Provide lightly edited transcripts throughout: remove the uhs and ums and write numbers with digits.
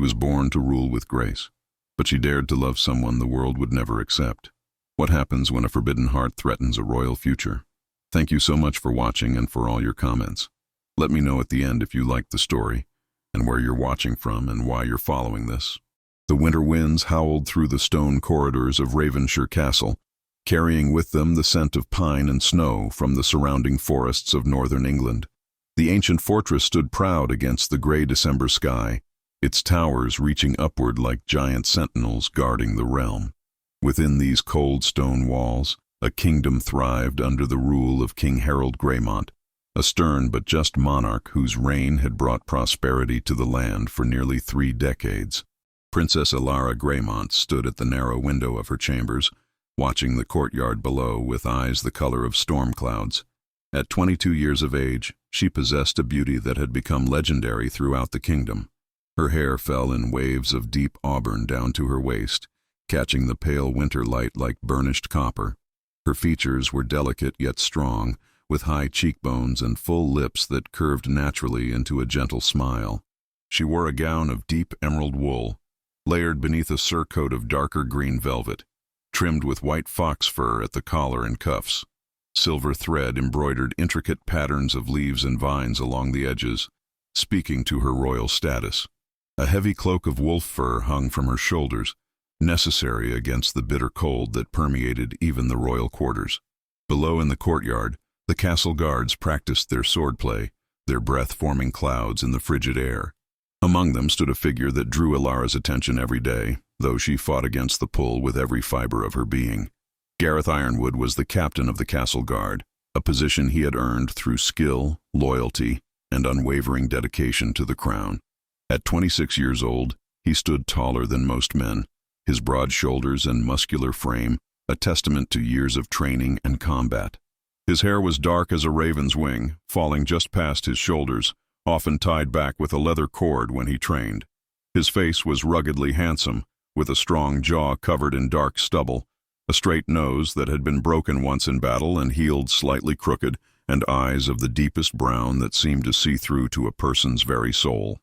was born to rule with grace, but she dared to love someone the world would never accept. What happens when a forbidden heart threatens a royal future? Thank you so much for watching and for all your comments. Let me know at the end if you liked the story, and where you're watching from and why you're following this. The winter winds howled through the stone corridors of Ravenshire Castle, carrying with them the scent of pine and snow from the surrounding forests of northern England. The ancient fortress stood proud against the gray December sky, its towers reaching upward like giant sentinels guarding the realm. Within these cold stone walls, a kingdom thrived under the rule of King Harold Greymont, a stern but just monarch whose reign had brought prosperity to the land for nearly 3 decades. Princess Elara Greymont stood at the narrow window of her chambers, watching the courtyard below with eyes the color of storm clouds. At 22 years of age, she possessed a beauty that had become legendary throughout the kingdom. Her hair fell in waves of deep auburn down to her waist, catching the pale winter light like burnished copper. Her features were delicate yet strong, with high cheekbones and full lips that curved naturally into a gentle smile. She wore a gown of deep emerald wool, layered beneath a surcoat of darker green velvet, trimmed with white fox fur at the collar and cuffs. Silver thread embroidered intricate patterns of leaves and vines along the edges, speaking to her royal status. A heavy cloak of wolf fur hung from her shoulders, necessary against the bitter cold that permeated even the royal quarters. Below in the courtyard, the castle guards practiced their swordplay, their breath forming clouds in the frigid air. Among them stood a figure that drew Elara's attention every day, though she fought against the pull with every fiber of her being. Gareth Ironwood was the captain of the castle guard, a position he had earned through skill, loyalty, and unwavering dedication to the crown. At 26 years old, he stood taller than most men, his broad shoulders and muscular frame a testament to years of training and combat. His hair was dark as a raven's wing, falling just past his shoulders, often tied back with a leather cord when he trained. His face was ruggedly handsome, with a strong jaw covered in dark stubble, a straight nose that had been broken once in battle and healed slightly crooked, and eyes of the deepest brown that seemed to see through to a person's very soul.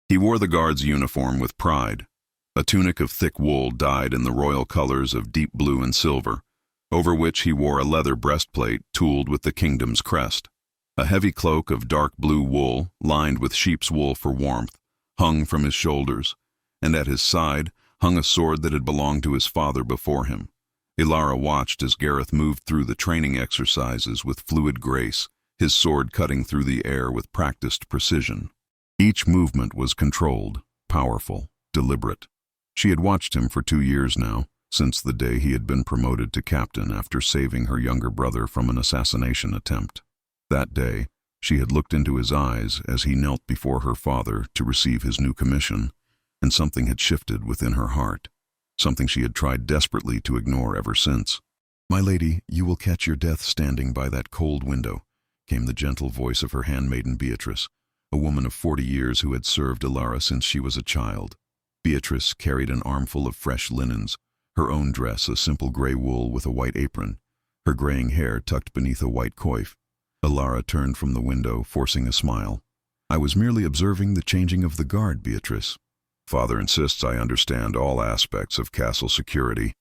He wore the guard's uniform with pride, a tunic of thick wool dyed in the royal colors of deep blue and silver, over which he wore a leather breastplate tooled with the kingdom's crest. A heavy cloak of dark blue wool, lined with sheep's wool for warmth, hung from his shoulders, and at his side hung a sword that had belonged to his father before him. Elara watched as Gareth moved through the training exercises with fluid grace, his sword cutting through the air with practiced precision. Each movement was controlled, powerful, deliberate. She had watched him for 2 years now, since the day he had been promoted to captain after saving her younger brother from an assassination attempt. That day, she had looked into his eyes as he knelt before her father to receive his new commission, and something had shifted within her heart, something she had tried desperately to ignore ever since. "My lady, you will catch your death standing by that cold window," came the gentle voice of her handmaiden Beatrice, a woman of 40 years who had served Elara since she was a child. Beatrice carried an armful of fresh linens, her own dress a simple gray wool with a white apron, her graying hair tucked beneath a white coif. Elara turned from the window, forcing a smile. "I was merely observing the changing of the guard, Beatrice. Father insists I understand all aspects of castle security,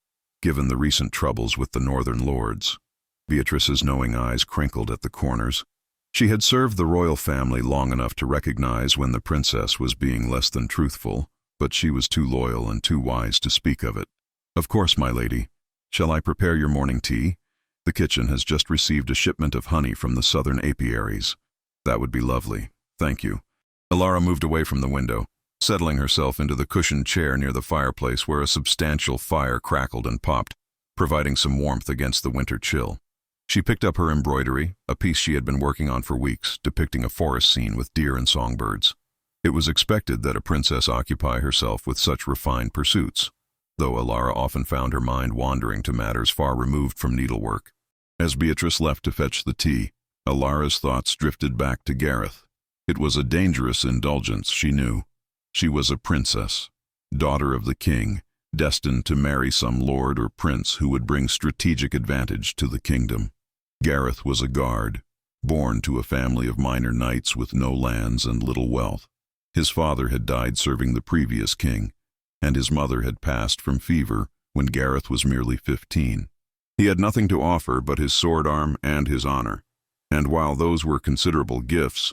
given the recent troubles with the northern lords." Beatrice's knowing eyes crinkled at the corners. She had served the royal family long enough to recognize when the princess was being less than truthful, but she was too loyal and too wise to speak of it. "Of course, my lady. Shall I prepare your morning tea? The kitchen has just received a shipment of honey from the southern apiaries." "That would be lovely. Thank you." Elara moved away from the window, settling herself into the cushioned chair near the fireplace where a substantial fire crackled and popped, providing some warmth against the winter chill. She picked up her embroidery, a piece she had been working on for weeks, depicting a forest scene with deer and songbirds. It was expected that a princess occupy herself with such refined pursuits, though Elara often found her mind wandering to matters far removed from needlework. As Beatrice left to fetch the tea, Elara's thoughts drifted back to Gareth. It was a dangerous indulgence, she knew. She was a princess, daughter of the king, destined to marry some lord or prince who would bring strategic advantage to the kingdom. Gareth was a guard, born to a family of minor knights with no lands and little wealth. His father had died serving the previous king, and his mother had passed from fever when Gareth was merely 15. He had nothing to offer but his sword arm and his honor, and while those were considerable gifts,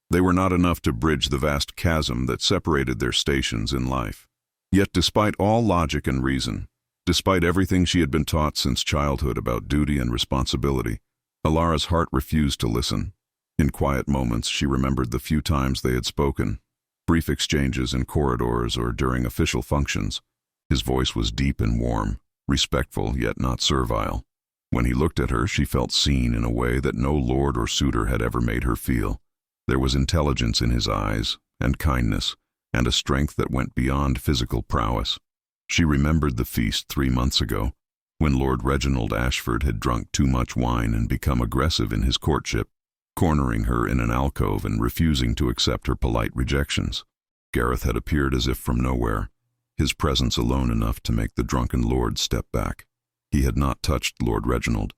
they were not enough to bridge the vast chasm that separated their stations in life. Yet despite all logic and reason, despite everything she had been taught since childhood about duty and responsibility, Alara's heart refused to listen. In quiet moments, she remembered the few times they had spoken, brief exchanges in corridors or during official functions. His voice was deep and warm, respectful yet not servile. When he looked at her, she felt seen in a way that no lord or suitor had ever made her feel. There was intelligence in his eyes, and kindness, and a strength that went beyond physical prowess. She remembered the feast 3 months ago, when Lord Reginald Ashford had drunk too much wine and become aggressive in his courtship, cornering her in an alcove and refusing to accept her polite rejections. Gareth had appeared as if from nowhere, his presence alone enough to make the drunken lord step back. He had not touched Lord Reginald,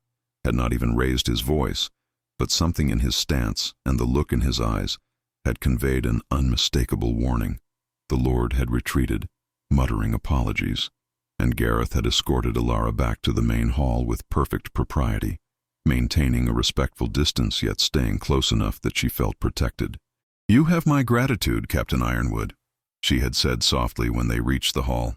had not even raised his voice, but something in his stance and the look in his eyes had conveyed an unmistakable warning. The lord had retreated, muttering apologies, and Gareth had escorted Alara back to the main hall with perfect propriety, maintaining a respectful distance yet staying close enough that she felt protected. "You have my gratitude, Captain Ironwood," she had said softly when they reached the hall.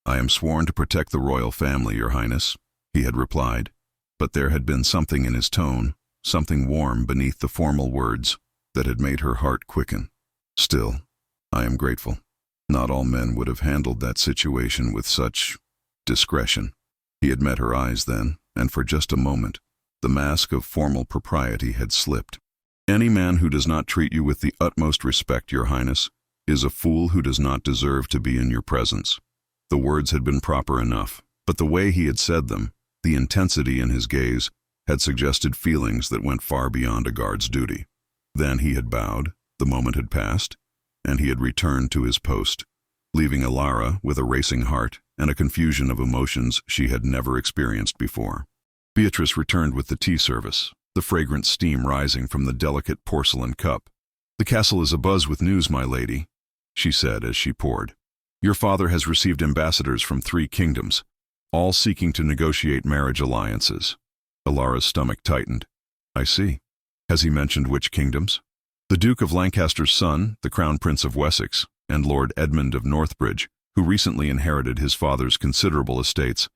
"I am sworn to protect the royal family, Your Highness," he had replied, but there had been something in his tone, something warm beneath the formal words, that had made her heart quicken. "Still, I am grateful. Not all men would have handled that situation with such discretion." He had met her eyes then, and for just a moment, the mask of formal propriety had slipped. "Any man who does not treat you with the utmost respect, Your Highness, is a fool who does not deserve to be in your presence." The words had been proper enough, but the way he had said them, the intensity in his gaze, had suggested feelings that went far beyond a guard's duty. Then he had bowed, the moment had passed, and he had returned to his post, leaving Alara with a racing heart and a confusion of emotions she had never experienced before. Beatrice returned with the tea service, the fragrant steam rising from the delicate porcelain cup. "The castle is abuzz with news, my lady," she said as she poured. "Your father has received ambassadors from 3 kingdoms, all seeking to negotiate marriage alliances." Alara's stomach tightened. "I see. Has he mentioned which kingdoms?" "The Duke of Lancaster's son, the Crown Prince of Wessex, and Lord Edmund of Northbridge, who recently inherited his father's considerable estates."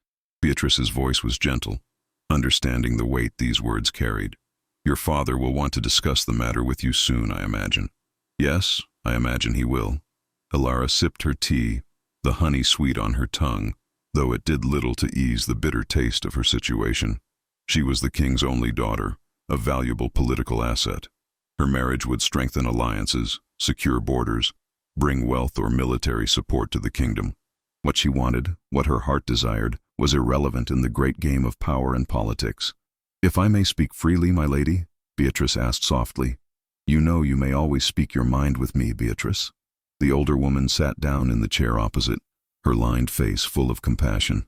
Beatrice's voice was gentle, understanding the weight these words carried. "Your father will want to discuss the matter with you soon, I imagine." "Yes, I imagine he will." Alara sipped her tea, the honey sweet on her tongue, though it did little to ease the bitter taste of her situation. She was the king's only daughter, a valuable political asset. Her marriage would strengthen alliances, secure borders, bring wealth or military support to the kingdom. What she wanted, what her heart desired, was irrelevant in the great game of power and politics. "If I may speak freely, my lady?" Beatrice asked softly. "You know you may always speak your mind with me, Beatrice." The older woman sat down in the chair opposite, her lined face full of compassion.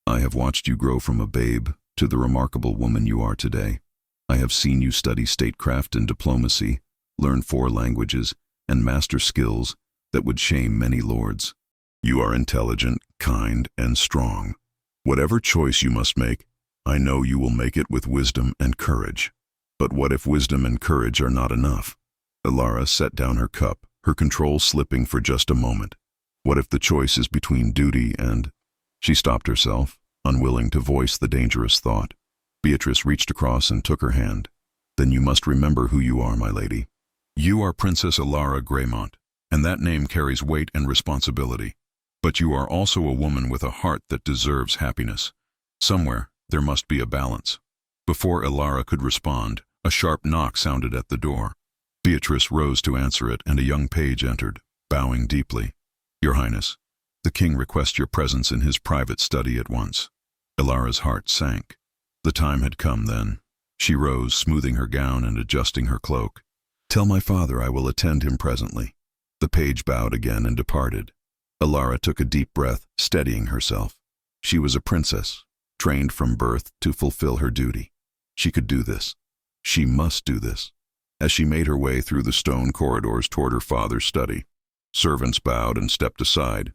"I have watched you grow from a babe to the remarkable woman you are today. I have seen you study statecraft and diplomacy, learn 4 languages, and master skills that would shame many lords. You are intelligent, kind, and strong. Whatever choice you must make, I know you will make it with wisdom and courage. But what if wisdom and courage are not enough?" Alara set down her cup, her control slipping for just a moment. "What if the choice is between duty and—" She stopped herself, unwilling to voice the dangerous thought. Beatrice reached across and took her hand. "Then you must remember who you are, my lady. You are Princess Alara Greymont, and that name carries weight and responsibility. But you are also a woman with a heart that deserves happiness. Somewhere, there must be a balance." Before Alara could respond, a sharp knock sounded at the door. Beatrice rose to answer it, and a young page entered, bowing deeply. "Your Highness, the king requests your presence in his private study at once." Alara's heart sank. The time had come then. She rose, smoothing her gown and adjusting her cloak. "Tell my father I will attend him presently." The page bowed again and departed. Alara took a deep breath, steadying herself. She was a princess, trained from birth to fulfill her duty. She could do this. She must do this. As she made her way through the stone corridors toward her father's study, Servants bowed and stepped aside.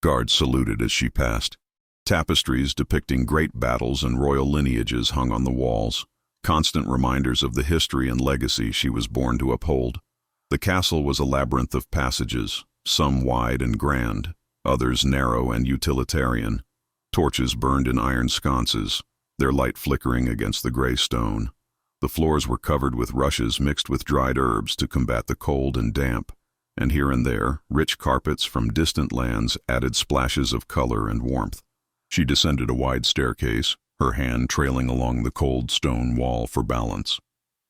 Guards saluted as she passed. Tapestries depicting great battles and royal lineages hung on the walls, constant reminders of the history and legacy she was born to uphold. The castle was a labyrinth of passages, some wide and grand, others narrow and utilitarian. Torches burned in iron sconces, their light flickering against the gray stone. The floors were covered with rushes mixed with dried herbs to combat the cold and damp, and here and there, rich carpets from distant lands added splashes of color and warmth. She descended a wide staircase, her hand trailing along the cold stone wall for balance.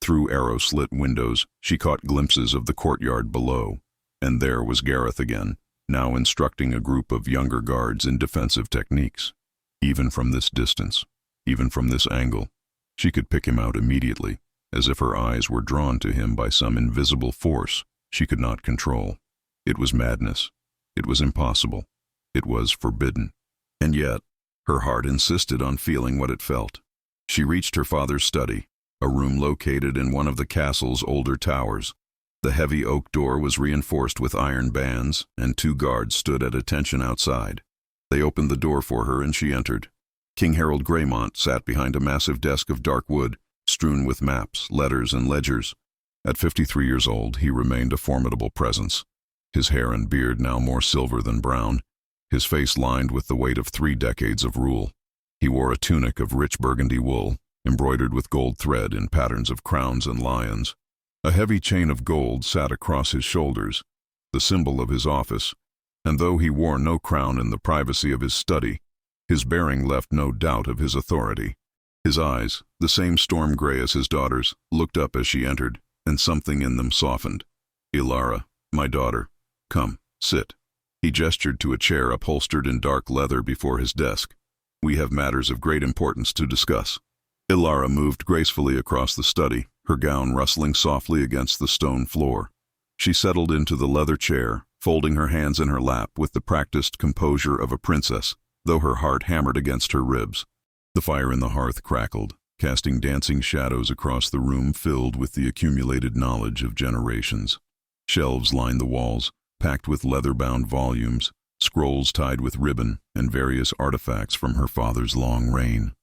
Through arrow-slit windows, she caught glimpses of the courtyard below, and there was Gareth again, now instructing a group of younger guards in defensive techniques. Even from this distance, even from this angle, she could pick him out immediately, as if her eyes were drawn to him by some invisible force she could not control. It was madness. It was impossible. It was forbidden. And yet, her heart insisted on feeling what it felt. She reached her father's study, a room located in one of the castle's older towers. The heavy oak door was reinforced with iron bands, and 2 guards stood at attention outside. They opened the door for her and she entered. King Harold Greymont sat behind a massive desk of dark wood, strewn with maps, letters, and ledgers. At 53 years old, he remained a formidable presence. His hair and beard now more silver than brown, his face lined with the weight of 3 decades of rule. He wore a tunic of rich burgundy wool, embroidered with gold thread in patterns of crowns and lions. A heavy chain of gold sat across his shoulders, the symbol of his office, and though he wore no crown in the privacy of his study, his bearing left no doubt of his authority. His eyes, the same storm gray as his daughter's, looked up as she entered, and something in them softened. "Ilara, my daughter, come, sit." He gestured to a chair upholstered in dark leather before his desk. "We have matters of great importance to discuss." Ilara moved gracefully across the study, her gown rustling softly against the stone floor. She settled into the leather chair, folding her hands in her lap with the practiced composure of a princess, though her heart hammered against her ribs. The fire in the hearth crackled, casting dancing shadows across the room filled with the accumulated knowledge of generations. Shelves lined the walls, packed with leather-bound volumes, scrolls tied with ribbon, and various artifacts from her father's long reign.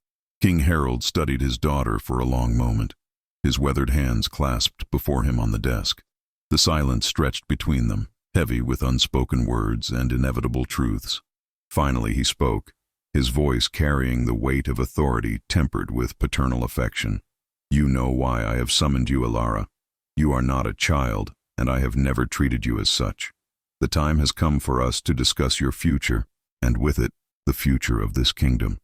King Harold studied his daughter for a long moment, his weathered hands clasped before him on the desk. The silence stretched between them, heavy with unspoken words and inevitable truths. Finally he spoke, his voice carrying the weight of authority tempered with paternal affection. "You know why I have summoned you, Ilara. You are not a child, and I have never treated you as such. The time has come for us to discuss your future, and with it, the future of this kingdom."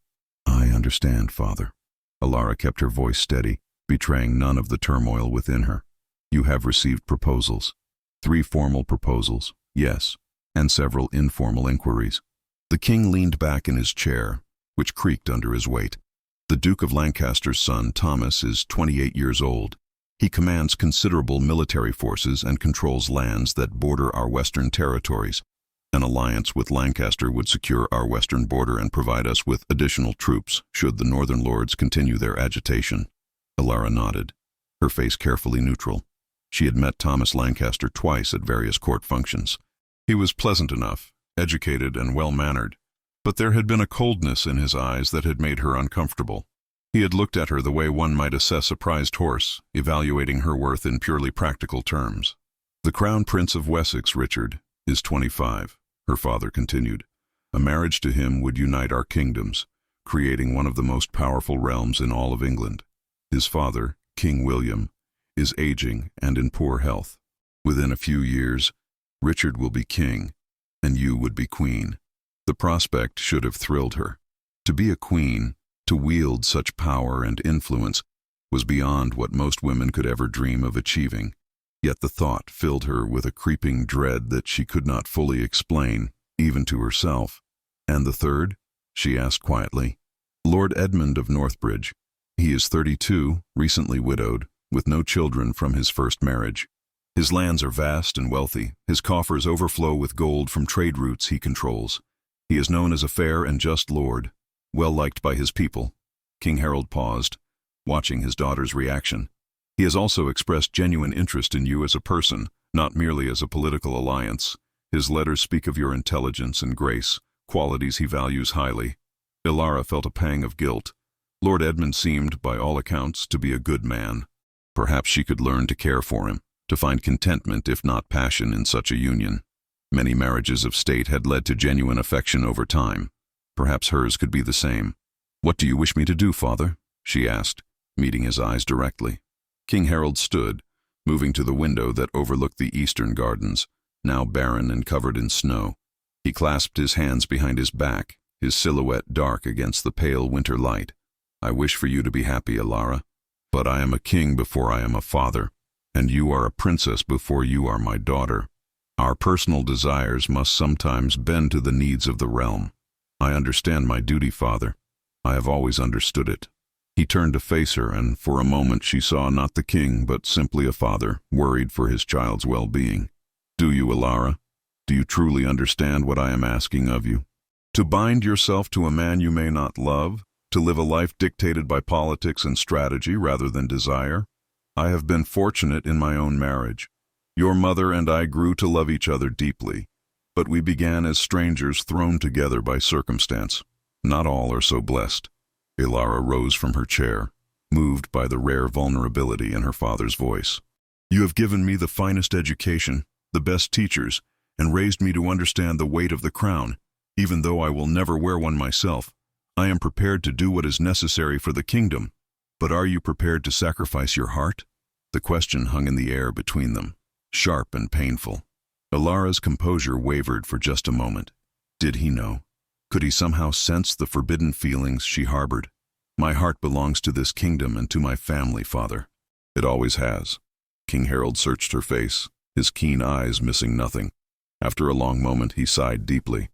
"I understand, Father." Ilara kept her voice steady, betraying none of the turmoil within her. "You have received proposals. 3 formal proposals, yes, and several informal inquiries." The king leaned back in his chair, which creaked under his weight. The Duke of Lancaster's son, Thomas, is 28 years old. He commands considerable military forces and controls lands that border our western territories. An alliance with Lancaster would secure our western border and provide us with additional troops should the northern lords continue their agitation. Ilara nodded, her face carefully neutral. She had met Thomas Lancaster twice at various court functions. He was pleasant enough, educated and well-mannered, but there had been a coldness in his eyes that had made her uncomfortable. He had looked at her the way one might assess a prized horse, evaluating her worth in purely practical terms. "The Crown Prince of Wessex, Richard, is 25, her father continued. "A marriage to him would unite our kingdoms, creating one of the most powerful realms in all of England. His father, King William, is aging and in poor health. Within a few years, Richard will be king, and you would be queen." The prospect should have thrilled her. To be a queen, to wield such power and influence, was beyond what most women could ever dream of achieving. Yet the thought filled her with a creeping dread that she could not fully explain, even to herself. "And the third?" she asked quietly. "Lord Edmund of Northbridge. He is 32, recently widowed, with no children from his first marriage. His lands are vast and wealthy. His coffers overflow with gold from trade routes he controls. He is known as a fair and just lord, well liked by his people." King Harold paused, watching his daughter's reaction. "He has also expressed genuine interest in you as a person, not merely as a political alliance. His letters speak of your intelligence and grace, qualities he values highly. Ilara felt a pang of guilt. Lord Edmund seemed, by all accounts, to be a good man. Perhaps she could learn to care for him, to find contentment if not passion in such a union. Many marriages of state had led to genuine affection over time. Perhaps hers could be the same. "What do you wish me to do, father?" she asked, meeting his eyes directly. King Harold stood, moving to the window that overlooked the eastern gardens, now barren and covered in snow. He clasped his hands behind his back, his silhouette dark against the pale winter light. "I wish for you to be happy, Ilara, but I am a king before I am a father, and you are a princess before you are my daughter. Our personal desires must sometimes bend to the needs of the realm. I understand my duty, father. I have always understood it." He turned to face her, and for a moment she saw not the king, but simply a father, worried for his child's well-being. "Do you, Ilara? Do you truly understand what I am asking of you? To bind yourself to a man you may not love? To live a life dictated by politics and strategy rather than desire? I have been fortunate in my own marriage. Your mother and I grew to love each other deeply, but we began as strangers thrown together by circumstance. Not all are so blessed." Ilara rose from her chair, moved by the rare vulnerability in her father's voice. "You have given me the finest education, the best teachers, and raised me to understand the weight of the crown, even though I will never wear one myself. I am prepared to do what is necessary for the kingdom, but are you prepared to sacrifice your heart?" The question hung in the air between them, sharp and painful. Ilara's composure wavered for just a moment. Did he know? Could he somehow sense the forbidden feelings she harbored? "My heart belongs to this kingdom and to my family, father. It always has." King Harold searched her face, his keen eyes missing nothing. After a long moment, he sighed deeply.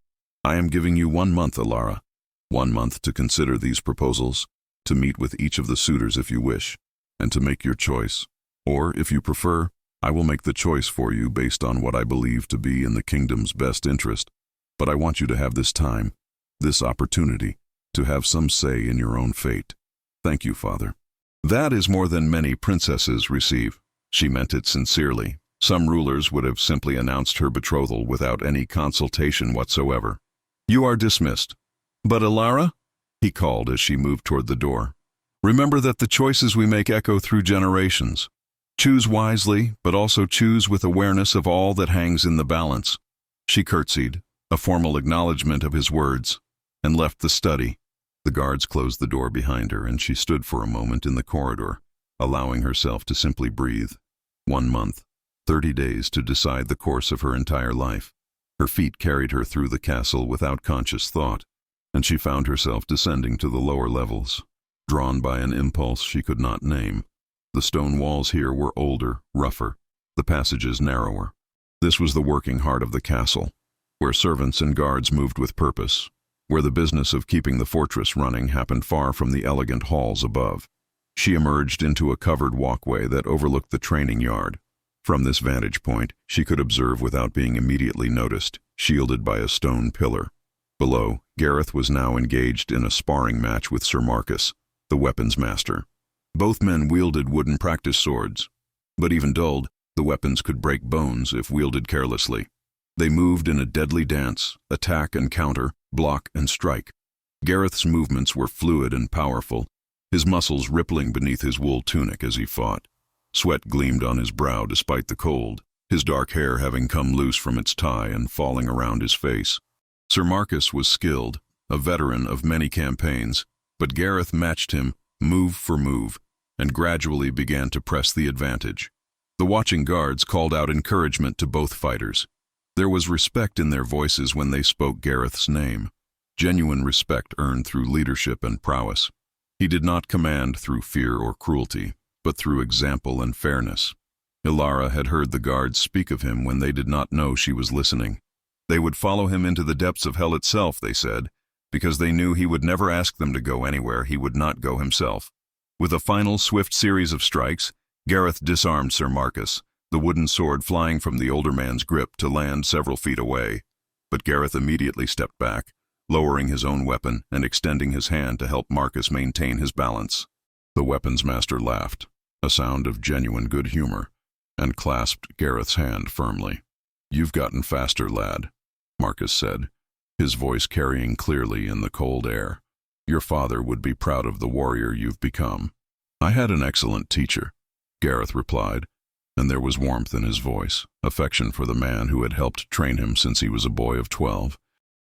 "I am giving you 1 month, Ilara. 1 month to consider these proposals, to meet with each of the suitors if you wish, and to make your choice. Or, if you prefer, I will make the choice for you based on what I believe to be in the kingdom's best interest. But I want you to have this time, this opportunity, to have some say in your own fate." "Thank you, father." "That is more than many princesses receive." She meant it sincerely. Some rulers would have simply announced her betrothal without any consultation whatsoever. "You are dismissed." "But Ilara?" he called as she moved toward the door. "Remember that the choices we make echo through generations. Choose wisely, but also choose with awareness of all that hangs in the balance." She curtsied, a formal acknowledgement of his words, and left the study. The guards closed the door behind her, and she stood for a moment in the corridor, allowing herself to simply breathe. 1 month, 30 days to decide the course of her entire life. Her feet carried her through the castle without conscious thought, and she found herself descending to the lower levels, drawn by an impulse she could not name. The stone walls here were older, rougher, the passages narrower. This was the working heart of the castle, where servants and guards moved with purpose, where the business of keeping the fortress running happened far from the elegant halls above. She emerged into a covered walkway that overlooked the training yard. From this vantage point, she could observe without being immediately noticed, shielded by a stone pillar. Below, Gareth was now engaged in a sparring match with Sir Marcus, the weapons master. Both men wielded wooden practice swords, but even dulled, the weapons could break bones if wielded carelessly. They moved in a deadly dance, attack and counter, block and strike. Gareth's movements were fluid and powerful, his muscles rippling beneath his wool tunic as he fought. Sweat gleamed on his brow despite the cold, his dark hair having come loose from its tie and falling around his face. Sir Marcus was skilled, a veteran of many campaigns, but Gareth matched him move for move, and gradually began to press the advantage. The watching guards called out encouragement to both fighters. There was respect in their voices when they spoke Gareth's name, genuine respect earned through leadership and prowess. He did not command through fear or cruelty, but through example and fairness. Ilara had heard the guards speak of him when they did not know she was listening. They would follow him into the depths of hell itself, they said, because they knew he would never ask them to go anywhere he would not go himself. With a final swift series of strikes, Gareth disarmed Sir Marcus, the wooden sword flying from the older man's grip to land several feet away. But Gareth immediately stepped back, lowering his own weapon and extending his hand to help Marcus maintain his balance. The weapons master laughed, a sound of genuine good humor, and clasped Gareth's hand firmly. "You've gotten faster, lad," Marcus said, his voice carrying clearly in the cold air. "Your father would be proud of the warrior you've become." "I had an excellent teacher," Gareth replied, and there was warmth in his voice, affection for the man who had helped train him since he was a boy of 12.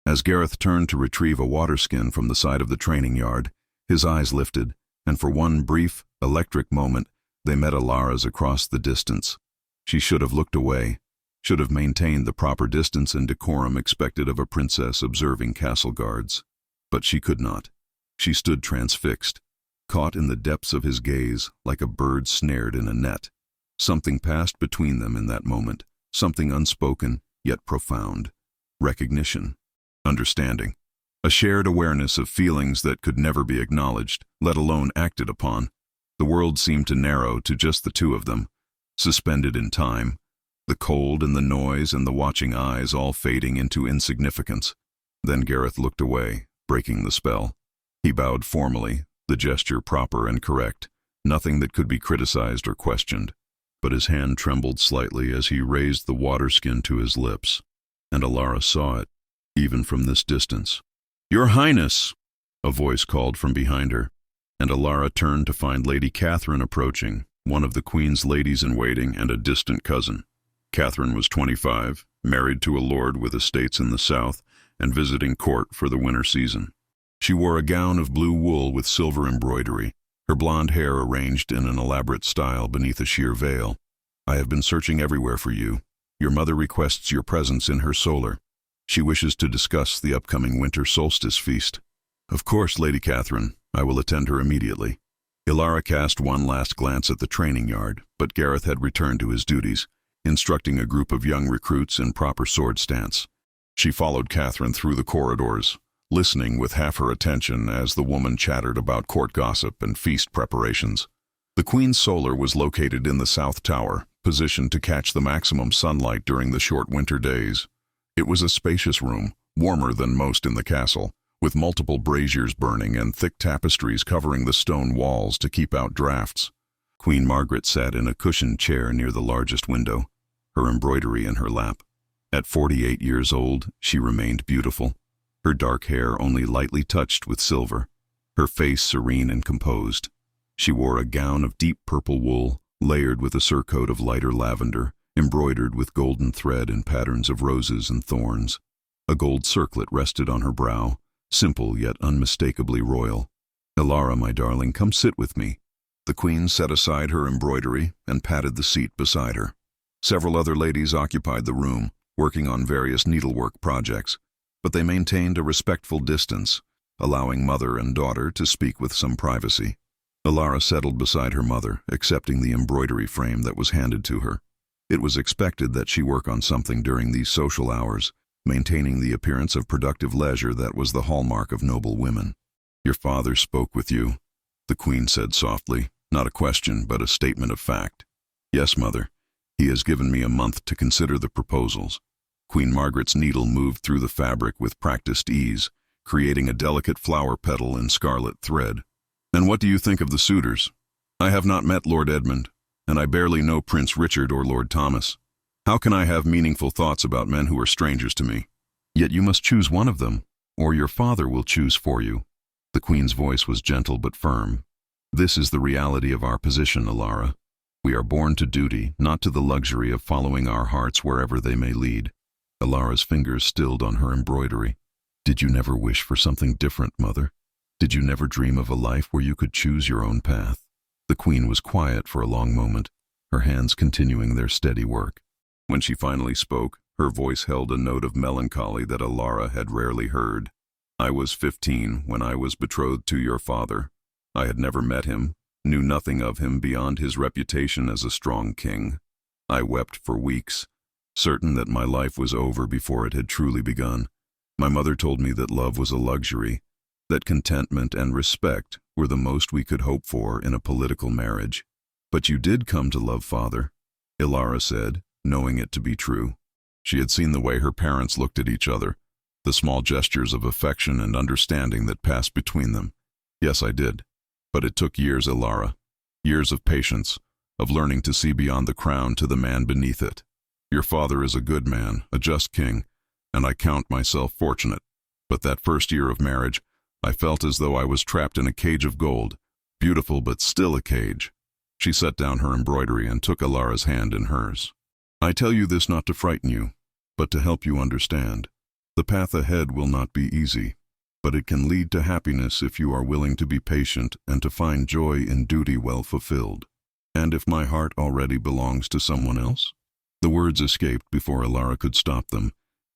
As Gareth turned to retrieve a waterskin from the side of the training yard, his eyes lifted, and for one brief, electric moment, they met Alara's across the distance. She should have looked away, should have maintained the proper distance and decorum expected of a princess observing castle guards. But she could not. She stood transfixed, caught in the depths of his gaze like a bird snared in a net. Something passed between them in that moment, something unspoken yet profound. Recognition. Understanding. A shared awareness of feelings that could never be acknowledged, let alone acted upon. The world seemed to narrow to just the two of them, suspended in time, the cold and the noise and the watching eyes all fading into insignificance. Then Gareth looked away, breaking the spell. He bowed formally, the gesture proper and correct, nothing that could be criticized or questioned. But his hand trembled slightly as he raised the waterskin to his lips, and Alara saw it, even from this distance. "Your Highness!" a voice called from behind her, and Alara turned to find Lady Catherine approaching, one of the Queen's ladies-in-waiting and a distant cousin. Catherine was 25, married to a lord with estates in the south, and visiting court for the winter season. She wore a gown of blue wool with silver embroidery, her blonde hair arranged in an elaborate style beneath a sheer veil. "I have been searching everywhere for you. Your mother requests your presence in her solar. She wishes to discuss the upcoming winter solstice feast." "Of course, Lady Catherine. I will attend her immediately." Alara cast one last glance at the training yard, but Gareth had returned to his duties, instructing a group of young recruits in proper sword stance. She followed Catherine through the corridors, listening with half her attention as the woman chattered about court gossip and feast preparations. The Queen's solar was located in the south tower, positioned to catch the maximum sunlight during the short winter days. It was a spacious room, warmer than most in the castle, with multiple braziers burning and thick tapestries covering the stone walls to keep out drafts. Queen Margaret sat in a cushioned chair near the largest window, her embroidery in her lap. At 48 years old, she remained beautiful, her dark hair only lightly touched with silver, her face serene and composed. She wore a gown of deep purple wool, layered with a surcoat of lighter lavender, embroidered with golden thread and patterns of roses and thorns. A gold circlet rested on her brow, simple yet unmistakably royal. "Alara, my darling, come sit with me." The Queen set aside her embroidery and patted the seat beside her. Several other ladies occupied the room, working on various needlework projects, but they maintained a respectful distance, allowing mother and daughter to speak with some privacy. Alara settled beside her mother, accepting the embroidery frame that was handed to her. It was expected that she work on something during these social hours, maintaining the appearance of productive leisure that was the hallmark of noble women. "Your father spoke with you," the Queen said softly, not a question but a statement of fact. "Yes, mother. He has given me a month to consider the proposals." Queen Margaret's needle moved through the fabric with practiced ease, creating a delicate flower petal in scarlet thread. "And what do you think of the suitors? I have not met Lord Edmund, and I barely know Prince Richard or Lord Thomas. How can I have meaningful thoughts about men who are strangers to me?" "Yet you must choose one of them, or your father will choose for you." The Queen's voice was gentle but firm. "This is the reality of our position, Alara. We are born to duty, not to the luxury of following our hearts wherever they may lead." Alara's fingers stilled on her embroidery. "Did you never wish for something different, mother? Did you never dream of a life where you could choose your own path?" The Queen was quiet for a long moment, her hands continuing their steady work. When she finally spoke, her voice held a note of melancholy that Alara had rarely heard. "I was 15 when I was betrothed to your father. I had never met him, knew nothing of him beyond his reputation as a strong king. I wept for weeks, certain that my life was over before it had truly begun. My mother told me that love was a luxury, that contentment and respect were the most we could hope for in a political marriage. But you did come to love father," Alara said, knowing it to be true. She had seen the way her parents looked at each other, the small gestures of affection and understanding that passed between them. "Yes, I did. But it took years, Alara. Years of patience, of learning to see beyond the crown to the man beneath it." Your father is a good man, a just king, and I count myself fortunate. But that first year of marriage, I felt as though I was trapped in a cage of gold, beautiful but still a cage." She set down her embroidery and took Ilara's hand in hers. "I tell you this not to frighten you, but to help you understand. The path ahead will not be easy, but it can lead to happiness if you are willing to be patient and to find joy in duty well fulfilled. And if my heart already belongs to someone else?" The words escaped before Ilara could stop them,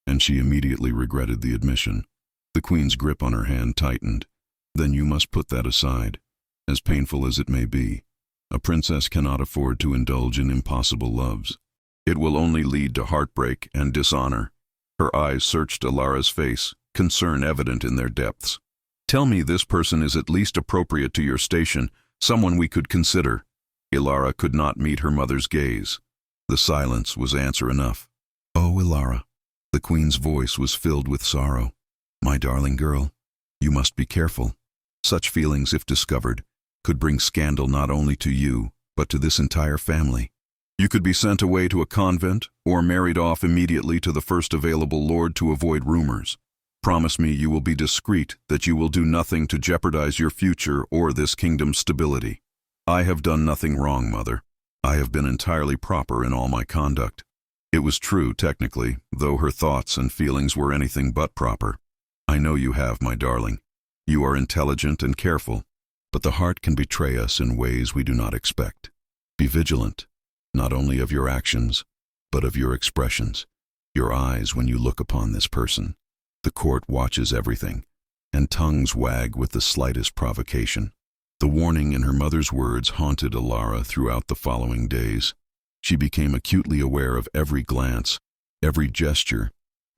and she immediately regretted the admission. The queen's grip on her hand tightened. "Then you must put that aside, as painful as it may be. A princess cannot afford to indulge in impossible loves. It will only lead to heartbreak and dishonor." Her eyes searched Ilara's face, concern evident in their depths. "Tell me this person is at least appropriate to your station, someone we could consider." Ilara could not meet her mother's gaze. The silence was answer enough. "Oh, Ilara." The queen's voice was filled with sorrow. "My darling girl, you must be careful. Such feelings, if discovered, could bring scandal not only to you, but to this entire family. You could be sent away to a convent or married off immediately to the first available lord to avoid rumors. Promise me you will be discreet, that you will do nothing to jeopardize your future or this kingdom's stability." "I have done nothing wrong, mother. I have been entirely proper in all my conduct." It was true, technically, though her thoughts and feelings were anything but proper. "I know you have, my darling. You are intelligent and careful, but the heart can betray us in ways we do not expect. Be vigilant, not only of your actions, but of your expressions, your eyes when you look upon this person. The court watches everything, and tongues wag with the slightest provocation." The warning in her mother's words haunted Ilara throughout the following days. She became acutely aware of every glance, every gesture,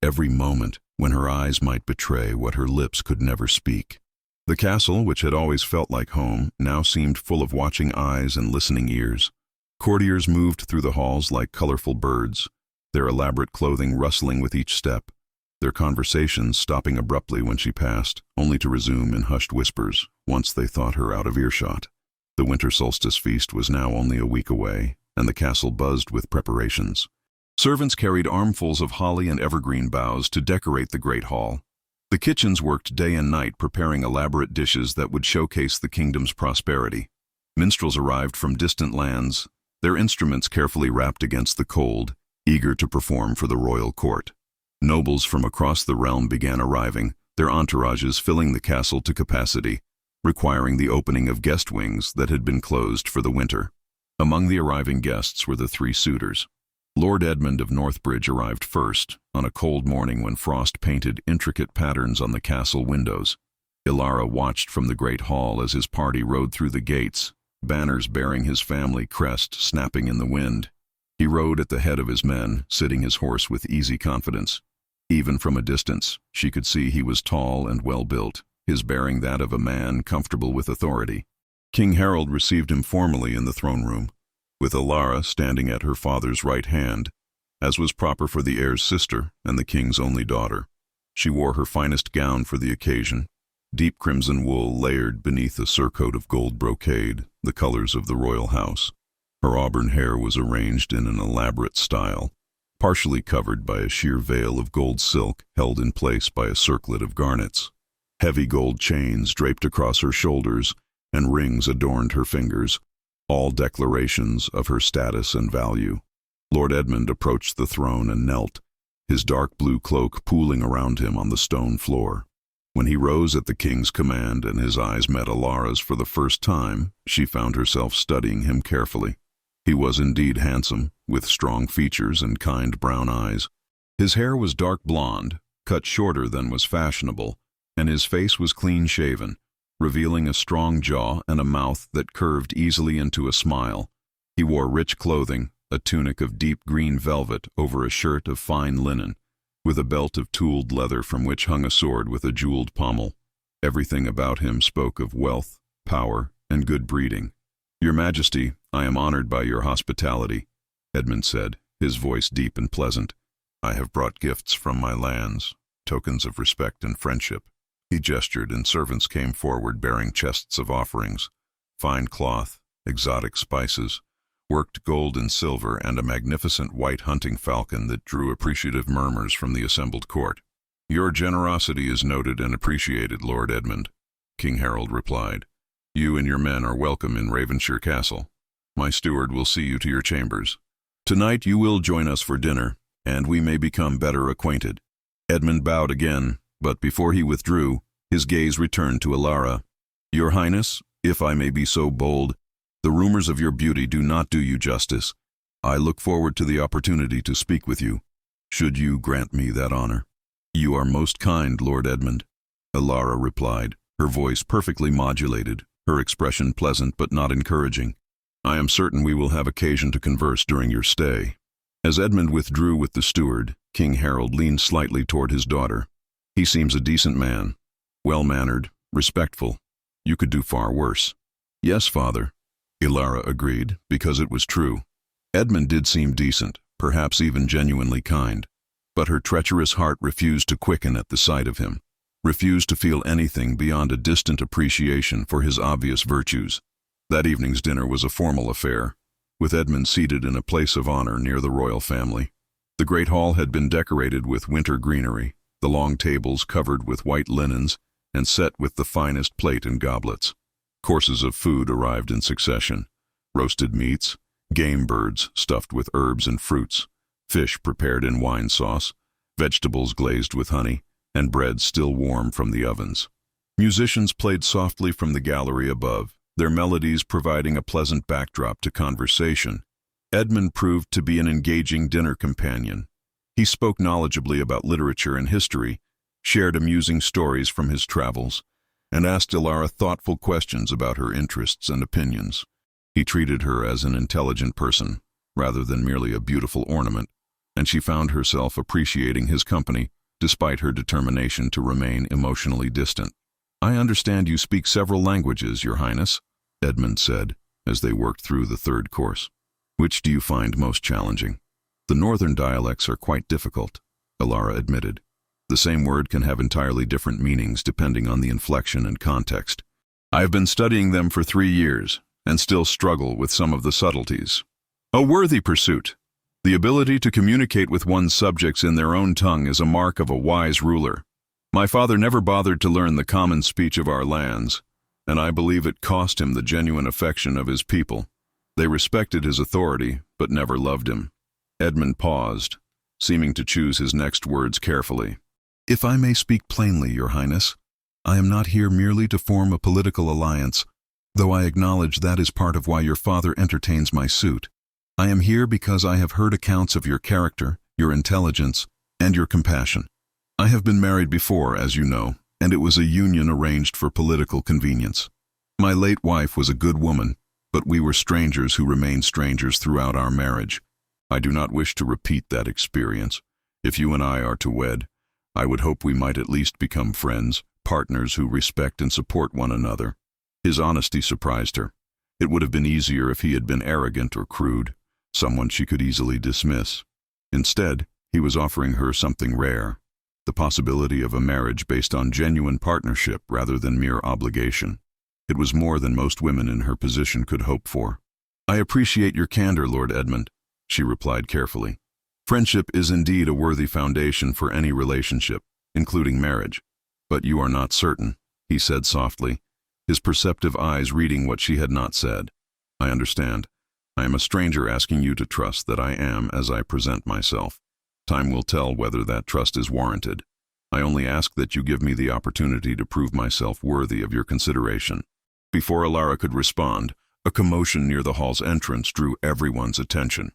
every moment when her eyes might betray what her lips could never speak. The castle, which had always felt like home, now seemed full of watching eyes and listening ears. Courtiers moved through the halls like colorful birds, their elaborate clothing rustling with each step, their conversations stopping abruptly when she passed, only to resume in hushed whispers once they thought her out of earshot. The winter solstice feast was now only a week away, and the castle buzzed with preparations. Servants carried armfuls of holly and evergreen boughs to decorate the great hall. The kitchens worked day and night preparing elaborate dishes that would showcase the kingdom's prosperity. Minstrels arrived from distant lands, their instruments carefully wrapped against the cold, eager to perform for the royal court. Nobles from across the realm began arriving, their entourages filling the castle to capacity, requiring the opening of guest wings that had been closed for the winter. Among the arriving guests were the 3 suitors. Lord Edmund of Northbridge arrived first, on a cold morning when frost painted intricate patterns on the castle windows. Ilara watched from the great hall as his party rode through the gates, banners bearing his family crest snapping in the wind. He rode at the head of his men, sitting his horse with easy confidence. Even from a distance, she could see he was tall and well-built, his bearing that of a man comfortable with authority. King Harold received him formally in the throne room, with Ilara standing at her father's right hand, as was proper for the heir's sister and the king's only daughter. She wore her finest gown for the occasion, deep crimson wool layered beneath a surcoat of gold brocade, the colors of the royal house. Her auburn hair was arranged in an elaborate style, partially covered by a sheer veil of gold silk held in place by a circlet of garnets. Heavy gold chains draped across her shoulders, and rings adorned her fingers, all declarations of her status and value. Lord Edmund approached the throne and knelt, his dark blue cloak pooling around him on the stone floor. When he rose at the king's command and his eyes met Ilara's for the first time, she found herself studying him carefully. He was indeed handsome, with strong features and kind brown eyes. His hair was dark blonde, cut shorter than was fashionable, and his face was clean-shaven, revealing a strong jaw and a mouth that curved easily into a smile. He wore rich clothing, a tunic of deep green velvet over a shirt of fine linen, with a belt of tooled leather from which hung a sword with a jeweled pommel. Everything about him spoke of wealth, power, and good breeding. "Your Majesty, I am honored by your hospitality," Edmund said, his voice deep and pleasant. "I have brought gifts from my lands, tokens of respect and friendship." He gestured, and servants came forward bearing chests of offerings, fine cloth, exotic spices, worked gold and silver, and a magnificent white hunting falcon that drew appreciative murmurs from the assembled court. "Your generosity is noted and appreciated, Lord Edmund," King Harold replied. "You and your men are welcome in Ravenshire Castle. My steward will see you to your chambers. Tonight you will join us for dinner, and we may become better acquainted." Edmund bowed again, but before he withdrew, his gaze returned to Alara. "Your Highness, if I may be so bold, the rumors of your beauty do not do you justice. I look forward to the opportunity to speak with you, should you grant me that honor." "You are most kind, Lord Edmund," Alara replied, her voice perfectly modulated, her expression pleasant but not encouraging. "I am certain we will have occasion to converse during your stay." As Edmund withdrew with the steward, King Harold leaned slightly toward his daughter. "He seems a decent man, well-mannered, respectful. You could do far worse." "Yes, father," Alara agreed, because it was true. Edmund did seem decent, perhaps even genuinely kind. But her treacherous heart refused to quicken at the sight of him, refused to feel anything beyond a distant appreciation for his obvious virtues. That evening's dinner was a formal affair, with Edmund seated in a place of honor near the royal family. The great hall had been decorated with winter greenery, the long tables covered with white linens and set with the finest plate and goblets. Courses of food arrived in succession: roasted meats, game birds stuffed with herbs and fruits, fish prepared in wine sauce, vegetables glazed with honey, and bread still warm from the ovens. Musicians played softly from the gallery above, their melodies providing a pleasant backdrop to conversation. Edmund proved to be an engaging dinner companion. He spoke knowledgeably about literature and history, shared amusing stories from his travels, and asked Alara thoughtful questions about her interests and opinions. He treated her as an intelligent person, rather than merely a beautiful ornament, and she found herself appreciating his company despite her determination to remain emotionally distant. "I understand you speak several languages, Your Highness," Edmund said, as they worked through the third course. "Which do you find most challenging?" "The northern dialects are quite difficult," Alara admitted. "The same word can have entirely different meanings depending on the inflection and context. I have been studying them for 3 years, and still struggle with some of the subtleties." "A worthy pursuit. The ability to communicate with one's subjects in their own tongue is a mark of a wise ruler. My father never bothered to learn the common speech of our lands, and I believe it cost him the genuine affection of his people. They respected his authority, but never loved him." Edmund paused, seeming to choose his next words carefully. "If I may speak plainly, Your Highness, I am not here merely to form a political alliance, though I acknowledge that is part of why your father entertains my suit. I am here because I have heard accounts of your character, your intelligence, and your compassion. I have been married before, as you know, and it was a union arranged for political convenience. My late wife was a good woman, but we were strangers who remained strangers throughout our marriage. I do not wish to repeat that experience. If you and I are to wed, I would hope we might at least become friends, partners who respect and support one another." His honesty surprised her. It would have been easier if he had been arrogant or crude, someone she could easily dismiss. Instead, he was offering her something rare: the possibility of a marriage based on genuine partnership rather than mere obligation. It was more than most women in her position could hope for. "I appreciate your candor, Lord Edmund," she replied carefully. "Friendship is indeed a worthy foundation for any relationship, including marriage. But you are not certain," he said softly, his perceptive eyes reading what she had not said. "I understand. I am a stranger asking you to trust that I am as I present myself. Time will tell whether that trust is warranted. I only ask that you give me the opportunity to prove myself worthy of your consideration." Before Alara could respond, a commotion near the hall's entrance drew everyone's attention.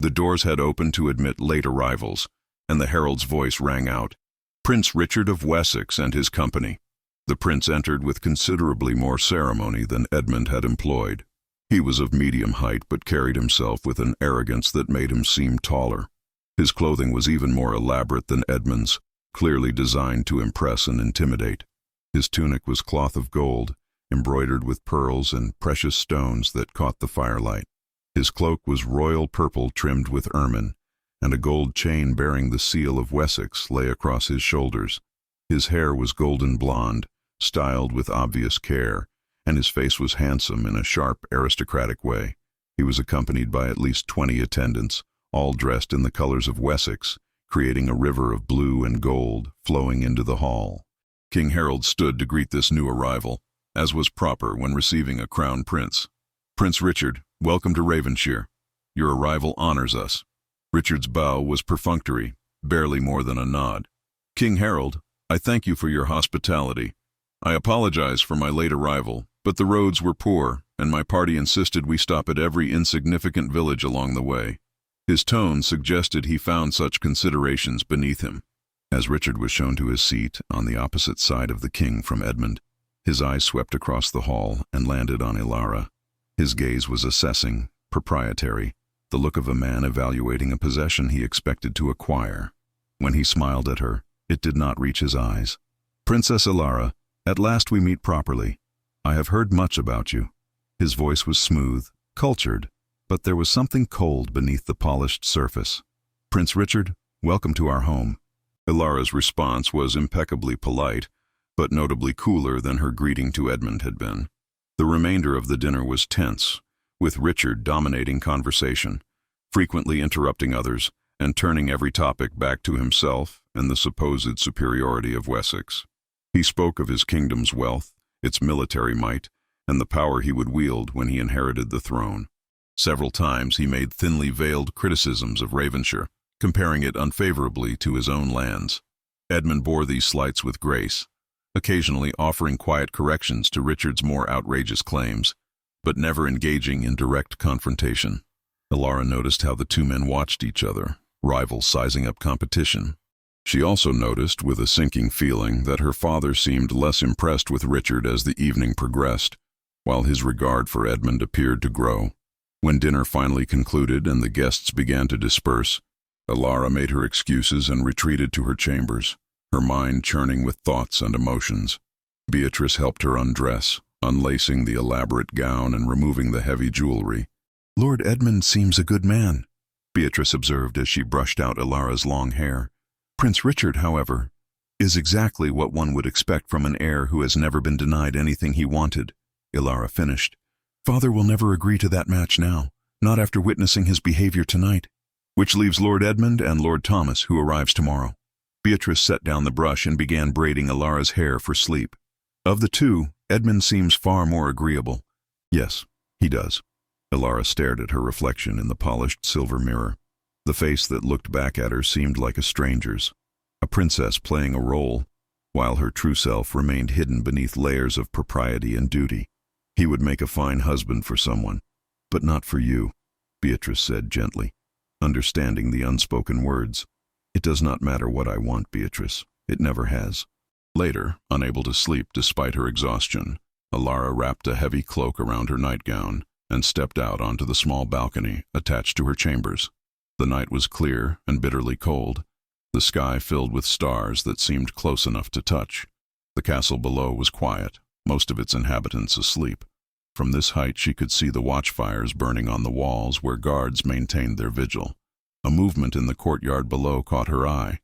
The doors had opened to admit late arrivals, and the herald's voice rang out, "Prince Richard of Wessex and his company." The prince entered with considerably more ceremony than Edmund had employed. He was of medium height but carried himself with an arrogance that made him seem taller. His clothing was even more elaborate than Edmund's, clearly designed to impress and intimidate. His tunic was cloth of gold, embroidered with pearls and precious stones that caught the firelight. His cloak was royal purple trimmed with ermine, and a gold chain bearing the seal of Wessex lay across his shoulders. His hair was golden blonde, styled with obvious care, and his face was handsome in a sharp, aristocratic way. He was accompanied by at least 20 attendants, all dressed in the colors of Wessex, creating a river of blue and gold flowing into the hall. King Harold stood to greet this new arrival, as was proper when receiving a crown prince. "Prince Richard, welcome to Ravenshire. Your arrival honors us." Richard's bow was perfunctory, barely more than a nod. "King Harold, I thank you for your hospitality. I apologize for my late arrival, but the roads were poor, and my party insisted we stop at every insignificant village along the way." His tone suggested he found such considerations beneath him. As Richard was shown to his seat on the opposite side of the king from Edmund, his eyes swept across the hall and landed on Ilara. His gaze was assessing, proprietary, the look of a man evaluating a possession he expected to acquire. When he smiled at her, it did not reach his eyes. "Princess Ilara, at last we meet properly. I have heard much about you." His voice was smooth, cultured, but there was something cold beneath the polished surface. "Prince Richard, welcome to our home." Ilara's response was impeccably polite, but notably cooler than her greeting to Edmund had been. The remainder of the dinner was tense, with Richard dominating conversation, frequently interrupting others, and turning every topic back to himself and the supposed superiority of Wessex. He spoke of his kingdom's wealth, its military might, and the power he would wield when he inherited the throne. Several times he made thinly veiled criticisms of Ravenshire, comparing it unfavorably to his own lands. Edmund bore these slights with grace, occasionally offering quiet corrections to Richard's more outrageous claims, but never engaging in direct confrontation. Ilara noticed how the two men watched each other, rivals sizing up competition. She also noticed, with a sinking feeling, that her father seemed less impressed with Richard as the evening progressed, while his regard for Edmund appeared to grow. When dinner finally concluded and the guests began to disperse, Ilara made her excuses and retreated to her chambers, her mind churning with thoughts and emotions. Beatrice helped her undress, unlacing the elaborate gown and removing the heavy jewelry. "Lord Edmund seems a good man," Beatrice observed as she brushed out Ilara's long hair. "Prince Richard, however, is exactly what one would expect from an heir who has never been denied anything he wanted," Ilara finished. "Father will never agree to that match now, not after witnessing his behavior tonight." "Which leaves Lord Edmund and Lord Thomas, who arrives tomorrow." Beatrice set down the brush and began braiding Ilara's hair for sleep. "Of the two, Edmund seems far more agreeable." "Yes, he does." Ilara stared at her reflection in the polished silver mirror. The face that looked back at her seemed like a stranger's, a princess playing a role, while her true self remained hidden beneath layers of propriety and duty. "He would make a fine husband for someone, but not for you," Beatrice said gently, understanding the unspoken words. "It does not matter what I want, Beatrice. It never has." Later, unable to sleep despite her exhaustion, Ilara wrapped a heavy cloak around her nightgown and stepped out onto the small balcony attached to her chambers. The night was clear and bitterly cold, the sky filled with stars that seemed close enough to touch. The castle below was quiet, most of its inhabitants asleep. From this height she could see the watchfires burning on the walls where guards maintained their vigil. A movement in the courtyard below caught her eye.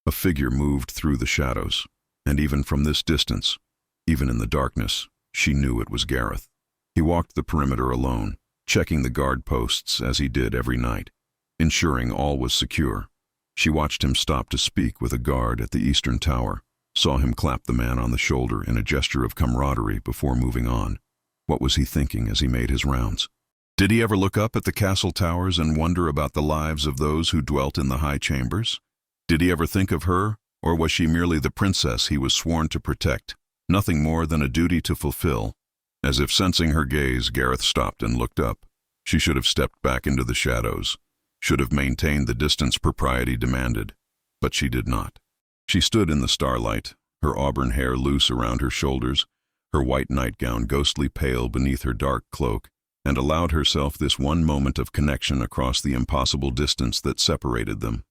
A figure moved through the shadows, and even from this distance, even in the darkness, she knew it was Gareth. He walked the perimeter alone, checking the guard posts as he did every night, ensuring all was secure. She watched him stop to speak with a guard at the eastern tower, saw him clap the man on the shoulder in a gesture of camaraderie before moving on. What was he thinking as he made his rounds? Did he ever look up at the castle towers and wonder about the lives of those who dwelt in the high chambers? Did he ever think of her, or was she merely the princess he was sworn to protect, nothing more than a duty to fulfill? As if sensing her gaze, Gareth stopped and looked up. She should have stepped back into the shadows, should have maintained the distance propriety demanded, but she did not. She stood in the starlight, her auburn hair loose around her shoulders, her white nightgown ghostly pale beneath her dark cloak, and allowed herself this one moment of connection across the impossible distance that separated them.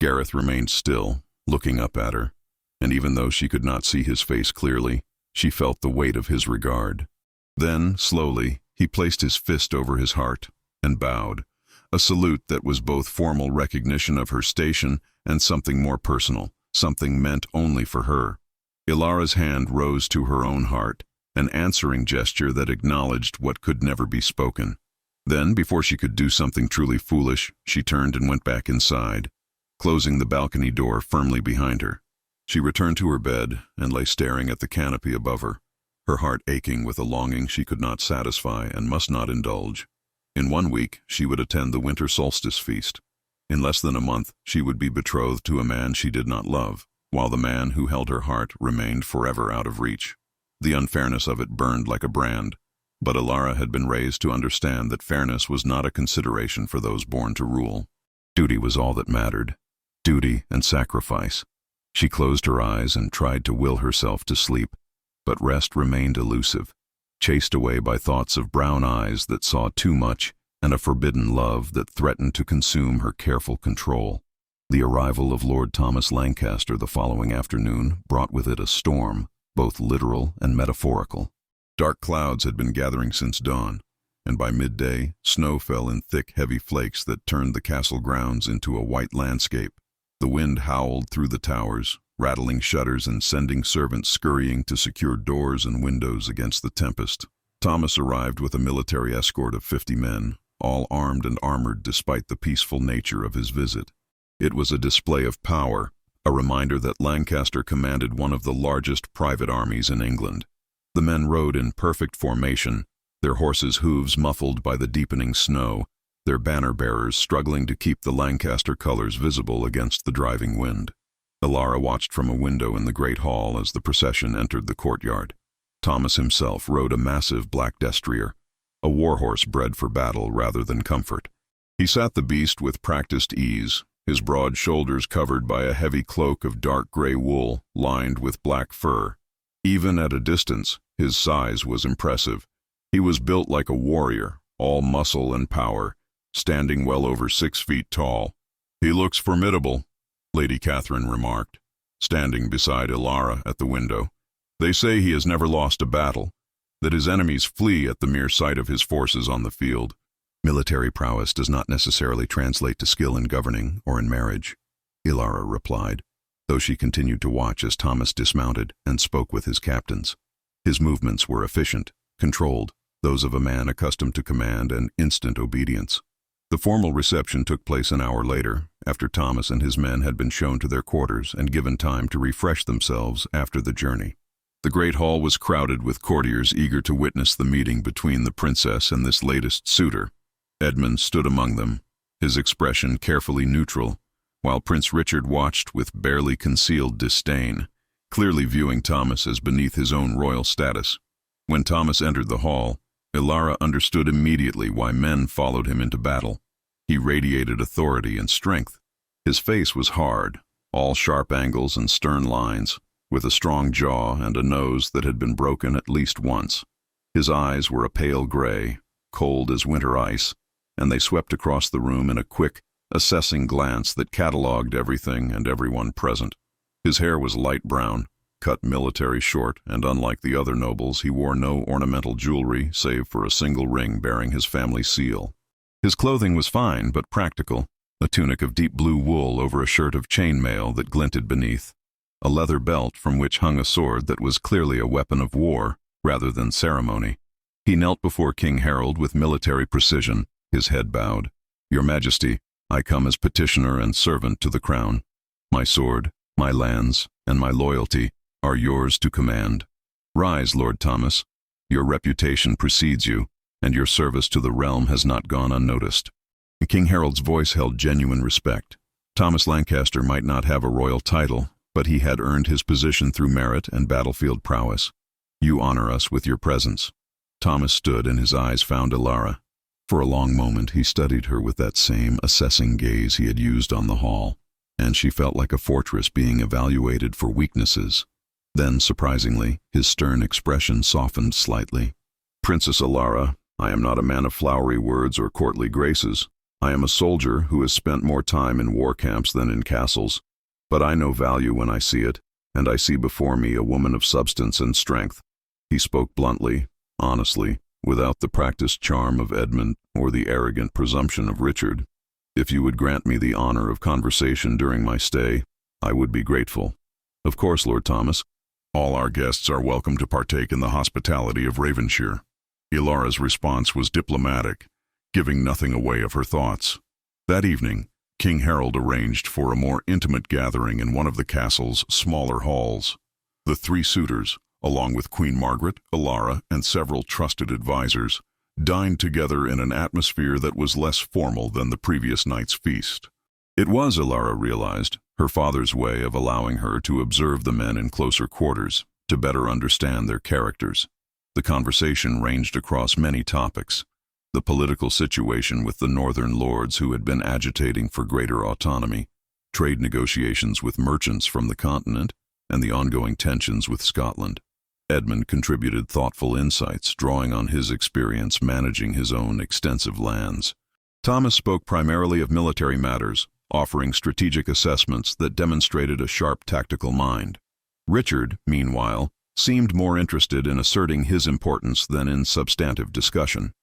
Gareth remained still, looking up at her, and even though she could not see his face clearly, she felt the weight of his regard. Then, slowly, he placed his fist over his heart and bowed, a salute that was both formal recognition of her station and something more personal, something meant only for her. Ilara's hand rose to her own heart, an answering gesture that acknowledged what could never be spoken. Then, before she could do something truly foolish, she turned and went back inside, closing the balcony door firmly behind her. She returned to her bed and lay staring at the canopy above her heart aching with a longing she could not satisfy and must not indulge. In 1 week, she would attend the winter solstice feast. In less than a month, she would be betrothed to a man she did not love, while the man who held her heart remained forever out of reach. The unfairness of it burned like a brand, but Ilara had been raised to understand that fairness was not a consideration for those born to rule. Duty was all that mattered. Duty and sacrifice. She closed her eyes and tried to will herself to sleep, but rest remained elusive, chased away by thoughts of brown eyes that saw too much and a forbidden love that threatened to consume her careful control. The arrival of Lord Thomas Lancaster the following afternoon brought with it a storm, both literal and metaphorical. Dark clouds had been gathering since dawn, and by midday, snow fell in thick, heavy flakes that turned the castle grounds into a white landscape. The wind howled through the towers, rattling shutters and sending servants scurrying to secure doors and windows against the tempest. Thomas arrived with a military escort of 50 men, all armed and armored despite the peaceful nature of his visit. It was a display of power, a reminder that Lancaster commanded one of the largest private armies in England. The men rode in perfect formation, their horses' hooves muffled by the deepening snow, their banner-bearers struggling to keep the Lancaster colors visible against the driving wind. Ilara watched from a window in the great hall as the procession entered the courtyard. Thomas himself rode a massive black destrier, a warhorse bred for battle rather than comfort. He sat the beast with practiced ease, his broad shoulders covered by a heavy cloak of dark gray wool lined with black fur. Even at a distance, his size was impressive. He was built like a warrior, all muscle and power, standing well over 6 feet tall. "He looks formidable," Lady Catherine remarked, standing beside Ilara at the window. "They say he has never lost a battle, that his enemies flee at the mere sight of his forces on the field." "Military prowess does not necessarily translate to skill in governing or in marriage," Ilara replied, though she continued to watch as Thomas dismounted and spoke with his captains. His movements were efficient, controlled, those of a man accustomed to command and instant obedience. The formal reception took place an hour later, after Thomas and his men had been shown to their quarters and given time to refresh themselves after the journey. The great hall was crowded with courtiers eager to witness the meeting between the princess and this latest suitor. Edmund stood among them, his expression carefully neutral, while Prince Richard watched with barely concealed disdain, clearly viewing Thomas as beneath his own royal status. When Thomas entered the hall, Ilara understood immediately why men followed him into battle. He radiated authority and strength. His face was hard, all sharp angles and stern lines, with a strong jaw and a nose that had been broken at least once. His eyes were a pale gray, cold as winter ice, and they swept across the room in a quick, assessing glance that catalogued everything and everyone present. His hair was light brown, cut military short, and unlike the other nobles, he wore no ornamental jewelry save for a single ring bearing his family seal. His clothing was fine but practical, a tunic of deep blue wool over a shirt of chainmail that glinted beneath, a leather belt from which hung a sword that was clearly a weapon of war rather than ceremony. He knelt before King Harold with military precision, his head bowed. "Your Majesty, I come as petitioner and servant to the crown. My sword, my lands, and my loyalty are yours to command. Rise, Lord Thomas. Your reputation precedes you, and your service to the realm has not gone unnoticed." King Harold's voice held genuine respect. Thomas Lancaster might not have a royal title, but he had earned his position through merit and battlefield prowess. "You honor us with your presence." Thomas stood and his eyes found Ilara. For a long moment he studied her with that same assessing gaze he had used on the hall, and she felt like a fortress being evaluated for weaknesses. Then, surprisingly, his stern expression softened slightly. "Princess Ilara, I am not a man of flowery words or courtly graces. I am a soldier who has spent more time in war camps than in castles. But I know value when I see it, and I see before me a woman of substance and strength." He spoke bluntly, honestly, without the practiced charm of Edmund or the arrogant presumption of Richard. "If you would grant me the honor of conversation during my stay, I would be grateful." "Of course, Lord Thomas. All our guests are welcome to partake in the hospitality of Ravenshire." Ilara's response was diplomatic, giving nothing away of her thoughts. That evening, King Harold arranged for a more intimate gathering in one of the castle's smaller halls. The three suitors, along with Queen Margaret, Alara, and several trusted advisors, dined together in an atmosphere that was less formal than the previous night's feast. It was, Alara realized, her father's way of allowing her to observe the men in closer quarters, to better understand their characters. The conversation ranged across many topics: the political situation with the northern lords who had been agitating for greater autonomy, trade negotiations with merchants from the continent, and the ongoing tensions with Scotland. Edmund contributed thoughtful insights, drawing on his experience managing his own extensive lands. Thomas spoke primarily of military matters, offering strategic assessments that demonstrated a sharp tactical mind. Richard, meanwhile, seemed more interested in asserting his importance than in substantive discussion.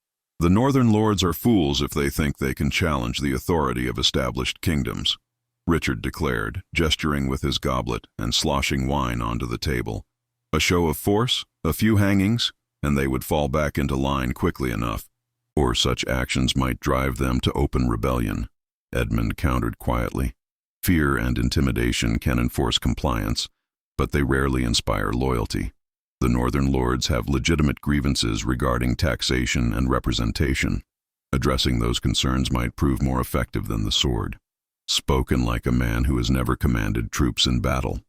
The northern lords are fools if they think they can challenge the authority of established kingdoms, Richard declared, gesturing with his goblet and sloshing wine onto the table. A show of force, a few hangings, and they would fall back into line quickly enough, or such actions might drive them to open rebellion, Edmund countered quietly. Fear and intimidation can enforce compliance, but they rarely inspire loyalty. The northern lords have legitimate grievances regarding taxation and representation. Addressing those concerns might prove more effective than the sword. Spoken like a man who has never commanded troops in battle,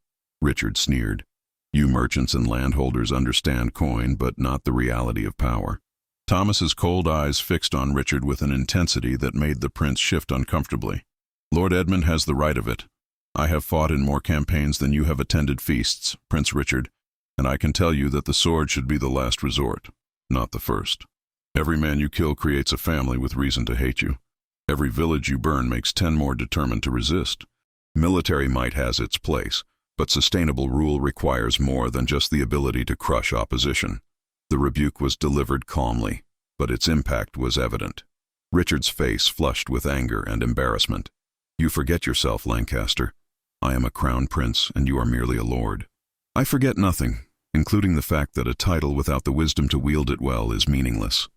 Richard sneered. You merchants and landholders understand coin, but not the reality of power. Thomas's cold eyes fixed on Richard with an intensity that made the prince shift uncomfortably. Lord Edmund has the right of it. I have fought in more campaigns than you have attended feasts, Prince Richard, and I can tell you that the sword should be the last resort, not the first. Every man you kill creates a family with reason to hate you. Every village you burn makes 10 more determined to resist. Military might has its place, but sustainable rule requires more than just the ability to crush opposition. The rebuke was delivered calmly, but its impact was evident. Richard's face flushed with anger and embarrassment. You forget yourself, Lancaster. I am a crown prince, and you are merely a lord. I forget nothing, including the fact that a title without the wisdom to wield it well is meaningless.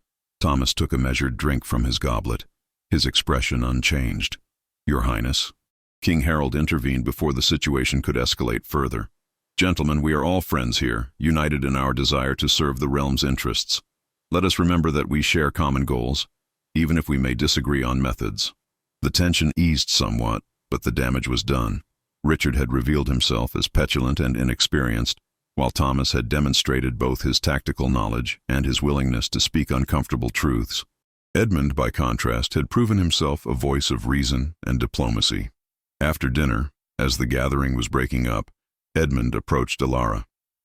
Thomas took a measured drink from his goblet, his expression unchanged. Your Highness. King Harold intervened before the situation could escalate further. Gentlemen, we are all friends here, united in our desire to serve the realm's interests. Let us remember that we share common goals, even if we may disagree on methods. The tension eased somewhat, but the damage was done. Richard had revealed himself as petulant and inexperienced, while Thomas had demonstrated both his tactical knowledge and his willingness to speak uncomfortable truths. Edmund, by contrast, had proven himself a voice of reason and diplomacy. After dinner, as the gathering was breaking up, Edmund approached Alara.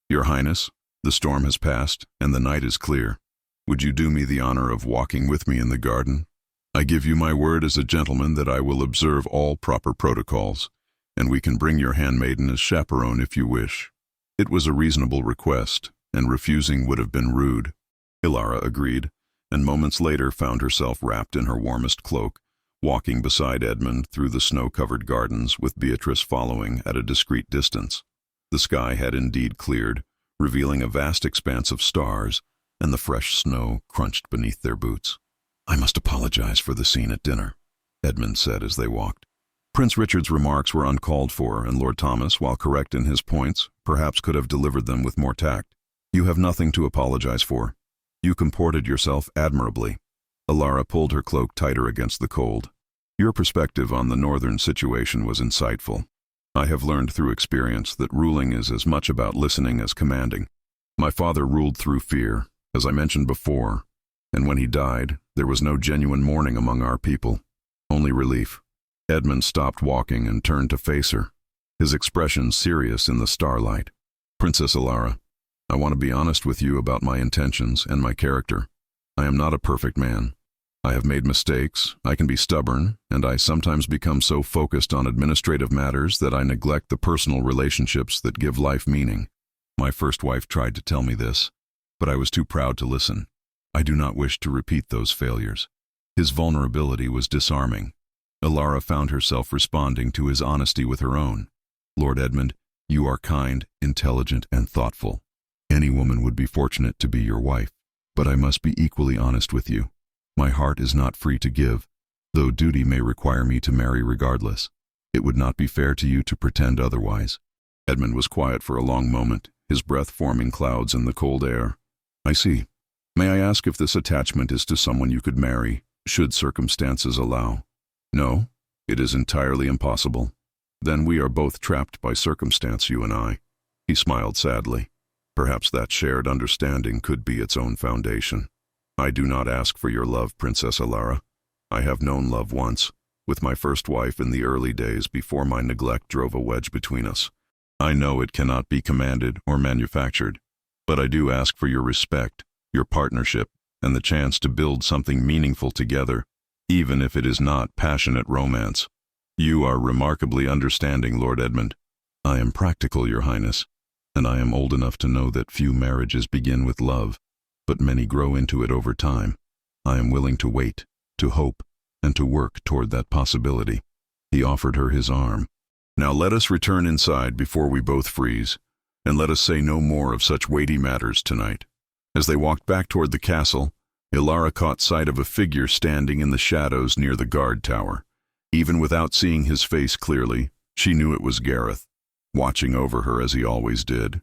Your Highness, the storm has passed, and the night is clear. Would you do me the honor of walking with me in the garden? I give you my word as a gentleman that I will observe all proper protocols, and we can bring your handmaiden as chaperone if you wish. It was a reasonable request, and refusing would have been rude. Alara agreed, and moments later found herself wrapped in her warmest cloak, walking beside Edmund through the snow-covered gardens with Beatrice following at a discreet distance. The sky had indeed cleared, revealing a vast expanse of stars, and the fresh snow crunched beneath their boots. I must apologize for the scene at dinner, Edmund said as they walked. Prince Richard's remarks were uncalled for, and Lord Thomas, while correct in his points, perhaps could have delivered them with more tact. You have nothing to apologize for. You comported yourself admirably. Alara pulled her cloak tighter against the cold. Your perspective on the northern situation was insightful. I have learned through experience that ruling is as much about listening as commanding. My father ruled through fear, as I mentioned before, and when he died, there was no genuine mourning among our people, only relief. Edmund stopped walking and turned to face her, his expression serious in the starlight. Princess Alara, I want to be honest with you about my intentions and my character. I am not a perfect man. I have made mistakes, I can be stubborn, and I sometimes become so focused on administrative matters that I neglect the personal relationships that give life meaning. My first wife tried to tell me this, but I was too proud to listen. I do not wish to repeat those failures. His vulnerability was disarming. Alara found herself responding to his honesty with her own. Lord Edmund, you are kind, intelligent, and thoughtful. Any woman would be fortunate to be your wife, but I must be equally honest with you. My heart is not free to give, though duty may require me to marry regardless. It would not be fair to you to pretend otherwise." Edmund was quiet for a long moment, his breath forming clouds in the cold air. "I see. May I ask if this attachment is to someone you could marry, should circumstances allow?" "No, it is entirely impossible." "Then we are both trapped by circumstance, you and I." He smiled sadly. "Perhaps that shared understanding could be its own foundation. I do not ask for your love, Princess Alara. I have known love once, with my first wife in the early days before my neglect drove a wedge between us. I know it cannot be commanded or manufactured, but I do ask for your respect, your partnership, and the chance to build something meaningful together, even if it is not passionate romance. You are remarkably understanding, Lord Edmund. I am practical, Your Highness, and I am old enough to know that few marriages begin with love, but many grow into it over time. I am willing to wait, to hope, and to work toward that possibility." He offered her his arm. "Now let us return inside before we both freeze, and let us say no more of such weighty matters tonight." As they walked back toward the castle, Ilara caught sight of a figure standing in the shadows near the guard tower. Even without seeing his face clearly, she knew it was Gareth, watching over her as he always did.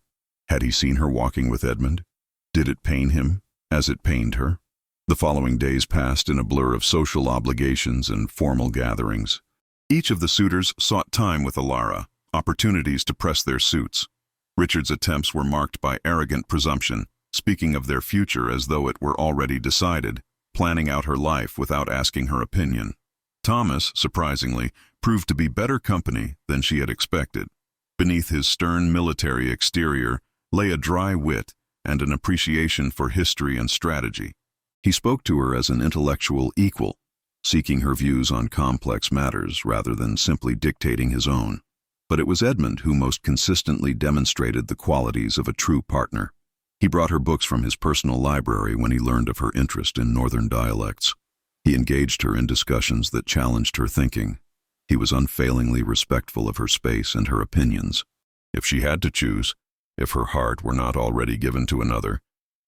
Had he seen her walking with Edmund? Did it pain him, as it pained her? The following days passed in a blur of social obligations and formal gatherings. Each of the suitors sought time with Alara, opportunities to press their suits. Richard's attempts were marked by arrogant presumption, speaking of their future as though it were already decided, planning out her life without asking her opinion. Thomas, surprisingly, proved to be better company than she had expected. Beneath his stern military exterior lay a dry wit and an appreciation for history and strategy. He spoke to her as an intellectual equal, seeking her views on complex matters rather than simply dictating his own. But it was Edmund who most consistently demonstrated the qualities of a true partner. He brought her books from his personal library when he learned of her interest in northern dialects. He engaged her in discussions that challenged her thinking. He was unfailingly respectful of her space and her opinions. If she had to choose, if her heart were not already given to another,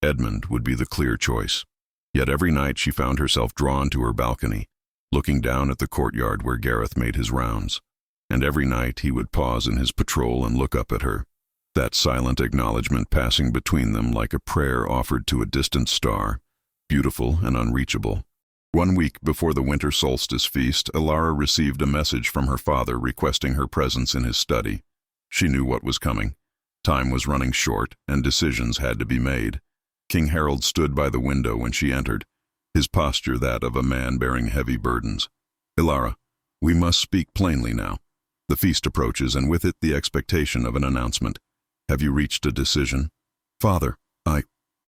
Edmund would be the clear choice. Yet every night she found herself drawn to her balcony, looking down at the courtyard where Gareth made his rounds. And every night he would pause in his patrol and look up at her, that silent acknowledgement passing between them like a prayer offered to a distant star, beautiful and unreachable. 1 week before the winter solstice feast, Alara received a message from her father requesting her presence in his study. She knew what was coming. Time was running short, and decisions had to be made. King Harold stood by the window when she entered, his posture that of a man bearing heavy burdens. "Ilara, we must speak plainly now. The feast approaches, and with it the expectation of an announcement. Have you reached a decision?" "Father,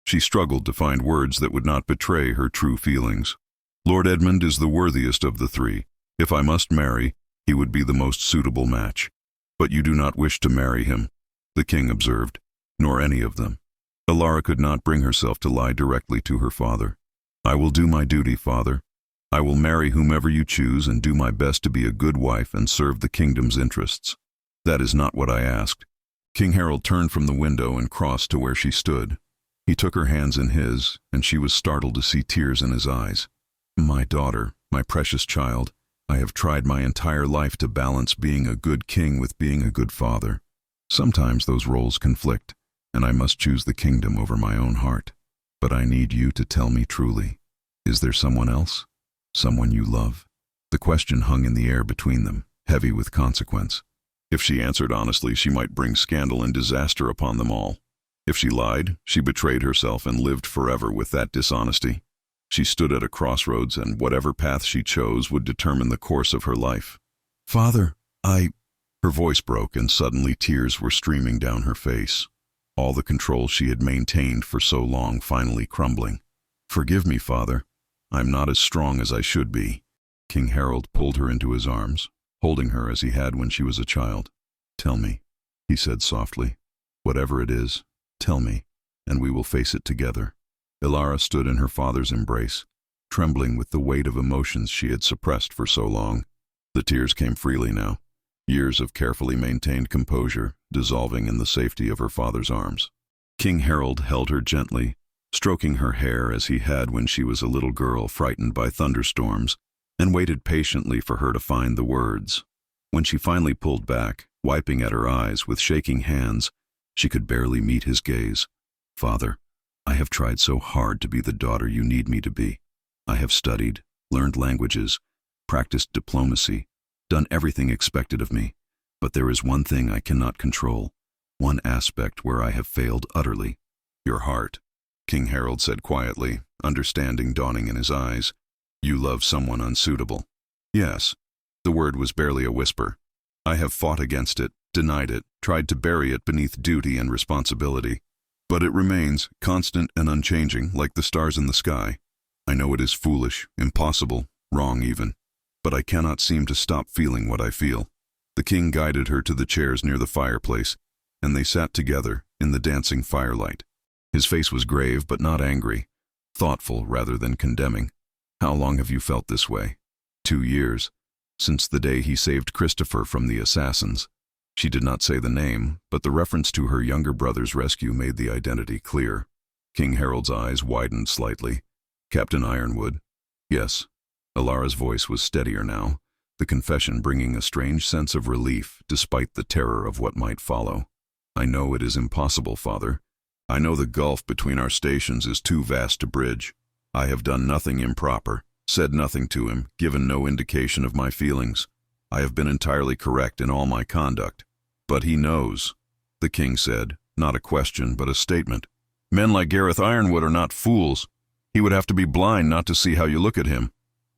She struggled to find words that would not betray her true feelings. "Lord Edmund is the worthiest of the three. If I must marry, he would be the most suitable match. But you do not wish to marry him," the king observed, "nor any of them." Alara could not bring herself to lie directly to her father. "I will do my duty, father. I will marry whomever you choose and do my best to be a good wife and serve the kingdom's interests. That is not what I asked." King Harold turned from the window and crossed to where she stood. He took her hands in his, and she was startled to see tears in his eyes. "My daughter, my precious child, I have tried my entire life to balance being a good king with being a good father. Sometimes those roles conflict, and I must choose the kingdom over my own heart. But I need you to tell me truly. Is there someone else? Someone you love?" The question hung in the air between them, heavy with consequence. If she answered honestly, she might bring scandal and disaster upon them all. If she lied, she betrayed herself and lived forever with that dishonesty. She stood at a crossroads, and whatever path she chose would determine the course of her life. "Father, Her voice broke, and suddenly tears were streaming down her face. All the control she had maintained for so long finally crumbling. "Forgive me, father. I'm not as strong as I should be." King Harold pulled her into his arms, holding her as he had when she was a child. "Tell me," he said softly. "Whatever it is, tell me, and we will face it together." Ilara stood in her father's embrace, trembling with the weight of emotions she had suppressed for so long. The tears came freely now, years of carefully maintained composure dissolving in the safety of her father's arms. King Harold held her gently, stroking her hair as he had when she was a little girl frightened by thunderstorms, and waited patiently for her to find the words. When she finally pulled back, wiping at her eyes with shaking hands, she could barely meet his gaze. "Father, I have tried so hard to be the daughter you need me to be. I have studied, learned languages, practiced diplomacy, done everything expected of me. But there is one thing I cannot control, one aspect where I have failed utterly. Your heart," King Harold said quietly, understanding dawning in his eyes. "You love someone unsuitable." "Yes." The word was barely a whisper. "I have fought against it, denied it, tried to bury it beneath duty and responsibility. But it remains, constant and unchanging, like the stars in the sky. I know it is foolish, impossible, wrong even. But I cannot seem to stop feeling what I feel." The king guided her to the chairs near the fireplace, and they sat together in the dancing firelight. His face was grave but not angry, thoughtful rather than condemning. "How long have you felt this way?" 2 years, since the day he saved Christopher from the assassins." She did not say the name, but the reference to her younger brother's rescue made the identity clear. King Harold's eyes widened slightly. "Captain Ironwood?" "Yes." Alara's voice was steadier now, the confession bringing a strange sense of relief despite the terror of what might follow. "I know it is impossible, Father. I know the gulf between our stations is too vast to bridge. I have done nothing improper, said nothing to him, given no indication of my feelings. I have been entirely correct in all my conduct. But he knows," the king said, not a question but a statement. "Men like Gareth Ironwood are not fools. He would have to be blind not to see how you look at him."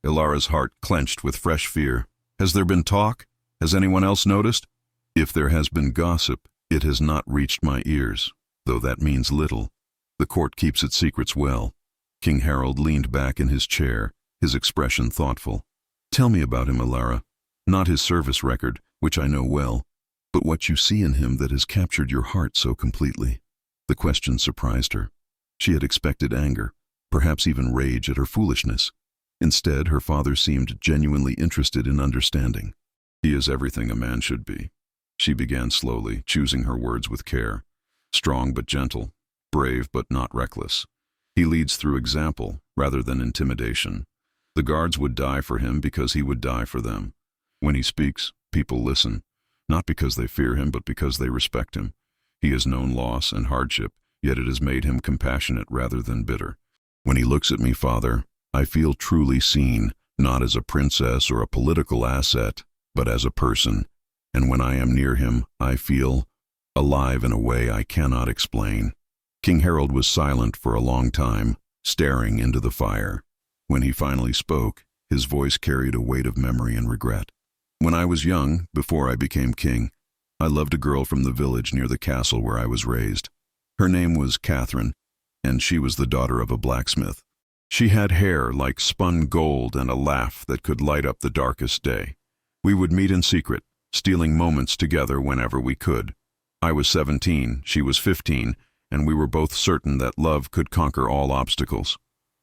Ilara's heart clenched with fresh fear. "Has there been talk? Has anyone else noticed?" "If there has been gossip, it has not reached my ears, though that means little. The court keeps its secrets well." King Harold leaned back in his chair, his expression thoughtful. "Tell me about him, Ilara. Not his service record, which I know well, but what you see in him that has captured your heart so completely." The question surprised her. She had expected anger, perhaps even rage at her foolishness. Instead, her father seemed genuinely interested in understanding. "He is everything a man should be," she began slowly, choosing her words with care. "Strong but gentle, brave but not reckless. He leads through example rather than intimidation. The guards would die for him because he would die for them. When he speaks, people listen, not because they fear him but because they respect him. He has known loss and hardship, yet it has made him compassionate rather than bitter. When he looks at me, Father, I feel truly seen, not as a princess or a political asset, but as a person. And when I am near him, I feel alive in a way I cannot explain." King Harold was silent for a long time, staring into the fire. When he finally spoke, his voice carried a weight of memory and regret. "When I was young, before I became king, I loved a girl from the village near the castle where I was raised. Her name was Catherine, and she was the daughter of a blacksmith. She had hair like spun gold and a laugh that could light up the darkest day. We would meet in secret, stealing moments together whenever we could. I was 17, she was 15, and we were both certain that love could conquer all obstacles."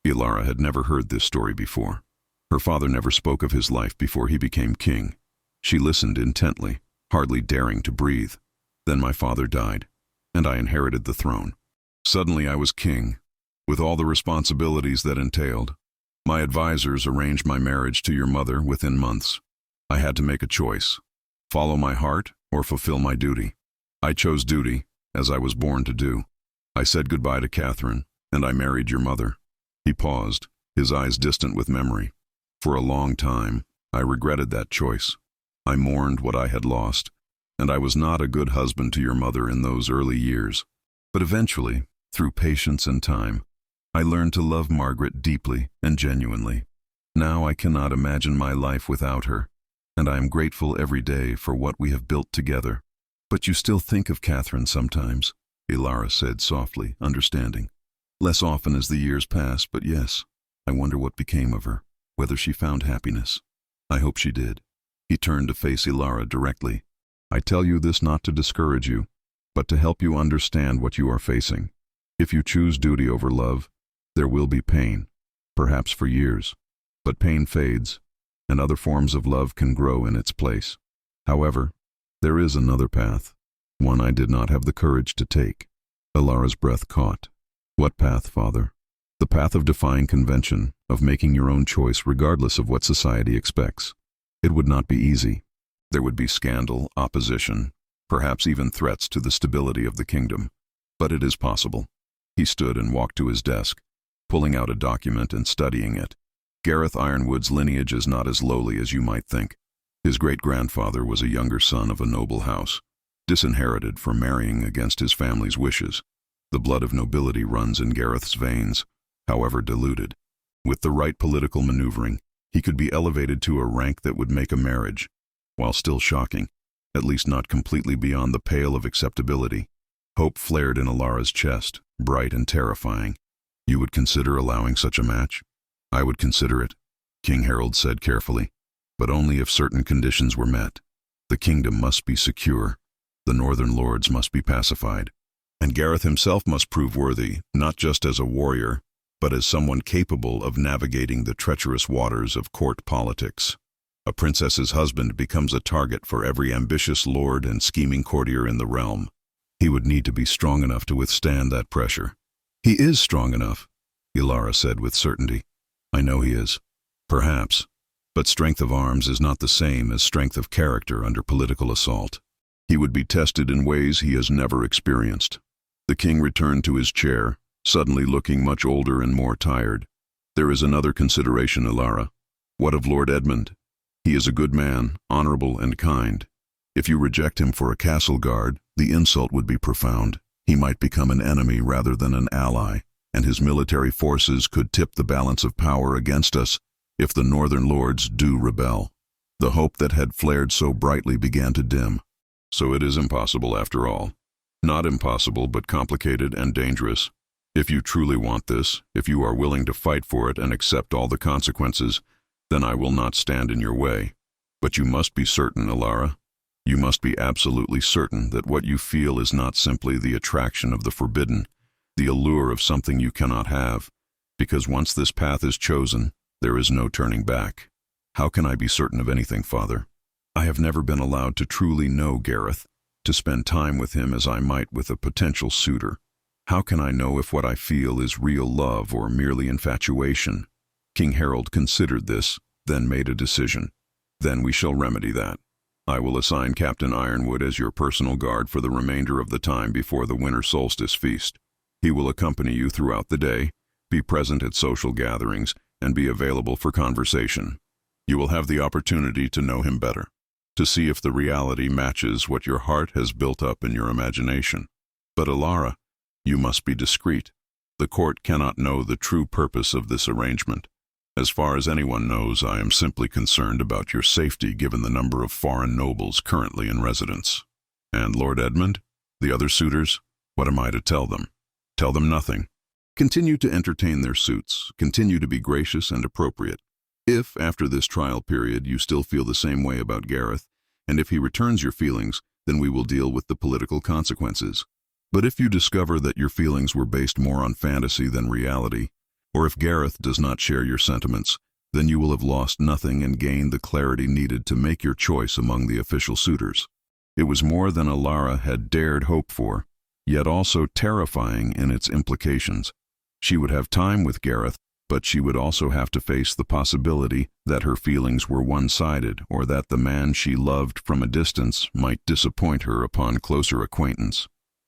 Ilara had never heard this story before. Her father never spoke of his life before he became king. She listened intently, hardly daring to breathe. Then my father died, and I inherited the throne. Suddenly I was king, with all the responsibilities that entailed. My advisors arranged my marriage to your mother within months. I had to make a choice, follow my heart or fulfill my duty. I chose duty, as I was born to do. I said goodbye to Catherine, and I married your mother." He paused, his eyes distant with memory. "For a long time, I regretted that choice. I mourned what I had lost, and I was not a good husband to your mother in those early years. But eventually, through patience and time, I learned to love Margaret deeply and genuinely. Now I cannot imagine my life without her, and I am grateful every day for what we have built together." "But you still think of Catherine sometimes," Ilara said softly, understanding. "Less often as the years pass, but yes, I wonder what became of her, whether she found happiness." "I hope she did." He turned to face Ilara directly. "I tell you this not to discourage you, but to help you understand what you are facing. If you choose duty over love, there will be pain, perhaps for years. But pain fades, and other forms of love can grow in its place. However, there is another path, one I did not have the courage to take." Ilara's breath caught. What path, Father? The path of defying convention, of making your own choice regardless of what society expects. It would not be easy. There would be scandal, opposition, perhaps even threats to the stability of the kingdom. But it is possible. He stood and walked to his desk, pulling out a document and studying it. Gareth Ironwood's lineage is not as lowly as you might think. His great-grandfather was a younger son of a noble house, disinherited for marrying against his family's wishes. The blood of nobility runs in Gareth's veins, however diluted. With the right political maneuvering, he could be elevated to a rank that would make a marriage, while still shocking, at least not completely beyond the pale of acceptability. Hope flared in Alara's chest, bright and terrifying. You would consider allowing such a match? I would consider it, King Harold said carefully, but only if certain conditions were met. The kingdom must be secure, the northern lords must be pacified, and Gareth himself must prove worthy, not just as a warrior, but as someone capable of navigating the treacherous waters of court politics. A princess's husband becomes a target for every ambitious lord and scheming courtier in the realm. He would need to be strong enough to withstand that pressure. He is strong enough, Alara said with certainty. I know he is. Perhaps. But strength of arms is not the same as strength of character under political assault. He would be tested in ways he has never experienced. The king returned to his chair, suddenly looking much older and more tired. There is another consideration, Alara. What of Lord Edmund? He is a good man, honorable and kind. If you reject him for a castle guard, the insult would be profound. He might become an enemy rather than an ally, and his military forces could tip the balance of power against us if the northern lords do rebel. The hope that had flared so brightly began to dim. So it is impossible after all. Not impossible, but complicated and dangerous. If you truly want this, if you are willing to fight for it and accept all the consequences, then I will not stand in your way. But you must be certain, Alara. You must be absolutely certain that what you feel is not simply the attraction of the forbidden, the allure of something you cannot have, because once this path is chosen, there is no turning back. How can I be certain of anything, Father? I have never been allowed to truly know Gareth, to spend time with him as I might with a potential suitor. How can I know if what I feel is real love or merely infatuation? King Harold considered this, then made a decision. Then we shall remedy that. I will assign Captain Ironwood as your personal guard for the remainder of the time before the winter solstice feast. He will accompany you throughout the day, be present at social gatherings, and be available for conversation. You will have the opportunity to know him better, to see if the reality matches what your heart has built up in your imagination. But Alara, you must be discreet. The court cannot know the true purpose of this arrangement. As far as anyone knows, I am simply concerned about your safety given the number of foreign nobles currently in residence. And Lord Edmund? The other suitors? What am I to tell them? Tell them nothing. Continue to entertain their suits. Continue to be gracious and appropriate. If, after this trial period, you still feel the same way about Gareth, and if he returns your feelings, then we will deal with the political consequences. But if you discover that your feelings were based more on fantasy than reality, or if Gareth does not share your sentiments, then you will have lost nothing and gained the clarity needed to make your choice among the official suitors. It was more than Alara had dared hope for, yet also terrifying in its implications. She would have time with Gareth, but she would also have to face the possibility that her feelings were one-sided, or that the man she loved from a distance might disappoint her upon closer acquaintance.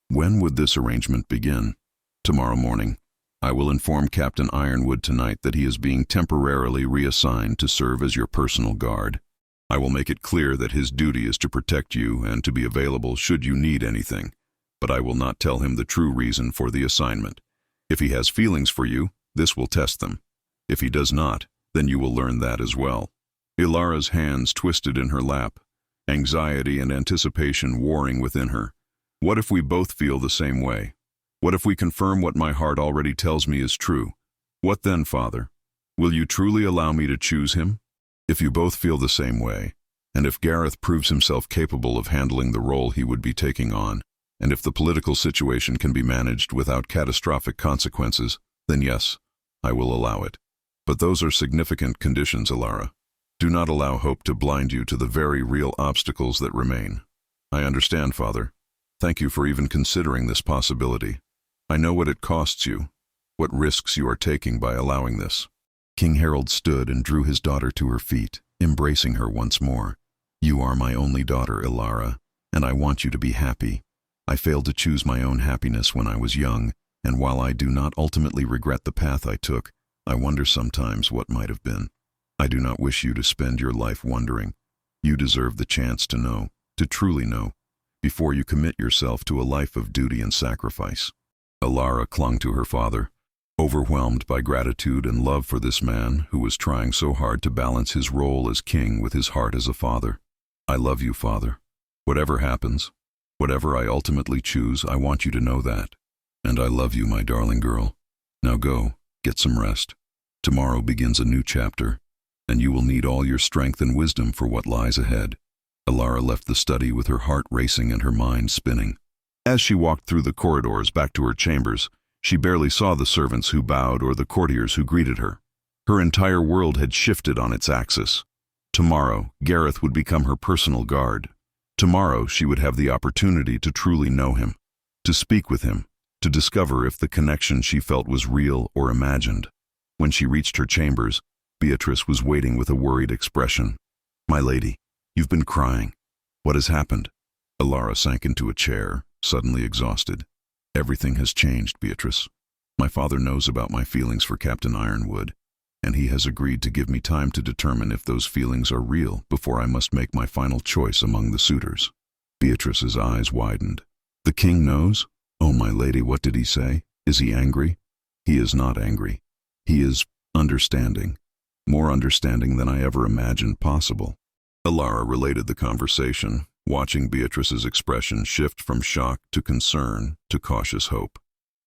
When would this arrangement begin? Tomorrow morning. I will inform Captain Ironwood tonight that he is being temporarily reassigned to serve as your personal guard. I will make it clear that his duty is to protect you and to be available should you need anything, but I will not tell him the true reason for the assignment. If he has feelings for you, this will test them. If he does not, then you will learn that as well. Alara's hands twisted in her lap, anxiety and anticipation warring within her. What if we both feel the same way? What if we confirm what my heart already tells me is true? What then, Father? Will you truly allow me to choose him? If you both feel the same way, and if Gareth proves himself capable of handling the role he would be taking on, and if the political situation can be managed without catastrophic consequences, then yes, I will allow it. But those are significant conditions, Alara. Do not allow hope to blind you to the very real obstacles that remain. I understand, Father. Thank you for even considering this possibility. I know what it costs you, What risks you are taking by allowing this." King Harold stood and drew his daughter to her feet, embracing her once more. "You are my only daughter, Ilara, and I want you to be happy. I failed to choose my own happiness when I was young, and while I do not ultimately regret the path I took, I wonder sometimes what might have been. I do not wish you to spend your life wondering. You deserve the chance to know, to truly know, before you commit yourself to a life of duty and sacrifice." Ilara clung to her father, overwhelmed by gratitude and love for this man who was trying so hard to balance his role as king with his heart as a father. "I love you, father. Whatever happens, whatever I ultimately choose, I want you to know that. And I love you, my darling girl. Now go, get some rest. Tomorrow begins a new chapter, and you will need all your strength and wisdom for what lies ahead." Ilara left the study with her heart racing and her mind spinning. As she walked through the corridors back to her chambers, she barely saw the servants who bowed or the courtiers who greeted her. Her entire world had shifted on its axis. Tomorrow, Gareth would become her personal guard. Tomorrow, she would have the opportunity to truly know him, to speak with him, to discover if the connection she felt was real or imagined. When she reached her chambers, Beatrice was waiting with a worried expression. "My lady, you've been crying. What has happened?" Ilara sank into a chair, suddenly exhausted. "Everything has changed, Beatrice. My father knows about my feelings for Captain Ironwood, and he has agreed to give me time to determine if those feelings are real before I must make my final choice among the suitors." Beatrice's eyes widened. "The king knows? Oh, my lady, what did he say? Is he angry?" "He is not angry. He is understanding. More understanding than I ever imagined possible." Ilara related the conversation, watching Beatrice's expression shift from shock to concern to cautious hope.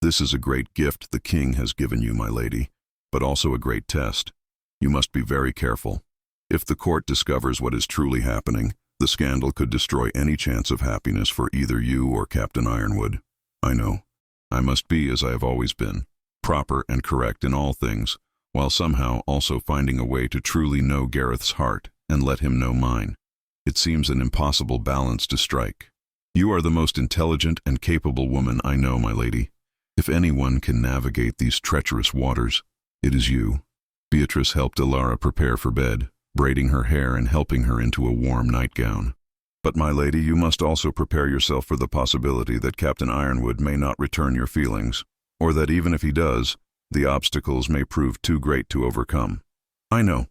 "This is a great gift the king has given you, my lady, but also a great test. You must be very careful. If the court discovers what is truly happening, the scandal could destroy any chance of happiness for either you or Captain Ironwood. I know. I must be as I have always been, proper and correct in all things, while somehow also finding a way to truly know Gareth's heart and let him know mine. It seems an impossible balance to strike. You are the most intelligent and capable woman I know, my lady. If anyone can navigate these treacherous waters, it is you." Beatrice helped Ilara prepare for bed, braiding her hair and helping her into a warm nightgown. "But my lady, you must also prepare yourself for the possibility that Captain Ironwood may not return your feelings, or that even if he does, the obstacles may prove too great to overcome." "I know."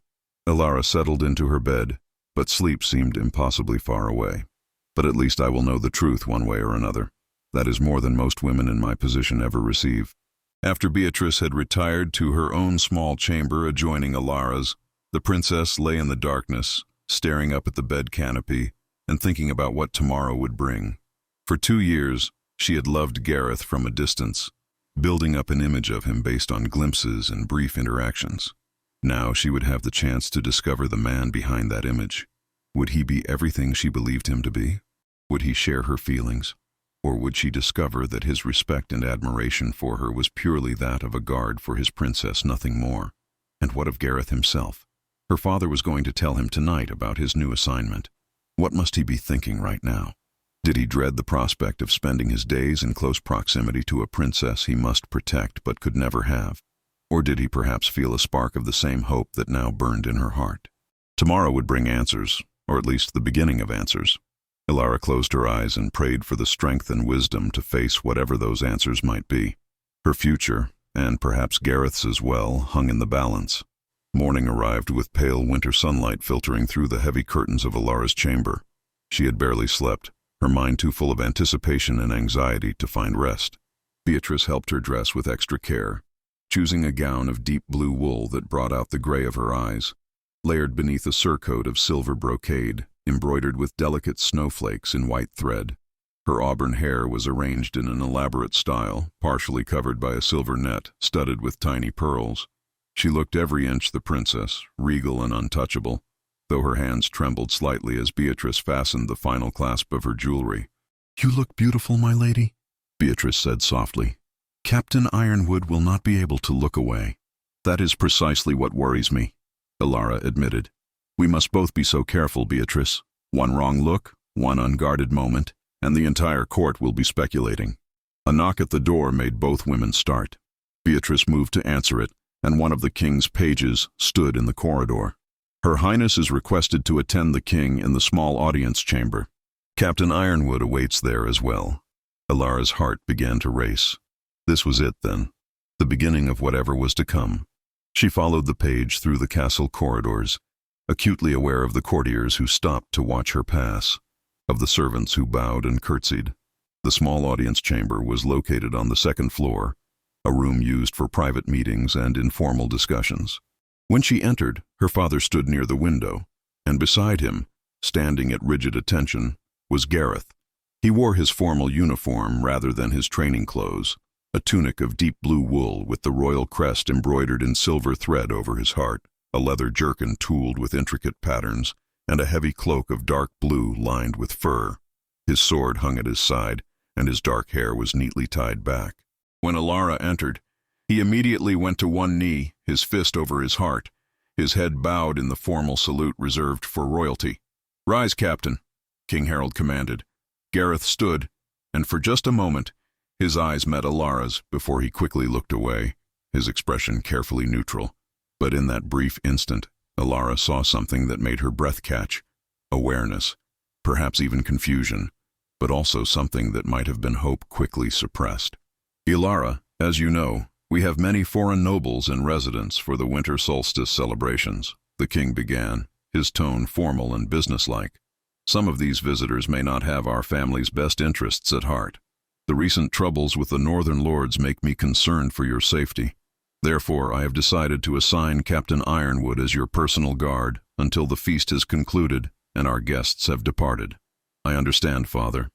Ilara settled into her bed, but sleep seemed impossibly far away. "But at least I will know the truth one way or another. That is more than most women in my position ever receive." After Beatrice had retired to her own small chamber adjoining Ilara's, the princess lay in the darkness, staring up at the bed canopy and thinking about what tomorrow would bring. For 2 years, she had loved Gareth from a distance, building up an image of him based on glimpses and brief interactions. Now she would have the chance to discover the man behind that image. Would he be everything she believed him to be? Would he share her feelings? Or would she discover that his respect and admiration for her was purely that of a guard for his princess, nothing more? And what of Gareth himself? Her father was going to tell him tonight about his new assignment. What must he be thinking right now? Did he dread the prospect of spending his days in close proximity to a princess he must protect but could never have? Or did he perhaps feel a spark of the same hope that now burned in her heart? Tomorrow would bring answers, or at least the beginning of answers. Ilara closed her eyes and prayed for the strength and wisdom to face whatever those answers might be. Her future, and perhaps Gareth's as well, hung in the balance. Morning arrived with pale winter sunlight filtering through the heavy curtains of Ilara's chamber. She had barely slept, her mind too full of anticipation and anxiety to find rest. Beatrice helped her dress with extra care, choosing a gown of deep blue wool that brought out the gray of her eyes, layered beneath a surcoat of silver brocade, embroidered with delicate snowflakes in white thread. Her auburn hair was arranged in an elaborate style, partially covered by a silver net studded with tiny pearls. She looked every inch the princess, regal and untouchable, though her hands trembled slightly as Beatrice fastened the final clasp of her jewelry. "You look beautiful, my lady," Beatrice said softly. "Captain Ironwood will not be able to look away." "That is precisely what worries me," Ilara admitted. "We must both be so careful, Beatrice. One wrong look, one unguarded moment, and the entire court will be speculating." A knock at the door made both women start. Beatrice moved to answer it, and one of the king's pages stood in the corridor. Her Highness is requested to attend the king in the small audience chamber. Captain Ironwood awaits there as well. Ilara's heart began to race. This was it, then, the beginning of whatever was to come. She followed the page through the castle corridors, acutely aware of the courtiers who stopped to watch her pass, of the servants who bowed and curtsied. The small audience chamber was located on the second floor, a room used for private meetings and informal discussions. When she entered, her father stood near the window, and beside him, standing at rigid attention, was Gareth. He wore his formal uniform rather than his training clothes, a tunic of deep blue wool with the royal crest embroidered in silver thread over his heart, a leather jerkin tooled with intricate patterns, and a heavy cloak of dark blue lined with fur. His sword hung at his side, and his dark hair was neatly tied back. When Ilara entered, he immediately went to one knee, his fist over his heart, his head bowed in the formal salute reserved for royalty. "Rise, Captain," King Harold commanded. Gareth stood, and for just a moment, his eyes met Ilara's before he quickly looked away, his expression carefully neutral. But in that brief instant, Ilara saw something that made her breath catch. Awareness, perhaps even confusion, but also something that might have been hope quickly suppressed. "Ilara, as you know, we have many foreign nobles in residence for the winter solstice celebrations," the king began, his tone formal and businesslike. "Some of these visitors may not have our family's best interests at heart. The recent troubles with the northern lords make me concerned for your safety. Therefore, I have decided to assign Captain Ironwood as your personal guard until the feast is concluded and our guests have departed." "I understand, Father.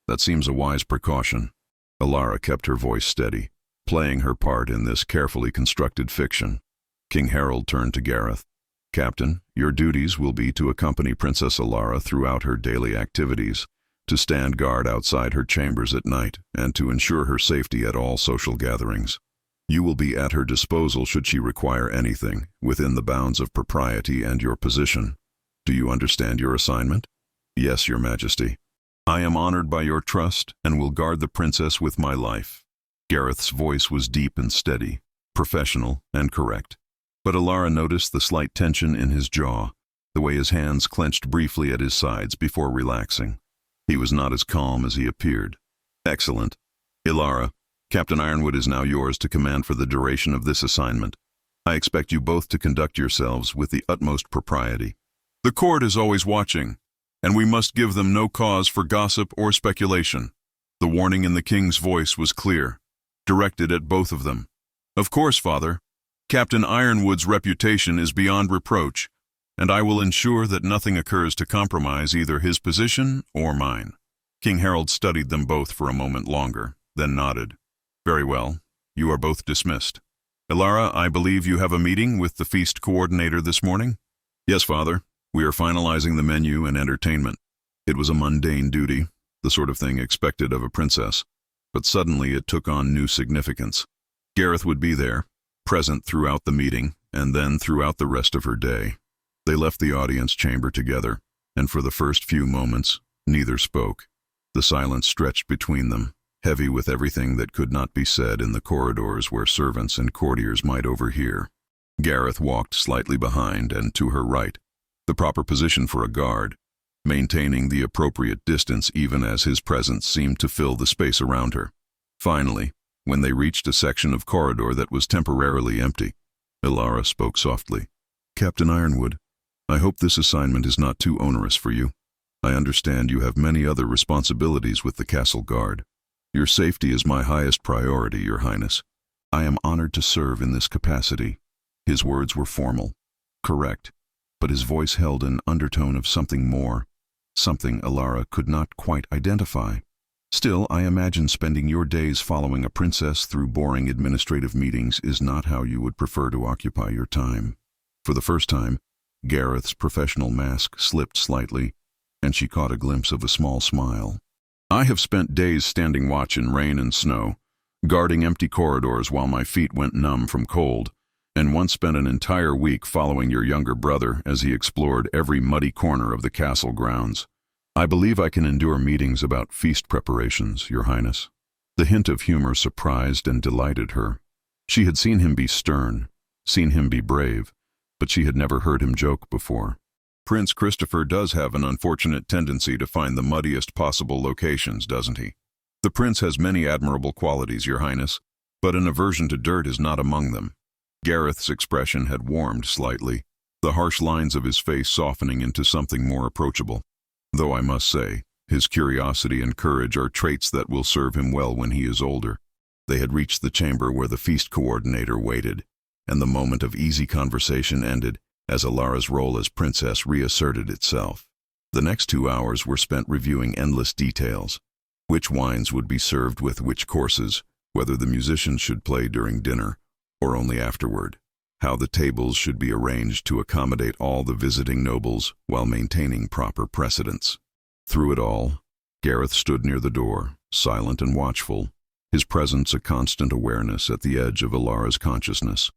That seems a wise precaution." Ilara kept her voice steady, playing her part in this carefully constructed fiction. King Harold turned to Gareth. "Captain, your duties will be to accompany Princess Ilara throughout her daily activities, to stand guard outside her chambers at night, and to ensure her safety at all social gatherings. You will be at her disposal should she require anything, within the bounds of propriety and your position. Do you understand your assignment?" "Yes, Your Majesty." "I am honored by your trust and will guard the princess with my life." Gareth's voice was deep and steady, professional and correct. But Ilara noticed the slight tension in his jaw, the way his hands clenched briefly at his sides before relaxing. He was not as calm as he appeared. "Excellent. Ilara, Captain Ironwood is now yours to command for the duration of this assignment. I expect you both to conduct yourselves with the utmost propriety. The court is always watching, and we must give them no cause for gossip or speculation." The warning in the king's voice was clear, directed at both of them. "Of course, Father. Captain Ironwood's reputation is beyond reproach, and I will ensure that nothing occurs to compromise either his position or mine." King Harold studied them both for a moment longer, then nodded. "Very well. You are both dismissed. Ilara, I believe you have a meeting with the feast coordinator this morning?" "Yes, Father. We are finalizing the menu and entertainment." It was a mundane duty, the sort of thing expected of a princess, but suddenly it took on new significance. Gareth would be there, present throughout the meeting, and then throughout the rest of her day. They left the audience chamber together, and for the first few moments, neither spoke. The silence stretched between them, heavy with everything that could not be said in the corridors where servants and courtiers might overhear. Gareth walked slightly behind and to her right, the proper position for a guard, maintaining the appropriate distance even as his presence seemed to fill the space around her. Finally, when they reached a section of corridor that was temporarily empty, Ilara spoke softly. "Captain Ironwood, I hope this assignment is not too onerous for you. I understand you have many other responsibilities with the castle guard. Your safety is my highest priority, Your Highness. I am honored to serve in this capacity." His words were formal, correct, but his voice held an undertone of something more, something Ilara could not quite identify. "Still, I imagine spending your days following a princess through boring administrative meetings is not how you would prefer to occupy your time." For the first time, Gareth's professional mask slipped slightly, and she caught a glimpse of a small smile. "I have spent days standing watch in rain and snow, guarding empty corridors while my feet went numb from cold, and once spent an entire week following your younger brother as he explored every muddy corner of the castle grounds. I believe I can endure meetings about feast preparations, Your Highness." The hint of humor surprised and delighted her. She had seen him be stern, seen him be brave, but she had never heard him joke before. Prince Christopher does have an unfortunate tendency to find the muddiest possible locations, doesn't he? The prince has many admirable qualities, Your Highness, but an aversion to dirt is not among them. Gareth's expression had warmed slightly, the harsh lines of his face softening into something more approachable. Though I must say, his curiosity and courage are traits that will serve him well when he is older. They had reached the chamber where the feast coordinator waited, and the moment of easy conversation ended as Alara's role as princess reasserted itself. The next 2 hours were spent reviewing endless details. Which wines would be served with which courses, whether the musicians should play during dinner or only afterward, how the tables should be arranged to accommodate all the visiting nobles while maintaining proper precedence. Through it all, Gareth stood near the door, silent and watchful, his presence a constant awareness at the edge of Alara's consciousness.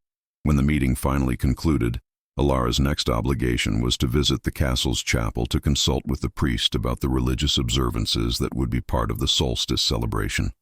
When the meeting finally concluded, Alara's next obligation was to visit the castle's chapel to consult with the priest about the religious observances that would be part of the solstice celebration.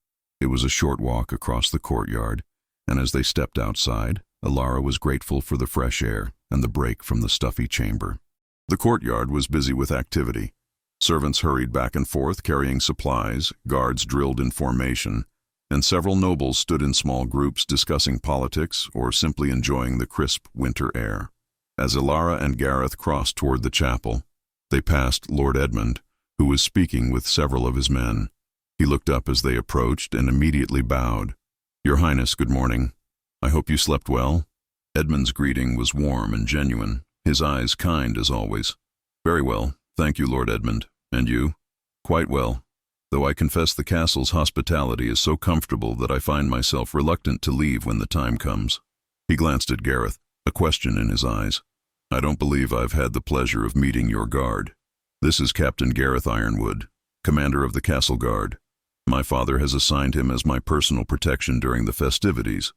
It was a short walk across the courtyard, and as they stepped outside, Alara was grateful for the fresh air and the break from the stuffy chamber. The courtyard was busy with activity. Servants hurried back and forth carrying supplies, guards drilled in formation, and several nobles stood in small groups discussing politics or simply enjoying the crisp winter air. As Alara and Gareth crossed toward the chapel, they passed Lord Edmund, who was speaking with several of his men. He looked up as they approached and immediately bowed. "Your Highness, good morning. I hope you slept well." Edmund's greeting was warm and genuine, his eyes kind as always. "Very well, thank you, Lord Edmund. And you?" "Quite well, though I confess the castle's hospitality is so comfortable that I find myself reluctant to leave when the time comes." He glanced at Gareth, a question in his eyes. "I don't believe I've had the pleasure of meeting your guard. This is Captain Gareth Ironwood, commander of the castle guard. My father has assigned him as my personal protection during the festivities."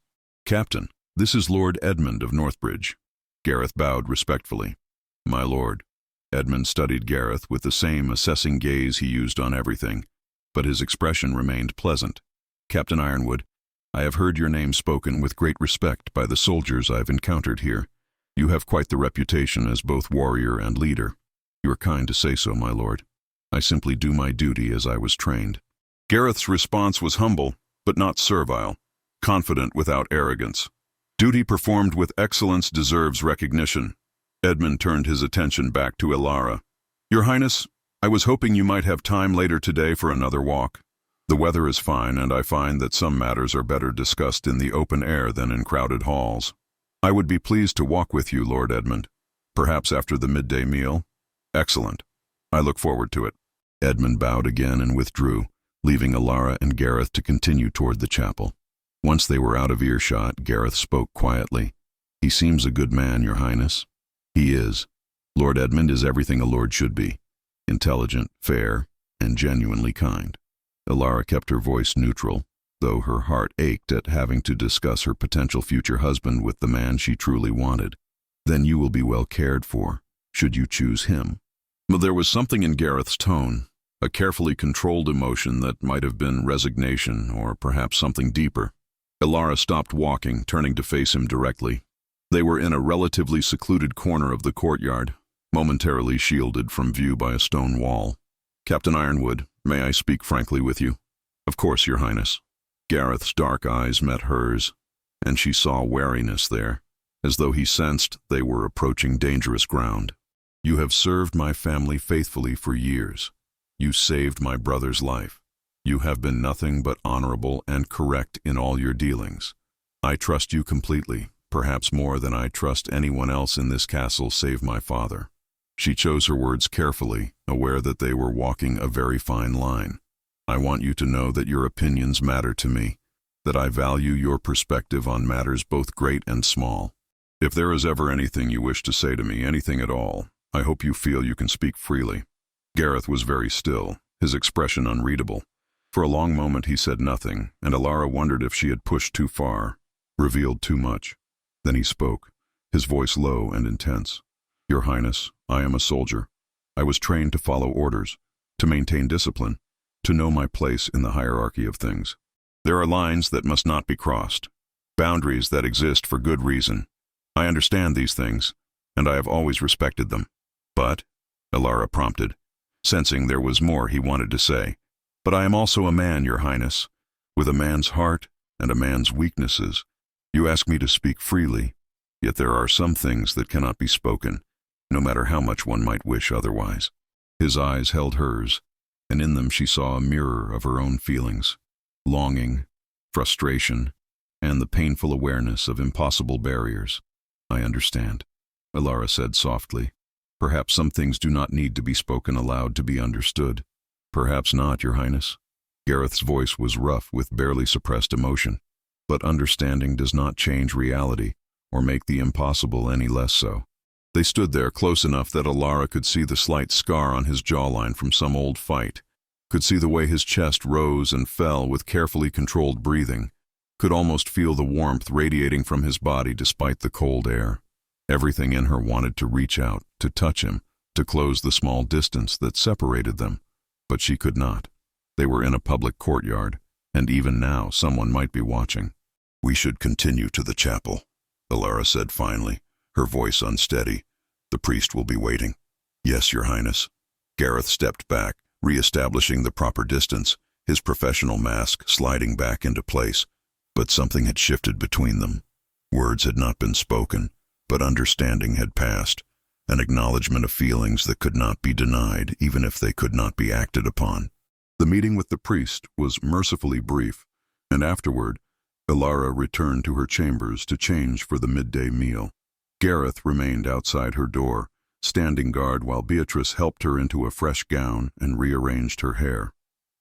"Captain, this is Lord Edmund of Northbridge." Gareth bowed respectfully. "My lord." Edmund studied Gareth with the same assessing gaze he used on everything, but his expression remained pleasant. "Captain Ironwood, I have heard your name spoken with great respect by the soldiers I've encountered here. You have quite the reputation as both warrior and leader." "You are kind to say so, my lord. I simply do my duty as I was trained." Gareth's response was humble, but not servile, confident without arrogance. Duty performed with excellence deserves recognition. Edmund turned his attention back to Alara. "Your Highness, I was hoping you might have time later today for another walk. The weather is fine, and I find that some matters are better discussed in the open air than in crowded halls. I would be pleased to walk with you, Lord Edmund. Perhaps after the midday meal?" "Excellent. I look forward to it." Edmund bowed again and withdrew, leaving Alara and Gareth to continue toward the chapel. Once they were out of earshot, Gareth spoke quietly. "He seems a good man, Your Highness." "He is. Lord Edmund is everything a lord should be. Intelligent, fair, and genuinely kind." Alara kept her voice neutral, though her heart ached at having to discuss her potential future husband with the man she truly wanted. "Then you will be well cared for, should you choose him." But there was something in Gareth's tone, a carefully controlled emotion that might have been resignation or perhaps something deeper. Alara stopped walking, turning to face him directly. They were in a relatively secluded corner of the courtyard, momentarily shielded from view by a stone wall. "Captain Ironwood, may I speak frankly with you?" "Of course, Your Highness." Gareth's dark eyes met hers, and she saw wariness there, as though he sensed they were approaching dangerous ground. "You have served my family faithfully for years. You saved my brother's life. You have been nothing but honorable and correct in all your dealings. I trust you completely, perhaps more than I trust anyone else in this castle save my father." She chose her words carefully, aware that they were walking a very fine line. "I want you to know that your opinions matter to me, that I value your perspective on matters both great and small. If there is ever anything you wish to say to me, anything at all, I hope you feel you can speak freely." Gareth was very still, his expression unreadable. For a long moment he said nothing, and Alara wondered if she had pushed too far, revealed too much. Then he spoke, his voice low and intense. "Your Highness, I am a soldier. I was trained to follow orders, to maintain discipline, to know my place in the hierarchy of things. There are lines that must not be crossed. Boundaries that exist for good reason. I understand these things, and I have always respected them. But, Elara prompted, sensing there was more he wanted to say, but I am also a man, Your Highness, with a man's heart and a man's weaknesses. You ask me to speak freely, yet there are some things that cannot be spoken, no matter how much one might wish otherwise. His eyes held hers, and in them she saw a mirror of her own feelings, longing, frustration, and the painful awareness of impossible barriers. I understand, Elara said softly. Perhaps some things do not need to be spoken aloud to be understood. Perhaps not, Your Highness. Gareth's voice was rough with barely suppressed emotion. But understanding does not change reality or make the impossible any less so. They stood there close enough that Elara could see the slight scar on his jawline from some old fight, could see the way his chest rose and fell with carefully controlled breathing, could almost feel the warmth radiating from his body despite the cold air. Everything in her wanted to reach out, to touch him, to close the small distance that separated them, but she could not. They were in a public courtyard, and even now someone might be watching. We should continue to the chapel, Elara said finally, her voice unsteady. The priest will be waiting. Yes, Your Highness. Gareth stepped back, re-establishing the proper distance, his professional mask sliding back into place. But something had shifted between them. Words had not been spoken, but understanding had passed, an acknowledgement of feelings that could not be denied, even if they could not be acted upon. The meeting with the priest was mercifully brief, and afterward, Elara returned to her chambers to change for the midday meal. Gareth remained outside her door, standing guard while Beatrice helped her into a fresh gown and rearranged her hair.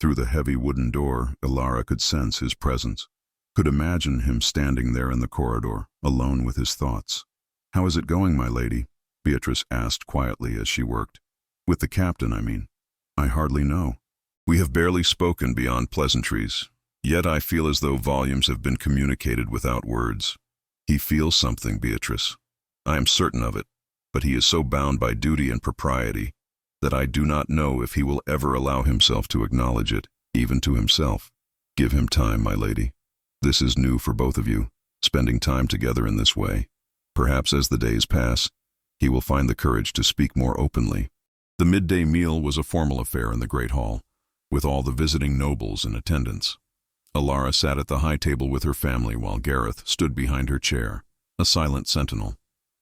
Through the heavy wooden door, Elara could sense his presence, could imagine him standing there in the corridor, alone with his thoughts. How is it going, my lady? Beatrice asked quietly as she worked. With the captain, I mean. I hardly know. We have barely spoken beyond pleasantries, yet I feel as though volumes have been communicated without words. He feels something, Beatrice. I am certain of it, but he is so bound by duty and propriety that I do not know if he will ever allow himself to acknowledge it, even to himself. Give him time, my lady. This is new for both of you, spending time together in this way. Perhaps as the days pass, he will find the courage to speak more openly. The midday meal was a formal affair in the great hall, with all the visiting nobles in attendance. Elara sat at the high table with her family while Gareth stood behind her chair, a silent sentinel.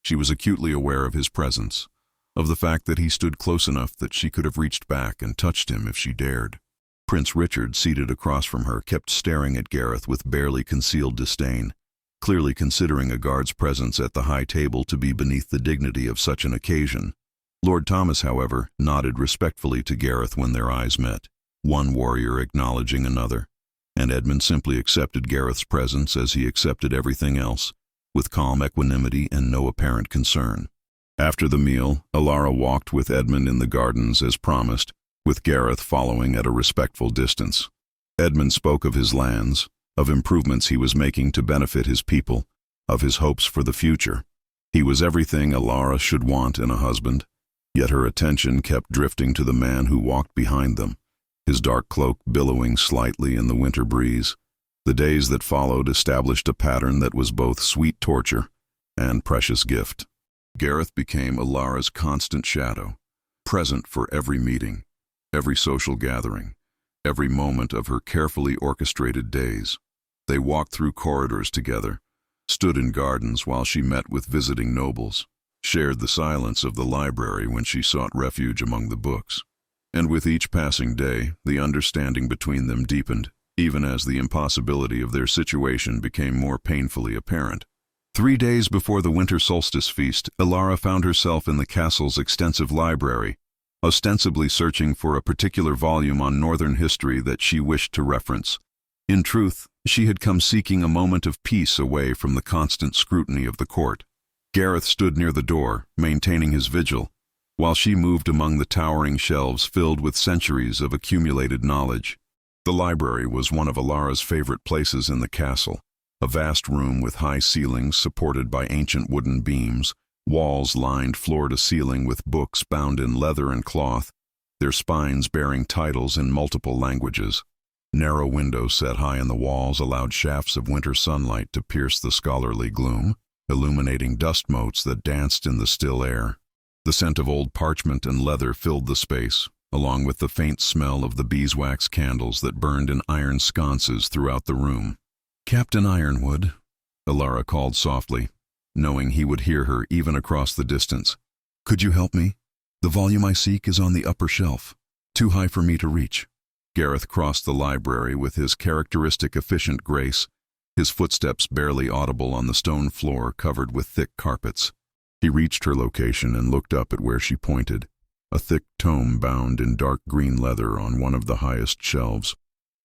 She was acutely aware of his presence, of the fact that he stood close enough that she could have reached back and touched him if she dared. Prince Richard, seated across from her, kept staring at Gareth with barely concealed disdain, clearly considering a guard's presence at the high table to be beneath the dignity of such an occasion. Lord Thomas, however, nodded respectfully to Gareth when their eyes met, one warrior acknowledging another, and Edmund simply accepted Gareth's presence as he accepted everything else, with calm equanimity and no apparent concern. After the meal, Elara walked with Edmund in the gardens as promised, with Gareth following at a respectful distance. Edmund spoke of his lands, of improvements he was making to benefit his people, of his hopes for the future. He was everything Elara should want in a husband, yet her attention kept drifting to the man who walked behind them, his dark cloak billowing slightly in the winter breeze. The days that followed established a pattern that was both sweet torture and precious gift. Gareth became Elara's constant shadow, present for every meeting, every social gathering, every moment of her carefully orchestrated days. They walked through corridors together, stood in gardens while she met with visiting nobles, shared the silence of the library when she sought refuge among the books. And with each passing day, the understanding between them deepened, even as the impossibility of their situation became more painfully apparent. 3 days before the winter solstice feast, Elara found herself in the castle's extensive library, ostensibly searching for a particular volume on northern history that she wished to reference. In truth, she had come seeking a moment of peace away from the constant scrutiny of the court. Gareth stood near the door, maintaining his vigil, while she moved among the towering shelves filled with centuries of accumulated knowledge. The library was one of Elara's favorite places in the castle, a vast room with high ceilings supported by ancient wooden beams, walls lined floor to ceiling with books bound in leather and cloth, their spines bearing titles in multiple languages. Narrow windows set high in the walls allowed shafts of winter sunlight to pierce the scholarly gloom, illuminating dust motes that danced in the still air. The scent of old parchment and leather filled the space, along with the faint smell of the beeswax candles that burned in iron sconces throughout the room. "Captain Ironwood," Alara called softly, knowing he would hear her even across the distance. "Could you help me? The volume I seek is on the upper shelf, too high for me to reach." Gareth crossed the library with his characteristic efficient grace, his footsteps barely audible on the stone floor covered with thick carpets. He reached her location and looked up at where she pointed, a thick tome bound in dark green leather on one of the highest shelves.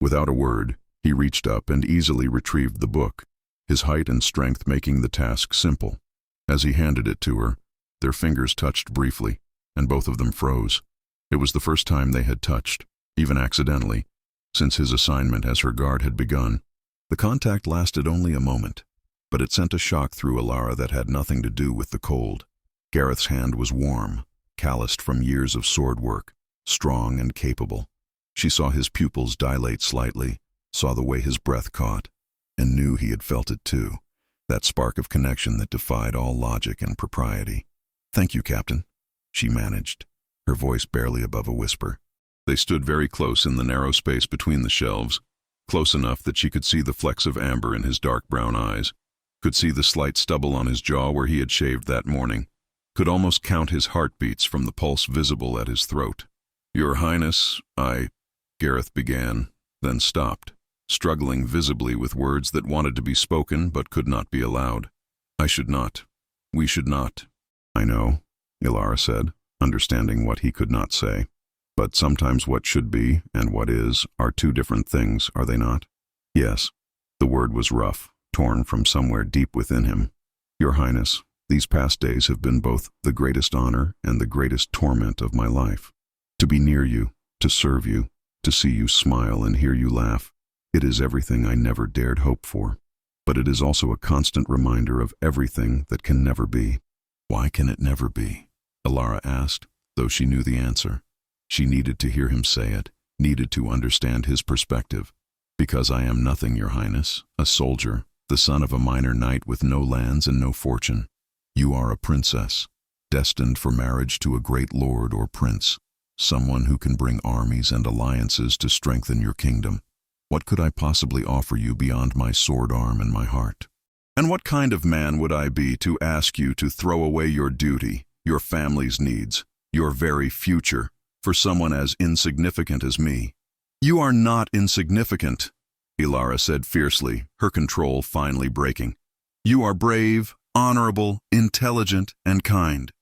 Without a word, he reached up and easily retrieved the book, his height and strength making the task simple. As he handed it to her, their fingers touched briefly, and both of them froze. It was the first time they had touched, even accidentally, since his assignment as her guard had begun. The contact lasted only a moment, but it sent a shock through Alara that had nothing to do with the cold. Gareth's hand was warm, calloused from years of sword work, strong and capable. She saw his pupils dilate slightly, saw the way his breath caught, and knew he had felt it too, that spark of connection that defied all logic and propriety. "Thank you, Captain," she managed, her voice barely above a whisper. They stood very close in the narrow space between the shelves, close enough that she could see the flecks of amber in his dark brown eyes, could see the slight stubble on his jaw where he had shaved that morning, could almost count his heartbeats from the pulse visible at his throat. "Your Highness, Gareth began, then stopped, struggling visibly with words that wanted to be spoken but could not be allowed. "I should not. We should not." "I know," Alara said, understanding what he could not say. "But sometimes what should be and what is are two different things, are they not?" "Yes." The word was rough, torn from somewhere deep within him. "Your Highness, these past days have been both the greatest honor and the greatest torment of my life. To be near you, to serve you, to see you smile and hear you laugh, it is everything I never dared hope for. But it is also a constant reminder of everything that can never be." "Why can it never be?" Alara asked, though she knew the answer. She needed to hear him say it, needed to understand his perspective. "Because I am nothing, Your Highness, a soldier, the son of a minor knight with no lands and no fortune. You are a princess, destined for marriage to a great lord or prince, someone who can bring armies and alliances to strengthen your kingdom. What could I possibly offer you beyond my sword arm and my heart? And what kind of man would I be to ask you to throw away your duty, your family's needs, your very future, for someone as insignificant as me?" "You are not insignificant," Alara said fiercely, her control finally breaking. "You are brave, honorable, intelligent, and kind.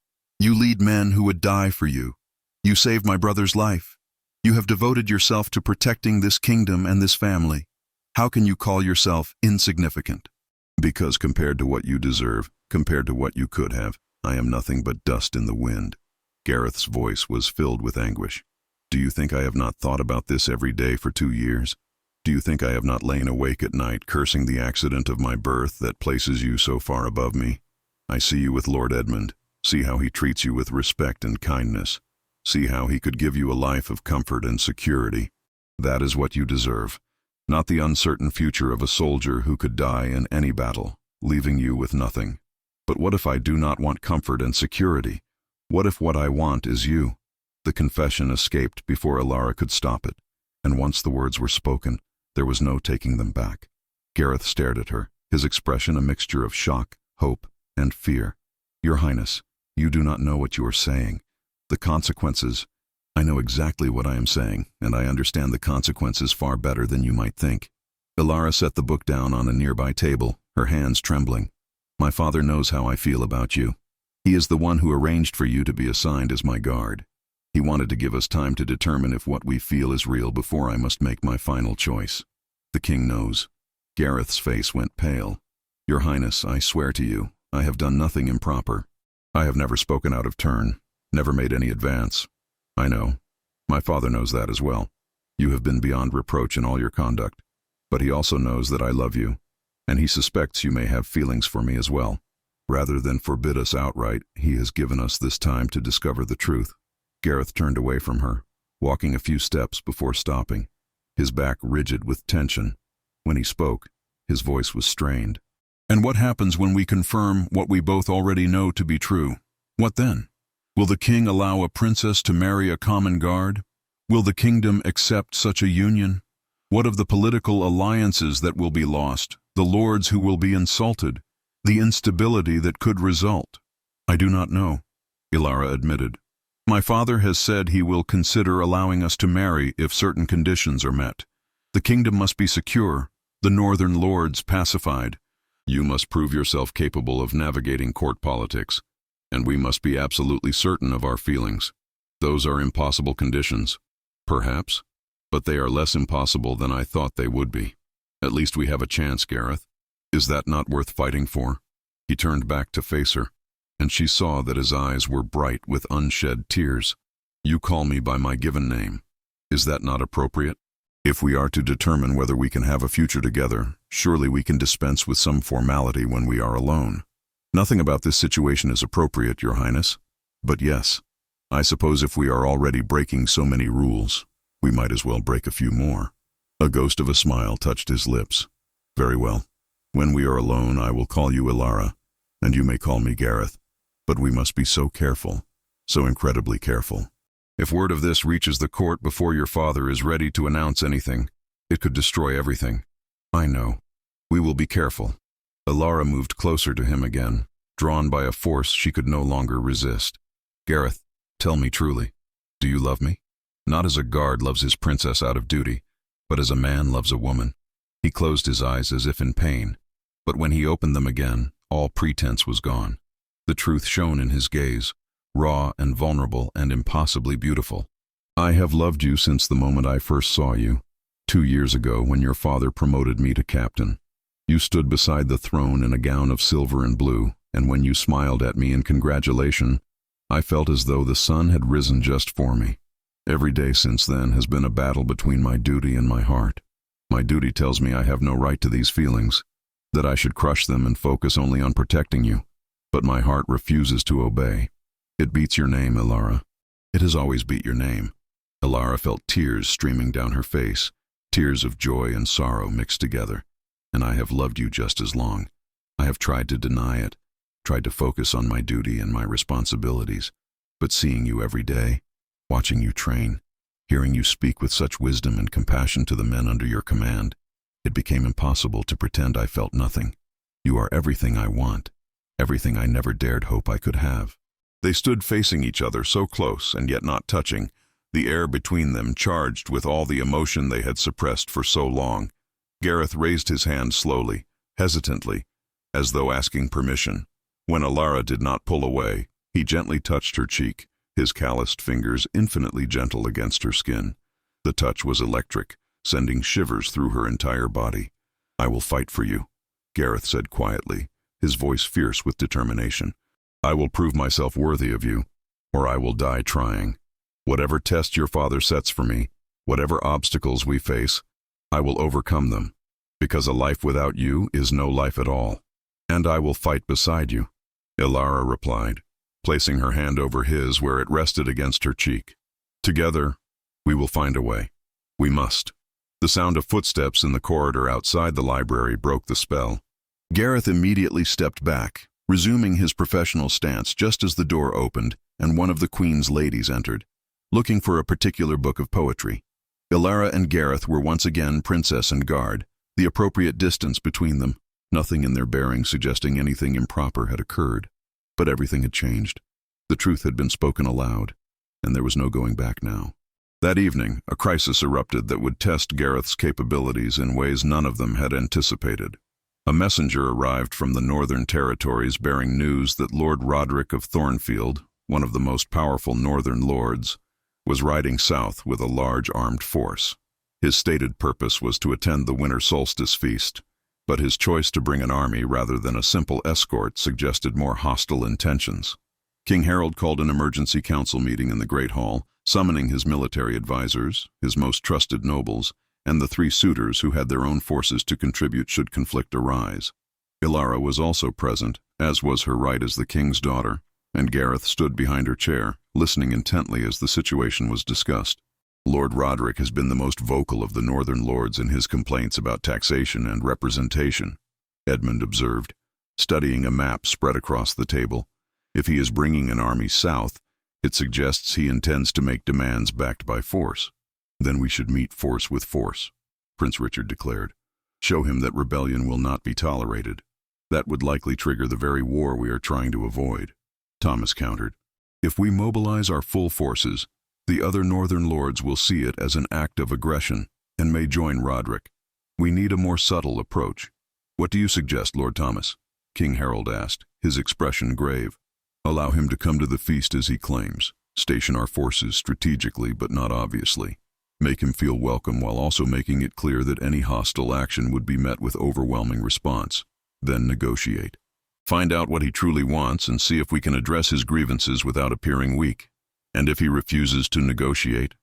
You lead men who would die for you. You saved my brother's life. You have devoted yourself to protecting this kingdom and this family. How can you call yourself insignificant?" "Because compared to what you deserve, compared to what you could have, I am nothing but dust in the wind." Gareth's voice was filled with anguish. "Do you think I have not thought about this every day for 2 years? Do you think I have not lain awake at night cursing the accident of my birth that places you so far above me? I see you with Lord Edmund, see how he treats you with respect and kindness, see how he could give you a life of comfort and security. That is what you deserve, not the uncertain future of a soldier who could die in any battle, leaving you with nothing. But what if I do not want comfort and security? What if what I want is you?" The confession escaped before Alara could stop it, and once the words were spoken, there was no taking them back. Gareth stared at her, his expression a mixture of shock, hope, and fear. "Your Highness, you do not know what you are saying. The consequences—" "I know exactly what I am saying, and I understand the consequences far better than you might think." Alara set the book down on a nearby table, her hands trembling. "My father knows how I feel about you. He is the one who arranged for you to be assigned as my guard. He wanted to give us time to determine if what we feel is real before I must make my final choice. The king knows." Gareth's face went pale. "Your Highness, I swear to you, I have done nothing improper. I have never spoken out of turn, never made any advance. I know. My father knows that as well. You have been beyond reproach in all your conduct. But he also knows that I love you, and he suspects you may have feelings for me as well. Rather than forbid us outright, he has given us this time to discover the truth." Gareth turned away from her, walking a few steps before stopping. his back rigid with tension. When he spoke, his voice was strained. "And what happens when we confirm what we both already know to be true? What then? Will the king allow a princess to marry a common guard? Will the kingdom accept such a union? What of the political alliances that will be lost, the lords who will be insulted, the instability that could result?" "I do not know," Ilara admitted. "My father has said he will consider allowing us to marry if certain conditions are met. The kingdom must be secure, the northern lords pacified. You must prove yourself capable of navigating court politics, and we must be absolutely certain of our feelings. Those are impossible conditions, perhaps, but they are less impossible than I thought they would be. At least we have a chance, Gareth. Is that not worth fighting for?" He turned back to face her, and she saw that his eyes were bright with unshed tears. "You call me by my given name. Is that not appropriate? If we are to determine whether we can have a future together, surely we can dispense with some formality when we are alone. Nothing about this situation is appropriate, Your Highness. But yes, I suppose if we are already breaking so many rules, we might as well break a few more." A ghost of a smile touched his lips. "Very well. When we are alone, I will call you Ilara, and you may call me Gareth. But we must be so careful, so incredibly careful. If word of this reaches the court before your father is ready to announce anything, it could destroy everything." "I know. We will be careful." Ilara moved closer to him again, drawn by a force she could no longer resist. "Gareth, tell me truly, do you love me? Not as a guard loves his princess out of duty, but as a man loves a woman." He closed his eyes as if in pain, but when he opened them again, all pretense was gone. The truth shone in his gaze, raw and vulnerable and impossibly beautiful. "I have loved you since the moment I first saw you, 2 years ago when your father promoted me to captain. You stood beside the throne in a gown of silver and blue, and when you smiled at me in congratulation, I felt as though the sun had risen just for me. Every day since then has been a battle between my duty and my heart. My duty tells me I have no right to these feelings, that I should crush them and focus only on protecting you. But my heart refuses to obey. It beats your name, Ilara. It has always beat your name." Ilara felt tears streaming down her face, tears of joy and sorrow mixed together. "And I have loved you just as long. I have tried to deny it, tried to focus on my duty and my responsibilities. But seeing you every day, watching you train, hearing you speak with such wisdom and compassion to the men under your command, it became impossible to pretend I felt nothing. You are everything I want, everything I never dared hope I could have." They stood facing each other, so close and yet not touching, the air between them charged with all the emotion they had suppressed for so long. Gareth raised his hand slowly, hesitantly, as though asking permission. When Ilara did not pull away, he gently touched her cheek, his calloused fingers infinitely gentle against her skin. The touch was electric, sending shivers through her entire body. "I will fight for you," Gareth said quietly, his voice fierce with determination. "I will prove myself worthy of you, or I will die trying. Whatever test your father sets for me, whatever obstacles we face, I will overcome them, because a life without you is no life at all. And I will fight beside you," Ilara replied, placing her hand over his where it rested against her cheek. "Together, we will find a way. We must." The sound of footsteps in the corridor outside the library broke the spell. Gareth immediately stepped back, resuming his professional stance just as the door opened and one of the Queen's ladies entered, looking for a particular book of poetry. Ilara and Gareth were once again princess and guard, the appropriate distance between them, nothing in their bearing suggesting anything improper had occurred. But everything had changed. The truth had been spoken aloud, and there was no going back now. That evening, a crisis erupted that would test Gareth's capabilities in ways none of them had anticipated. A messenger arrived from the northern territories bearing news that Lord Roderick of Thornfield, one of the most powerful northern lords, was riding south with a large armed force. His stated purpose was to attend the winter solstice feast, but his choice to bring an army rather than a simple escort suggested more hostile intentions. King Harold called an emergency council meeting in the Great Hall, summoning his military advisors, his most trusted nobles, and the 3 suitors who had their own forces to contribute should conflict arise. Ilara was also present, as was her right as the king's daughter, and Gareth stood behind her chair, listening intently as the situation was discussed. Lord Roderick has been the most vocal of the northern lords in his complaints about taxation and representation, Edmund observed, studying a map spread across the table. If he is bringing an army south, it suggests he intends to make demands backed by force. Then we should meet force with force, Prince Richard declared. Show him that rebellion will not be tolerated. That would likely trigger the very war we are trying to avoid, Thomas countered. If we mobilize our full forces, the other northern lords will see it as an act of aggression and may join Roderick. We need a more subtle approach. What do you suggest, Lord Thomas? King Harold asked, his expression grave. Allow him to come to the feast as he claims. Station our forces strategically but not obviously. Make him feel welcome while also making it clear that any hostile action would be met with overwhelming response. Then negotiate. Find out what he truly wants and see if we can address his grievances without appearing weak. And if he refuses to negotiate,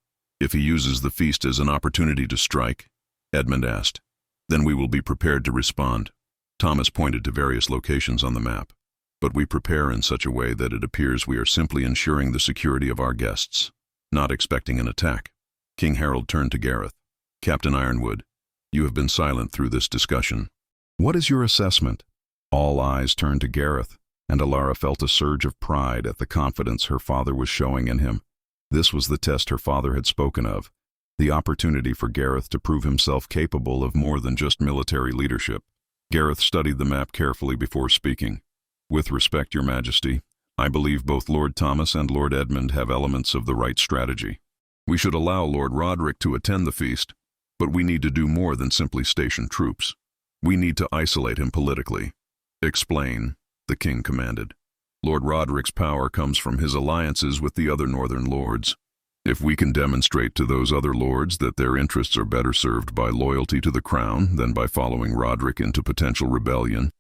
if he uses the feast as an opportunity to strike, Edmund asked, then we will be prepared to respond. Thomas pointed to various locations on the map, but we prepare in such a way that it appears we are simply ensuring the security of our guests, not expecting an attack. King Harold turned to Gareth. Captain Ironwood, you have been silent through this discussion. What is your assessment? All eyes turned to Gareth, and Alara felt a surge of pride at the confidence her father was showing in him. This was the test her father had spoken of, the opportunity for Gareth to prove himself capable of more than just military leadership. Gareth studied the map carefully before speaking. With respect, Your Majesty, I believe both Lord Thomas and Lord Edmund have elements of the right strategy. We should allow Lord Roderick to attend the feast, but we need to do more than simply station troops. We need to isolate him politically. Explain, the king commanded. Lord Roderick's power comes from his alliances with the other northern lords. If we can demonstrate to those other lords that their interests are better served by loyalty to the crown than by following Roderick into potential rebellion,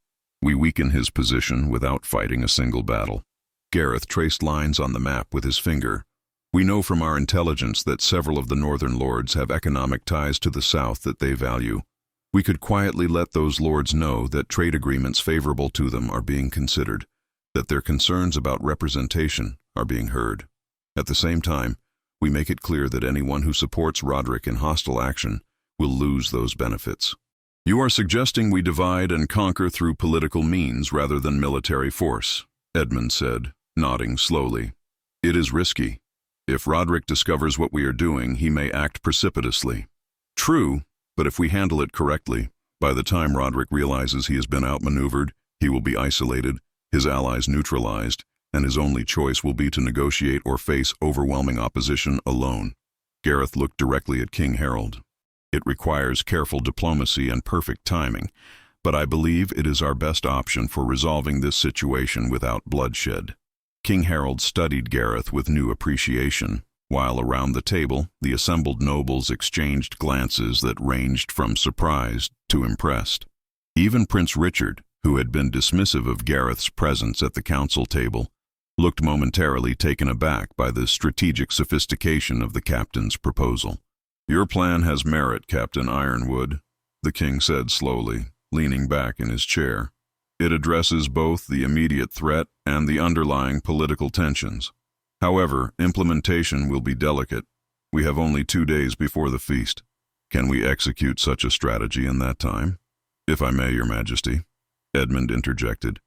we weaken his position without fighting a single battle. Gareth traced lines on the map with his finger. We know from our intelligence that several of the northern lords have economic ties to the south that they value. We could quietly let those lords know that trade agreements favorable to them are being considered, that their concerns about representation are being heard. At the same time, we make it clear that anyone who supports Roderick in hostile action will lose those benefits. You are suggesting we divide and conquer through political means rather than military force, Edmund said, nodding slowly. It is risky. If Roderick discovers what we are doing, he may act precipitously. True, but if we handle it correctly, by the time Roderick realizes he has been outmaneuvered, he will be isolated, his allies neutralized, and his only choice will be to negotiate or face overwhelming opposition alone. Gareth looked directly at King Harold. It requires careful diplomacy and perfect timing, but I believe it is our best option for resolving this situation without bloodshed. King Harold studied Gareth with new appreciation, while around the table, the assembled nobles exchanged glances that ranged from surprised to impressed. Even Prince Richard, who had been dismissive of Gareth's presence at the council table, looked momentarily taken aback by the strategic sophistication of the captain's proposal. Your plan has merit, Captain Ironwood, the king said slowly, leaning back in his chair. It addresses both the immediate threat and the underlying political tensions. However, implementation will be delicate. We have only 2 days before the feast. Can we execute such a strategy in that time? If I may, Your Majesty, Edmund interjected.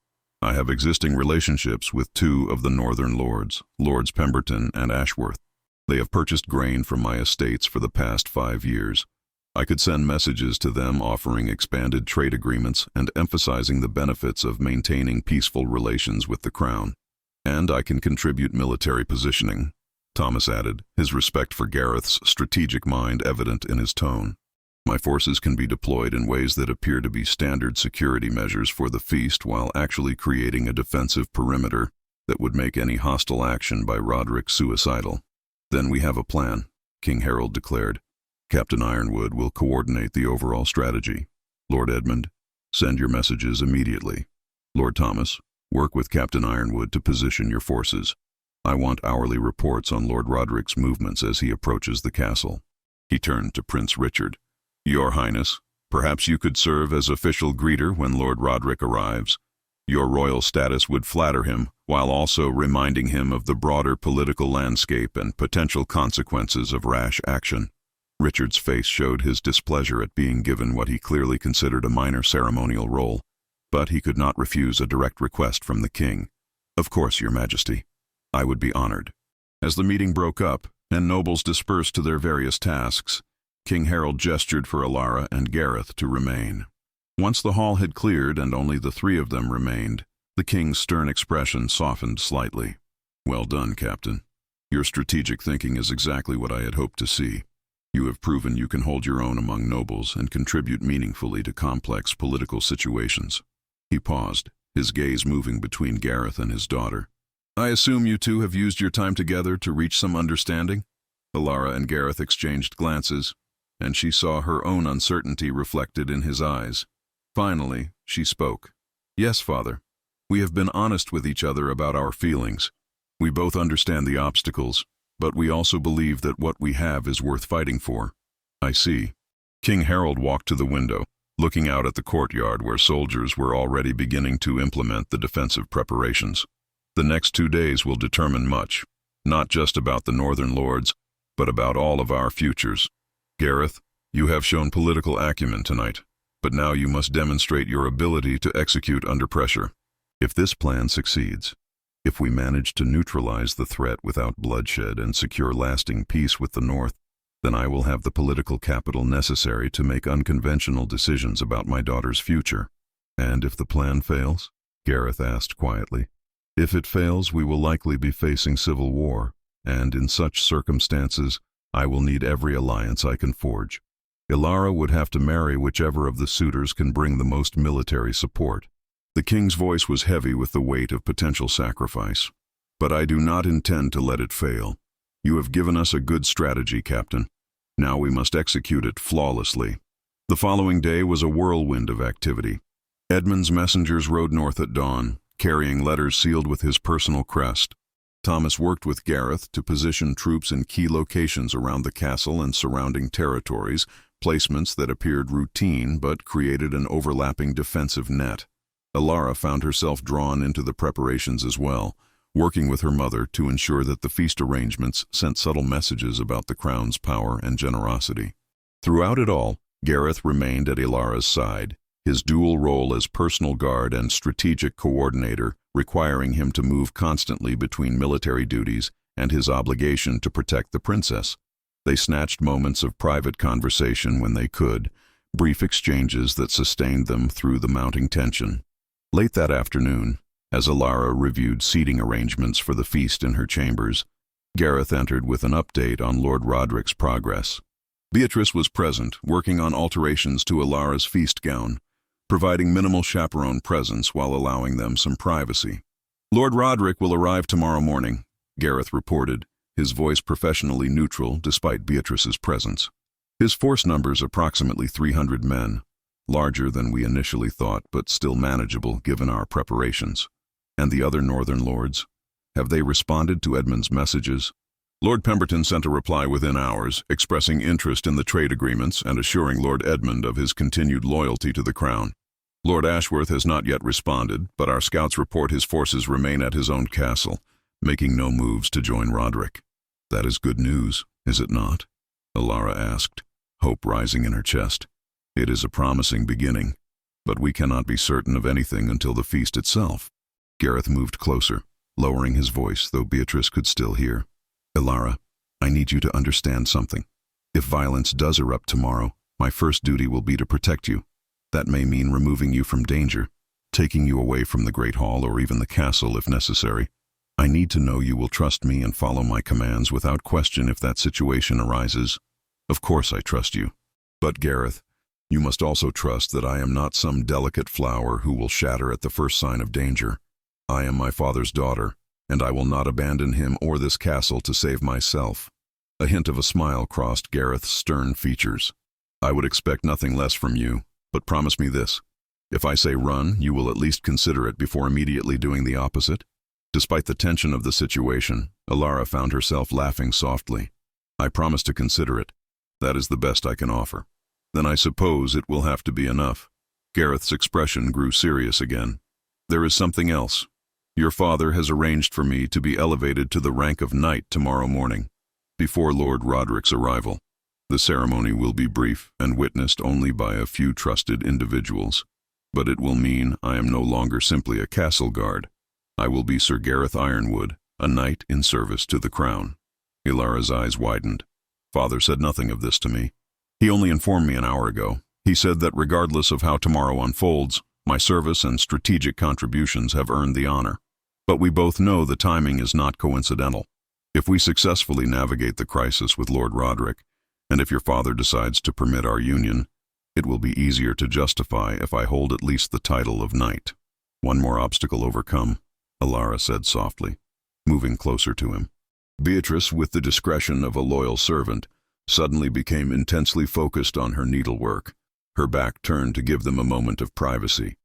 I have existing relationships with 2 of the northern lords, Lords Pemberton and Ashworth. They have purchased grain from my estates for the past 5 years. I could send messages to them offering expanded trade agreements and emphasizing the benefits of maintaining peaceful relations with the crown. And I can contribute military positioning, Thomas added, his respect for Gareth's strategic mind evident in his tone. My forces can be deployed in ways that appear to be standard security measures for the feast while actually creating a defensive perimeter that would make any hostile action by Roderick suicidal. Then we have a plan, King Harold declared. Captain Ironwood will coordinate the overall strategy. Lord Edmund, send your messages immediately. Lord Thomas, work with Captain Ironwood to position your forces. I want hourly reports on Lord Roderick's movements as he approaches the castle. He turned to Prince Richard. Your Highness, perhaps you could serve as official greeter when Lord Roderick arrives. Your royal status would flatter him, while also reminding him of the broader political landscape and potential consequences of rash action. Richard's face showed his displeasure at being given what he clearly considered a minor ceremonial role, but he could not refuse a direct request from the king. "Of course, Your Majesty. I would be honored." As the meeting broke up and nobles dispersed to their various tasks, King Harold gestured for Alara and Gareth to remain. Once the hall had cleared and only the three of them remained, the king's stern expression softened slightly. "Well done, Captain. Your strategic thinking is exactly what I had hoped to see. You have proven you can hold your own among nobles and contribute meaningfully to complex political situations." He paused, his gaze moving between Gareth and his daughter. "I assume you two have used your time together to reach some understanding?" Alara and Gareth exchanged glances, and she saw her own uncertainty reflected in his eyes. Finally, she spoke. "Yes, Father. We have been honest with each other about our feelings. We both understand the obstacles, but we also believe that what we have is worth fighting for." "I see." King Harold walked to the window, looking out at the courtyard where soldiers were already beginning to implement the defensive preparations. "The next 2 days will determine much, not just about the Northern Lords, but about all of our futures. Gareth, you have shown political acumen tonight, but now you must demonstrate your ability to execute under pressure. If this plan succeeds, if we manage to neutralize the threat without bloodshed and secure lasting peace with the North, then I will have the political capital necessary to make unconventional decisions about my daughter's future." "And if the plan fails?" Gareth asked quietly. "If it fails, we will likely be facing civil war, and in such circumstances, I will need every alliance I can forge. Alara would have to marry whichever of the suitors can bring the most military support." The king's voice was heavy with the weight of potential sacrifice. "But I do not intend to let it fail. You have given us a good strategy, Captain. Now we must execute it flawlessly." The following day was a whirlwind of activity. Edmund's messengers rode north at dawn, carrying letters sealed with his personal crest. Thomas worked with Gareth to position troops in key locations around the castle and surrounding territories, placements that appeared routine but created an overlapping defensive net. Alara found herself drawn into the preparations as well, working with her mother to ensure that the feast arrangements sent subtle messages about the crown's power and generosity. Throughout it all, Gareth remained at Alara's side, his dual role as personal guard and strategic coordinator requiring him to move constantly between military duties and his obligation to protect the princess. They snatched moments of private conversation when they could, brief exchanges that sustained them through the mounting tension. Late that afternoon, as Alara reviewed seating arrangements for the feast in her chambers, Gareth entered with an update on Lord Roderick's progress. Beatrice was present, working on alterations to Alara's feast gown, providing minimal chaperone presence while allowing them some privacy. "Lord Roderick will arrive tomorrow morning," Gareth reported, his voice professionally neutral despite Beatrice's presence. "His force numbers approximately 300 men, larger than we initially thought but still manageable given our preparations. And the other Northern Lords? Have they responded to Edmund's messages?" Lord Pemberton sent a reply within hours, expressing interest in the trade agreements and assuring Lord Edmund of his continued loyalty to the crown. Lord Ashworth has not yet responded, but our scouts report his forces remain at his own castle, making no moves to join Roderick. "That is good news, is it not?" Alara asked, hope rising in her chest. "It is a promising beginning, but we cannot be certain of anything until the feast itself." Gareth moved closer, lowering his voice, though Beatrice could still hear. "Alara, I need you to understand something. If violence does erupt tomorrow, my first duty will be to protect you. That may mean removing you from danger, taking you away from the Great Hall or even the castle if necessary. I need to know you will trust me and follow my commands without question if that situation arises. Of course I trust you. But Gareth, you must also trust that I am not some delicate flower who will shatter at the first sign of danger. I am my father's daughter, and I will not abandon him or this castle to save myself." A hint of a smile crossed Gareth's stern features. "I would expect nothing less from you, but promise me this. If I say run, you will at least consider it before immediately doing the opposite." Despite the tension of the situation, Alara found herself laughing softly. "I promise to consider it. That is the best I can offer." "Then I suppose it will have to be enough." Gareth's expression grew serious again. "There is something else. Your father has arranged for me to be elevated to the rank of knight tomorrow morning, before Lord Roderick's arrival. The ceremony will be brief and witnessed only by a few trusted individuals, but it will mean I am no longer simply a castle guard. I will be Sir Gareth Ironwood, a knight in service to the crown. Ilara's eyes widened. Father said nothing of this to me. He only informed me an hour ago. He said that regardless of how tomorrow unfolds, my service and strategic contributions have earned the honor. But we both know the timing is not coincidental. If we successfully navigate the crisis with Lord Roderick, and if your father decides to permit our union, it will be easier to justify if I hold at least the title of knight. One more obstacle overcome, Ilara said softly, moving closer to him. Beatrice, with the discretion of a loyal servant, suddenly became intensely focused on her needlework, her back turned to give them a moment of privacy.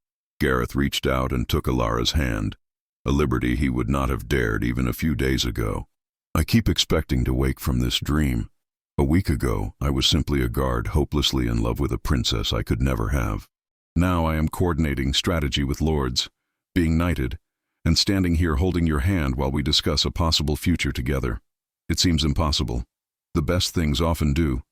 Gareth reached out and took Ilara's hand, a liberty he would not have dared even a few days ago. I keep expecting to wake from this dream. A week ago, I was simply a guard hopelessly in love with a princess I could never have. Now I am coordinating strategy with lords, being knighted, and standing here holding your hand while we discuss a possible future together. It seems impossible. The best things often do,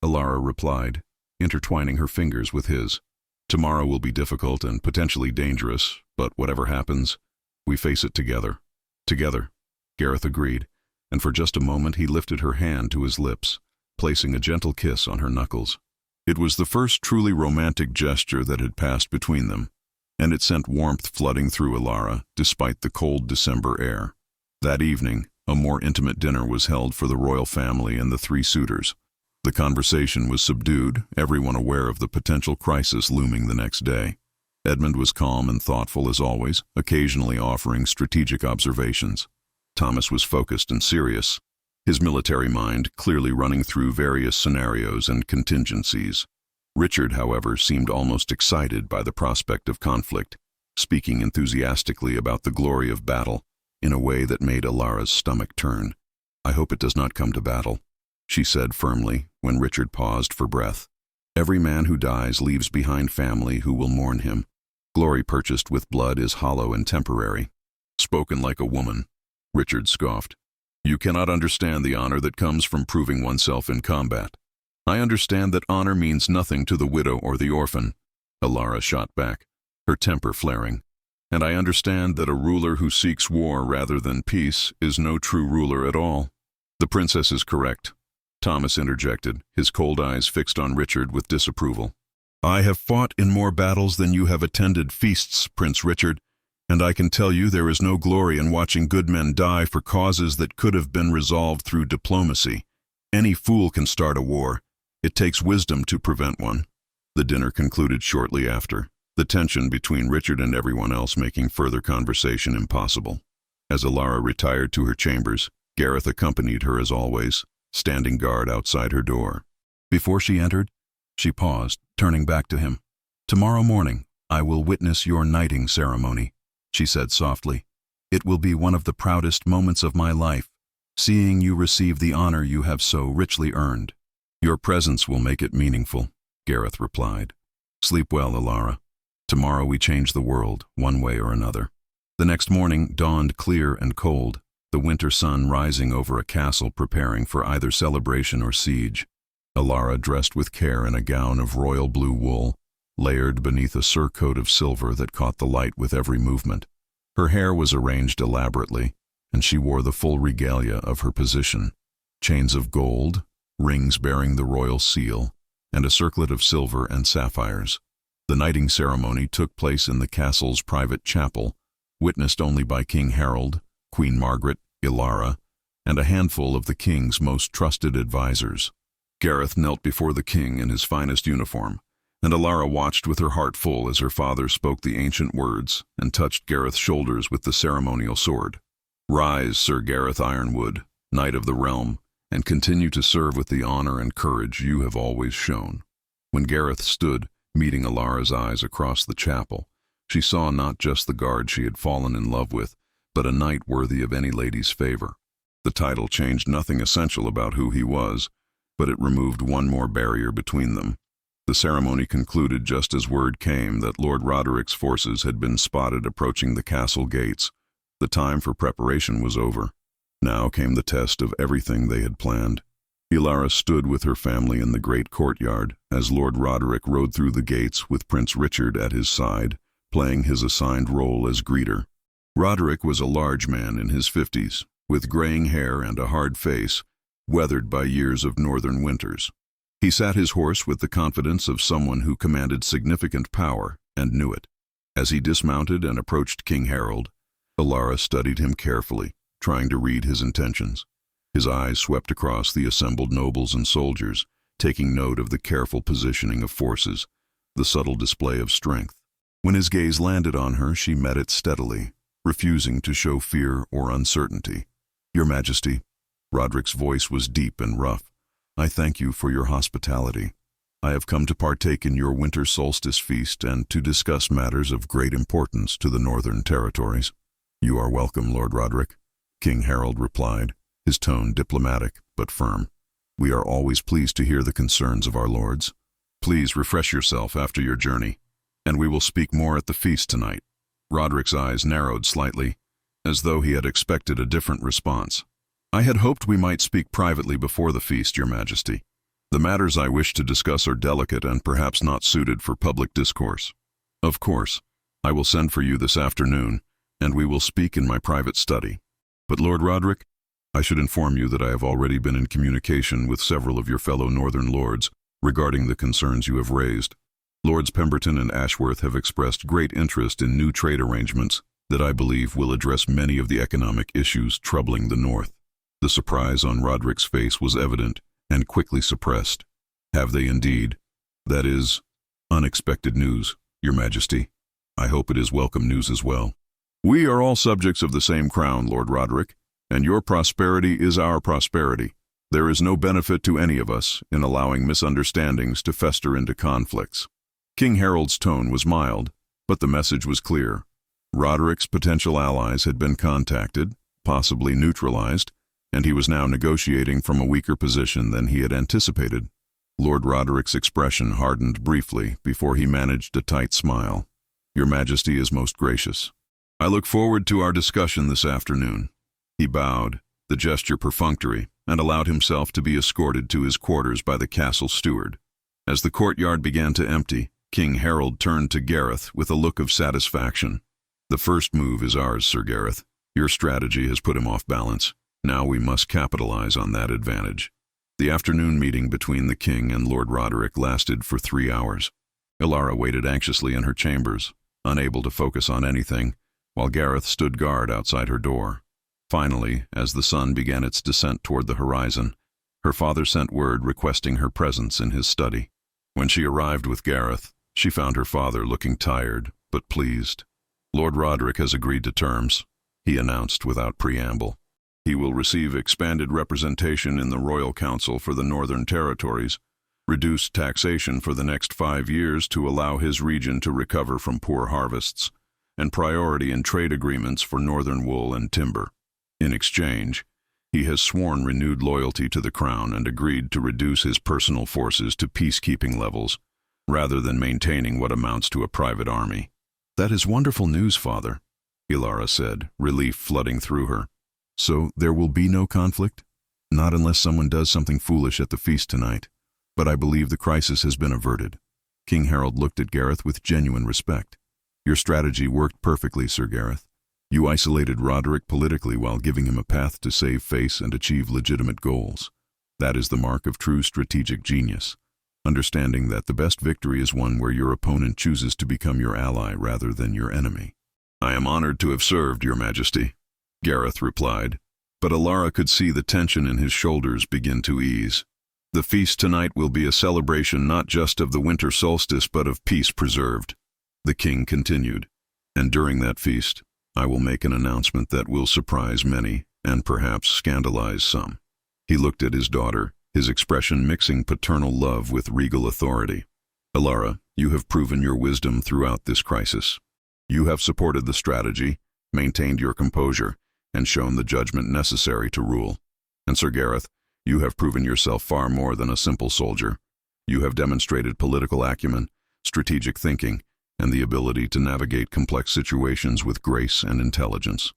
Ilara replied, intertwining her fingers with his. Tomorrow will be difficult and potentially dangerous, but whatever happens, we face it together. Together, Gareth agreed, and for just a moment he lifted her hand to his lips, placing a gentle kiss on her knuckles. It was the first truly romantic gesture that had passed between them, and it sent warmth flooding through Ilara despite the cold December air. That evening, a more intimate dinner was held for the royal family and the 3 suitors. The conversation was subdued, everyone aware of the potential crisis looming the next day. Edmund was calm and thoughtful as always, occasionally offering strategic observations. Thomas was focused and serious, his military mind clearly running through various scenarios and contingencies. Richard, however, seemed almost excited by the prospect of conflict, speaking enthusiastically about the glory of battle in a way that made Ilara's stomach turn. I hope it does not come to battle, she said firmly when Richard paused for breath. Every man who dies leaves behind family who will mourn him. Glory purchased with blood is hollow and temporary. Spoken like a woman, Richard scoffed. You cannot understand the honor that comes from proving oneself in combat. I understand that honor means nothing to the widow or the orphan, Ilara shot back, her temper flaring. And I understand that a ruler who seeks war rather than peace is no true ruler at all. The princess is correct, Thomas interjected, his cold eyes fixed on Richard with disapproval. I have fought in more battles than you have attended feasts, Prince Richard, and I can tell you there is no glory in watching good men die for causes that could have been resolved through diplomacy. Any fool can start a war. It takes wisdom to prevent one. The dinner concluded shortly after, the tension between Richard and everyone else making further conversation impossible. As Ilara retired to her chambers, Gareth accompanied her as always, standing guard outside her door. Before she entered, she paused, turning back to him. Tomorrow morning, I will witness your knighting ceremony, she said softly. It will be one of the proudest moments of my life, seeing you receive the honor you have so richly earned. Your presence will make it meaningful, Gareth replied. Sleep well, Ilara. Tomorrow we change the world, one way or another. The next morning dawned clear and cold, the winter sun rising over a castle preparing for either celebration or siege. Ilara, dressed with care in a gown of royal blue wool, layered beneath a surcoat of silver that caught the light with every movement. Her hair was arranged elaborately, and she wore the full regalia of her position. Chains of gold, rings bearing the royal seal, and a circlet of silver and sapphires. The knighting ceremony took place in the castle's private chapel, witnessed only by King Harold, Queen Margaret, Ilara, and a handful of the king's most trusted advisors. Gareth knelt before the king in his finest uniform, and Ilara watched with her heart full as her father spoke the ancient words and touched Gareth's shoulders with the ceremonial sword. Rise, Sir Gareth Ironwood, knight of the realm, and continue to serve with the honor and courage you have always shown. When Gareth stood, meeting Ilara's eyes across the chapel, she saw not just the guard she had fallen in love with, but a knight worthy of any lady's favor. The title changed nothing essential about who he was, but it removed one more barrier between them. The ceremony concluded just as word came that Lord Roderick's forces had been spotted approaching the castle gates, The time for preparation was over. Now came the test of everything they had planned. Ilara stood with her family in the great courtyard as Lord Roderick rode through the gates with Prince Richard at his side, playing his assigned role as greeter. Roderick was a large man in his 50s, with graying hair and a hard face, weathered by years of northern winters. He sat his horse with the confidence of someone who commanded significant power and knew it. As he dismounted and approached King Harold, Ilara studied him carefully, trying to read his intentions. His eyes swept across the assembled nobles and soldiers, taking note of the careful positioning of forces, the subtle display of strength. When his gaze landed on her, she met it steadily, refusing to show fear or uncertainty. "Your Majesty," Roderick's voice was deep and rough, "I thank you for your hospitality. I have come to partake in your winter solstice feast and to discuss matters of great importance to the northern territories." "You are welcome, Lord Roderick," King Harold replied, his tone diplomatic but firm. "We are always pleased to hear the concerns of our lords. Please refresh yourself after your journey, and we will speak more at the feast tonight." Roderick's eyes narrowed slightly, as though he had expected a different response. "I had hoped we might speak privately before the feast, Your Majesty. The matters I wish to discuss are delicate and perhaps not suited for public discourse." "Of course, I will send for you this afternoon, and we will speak in my private study. But Lord Roderick, I should inform you that I have already been in communication with several of your fellow northern lords regarding the concerns you have raised. Lords Pemberton and Ashworth have expressed great interest in new trade arrangements that I believe will address many of the economic issues troubling the North." The surprise on Roderick's face was evident and quickly suppressed. "Have they indeed? That is unexpected news, Your Majesty. I hope it is welcome news as well." "We are all subjects of the same crown, Lord Roderick, and your prosperity is our prosperity. There is no benefit to any of us in allowing misunderstandings to fester into conflicts." King Harold's tone was mild, but the message was clear. Roderick's potential allies had been contacted, possibly neutralized, and he was now negotiating from a weaker position than he had anticipated. Lord Roderick's expression hardened briefly before he managed a tight smile. "Your Majesty is most gracious. I look forward to our discussion this afternoon." He bowed, the gesture perfunctory, and allowed himself to be escorted to his quarters by the castle steward. As the courtyard began to empty, King Harold turned to Gareth with a look of satisfaction. "The first move is ours, Sir Gareth. Your strategy has put him off balance. Now we must capitalize on that advantage." The afternoon meeting between the king and Lord Roderick lasted for 3 hours. Ilara waited anxiously in her chambers, unable to focus on anything, while Gareth stood guard outside her door. Finally, as the sun began its descent toward the horizon, her father sent word requesting her presence in his study. When she arrived with Gareth, she found her father looking tired but pleased. "Lord Roderick has agreed to terms," he announced without preamble. "He will receive expanded representation in the Royal Council for the Northern Territories, reduced taxation for the next 5 years to allow his region to recover from poor harvests, and priority in trade agreements for northern wool and timber. In exchange, he has sworn renewed loyalty to the Crown and agreed to reduce his personal forces to peacekeeping levels, rather than maintaining what amounts to a private army." "That is wonderful news, Father," Ilara said, relief flooding through her. "So there will be no conflict?" "Not unless someone does something foolish at the feast tonight. But I believe the crisis has been averted." King Harold looked at Gareth with genuine respect. "Your strategy worked perfectly, Sir Gareth. You isolated Roderick politically while giving him a path to save face and achieve legitimate goals. That is the mark of true strategic genius, understanding that the best victory is one where your opponent chooses to become your ally rather than your enemy." "I am honored to have served, Your Majesty," Gareth replied, but Ilara could see the tension in his shoulders begin to ease. "The feast tonight will be a celebration not just of the winter solstice but of peace preserved," the king continued. "And during that feast, I will make an announcement that will surprise many and perhaps scandalize some." He looked at his daughter, his expression mixing paternal love with regal authority. "Ilara, you have proven your wisdom throughout this crisis. You have supported the strategy, maintained your composure, and shown the judgment necessary to rule. And Sir Gareth, you have proven yourself far more than a simple soldier. You have demonstrated political acumen, strategic thinking, and the ability to navigate complex situations with grace and intelligence."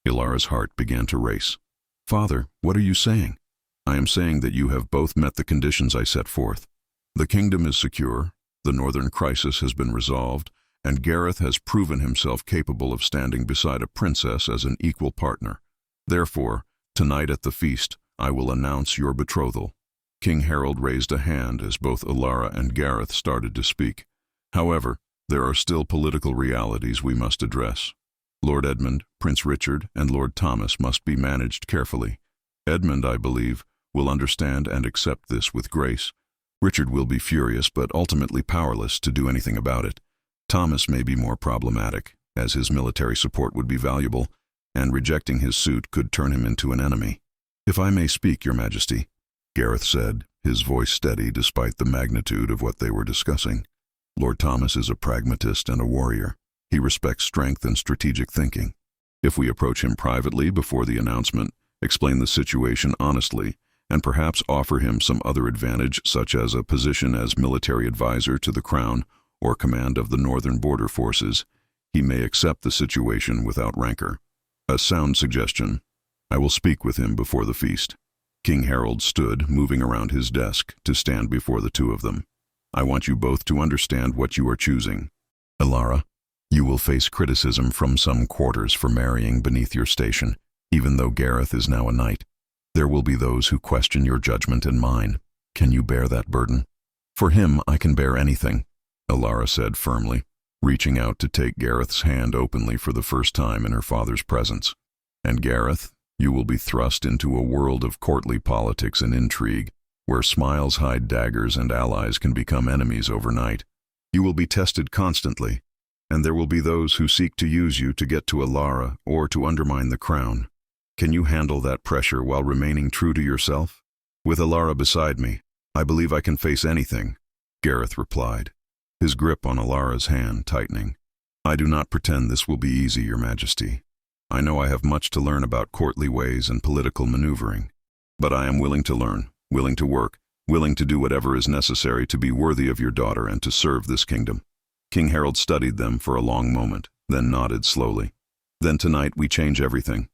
Ilara's heart began to race. "Father, what are you saying?" "I am saying that you have both met the conditions I set forth. The kingdom is secure, the northern crisis has been resolved, and Gareth has proven himself capable of standing beside a princess as an equal partner. Therefore, tonight at the feast, I will announce your betrothal." King Harold raised a hand as both Ilara and Gareth started to speak. However, there are still political realities we must address. Lord Edmund, Prince Richard, and Lord Thomas must be managed carefully. Edmund, I believe, will understand and accept this with grace. Richard will be furious but ultimately powerless to do anything about it. Thomas may be more problematic, as his military support would be valuable, and rejecting his suit could turn him into an enemy. "If I may speak, Your Majesty," Gareth said, his voice steady despite the magnitude of what they were discussing. "Lord Thomas is a pragmatist and a warrior. He respects strength and strategic thinking. If we approach him privately before the announcement, explain the situation honestly, and perhaps offer him some other advantage such as a position as military advisor to the crown or command of the northern border forces, he may accept the situation without rancor. A sound suggestion. I will speak with him before the feast." King Harold stood, moving around his desk, to stand before the two of them. "I want you both to understand what you are choosing. Ilara, you will face criticism from some quarters for marrying beneath your station, even though Gareth is now a knight. There will be those who question your judgment and mine. Can you bear that burden?" "For him, I can bear anything," Ilara said firmly, reaching out to take Gareth's hand openly for the first time in her father's presence. "And Gareth, you will be thrust into a world of courtly politics and intrigue, where smiles hide daggers and allies can become enemies overnight. You will be tested constantly, and there will be those who seek to use you to get to Ilara or to undermine the crown. Can you handle that pressure while remaining true to yourself?" "With Ilara beside me, I believe I can face anything," Gareth replied, his grip on Ilara's hand tightening. "I do not pretend this will be easy, Your Majesty. I know I have much to learn about courtly ways and political maneuvering, but I am willing to learn, willing to work, willing to do whatever is necessary to be worthy of your daughter and to serve this kingdom." King Harold studied them for a long moment, then nodded slowly. "Then tonight we change everything.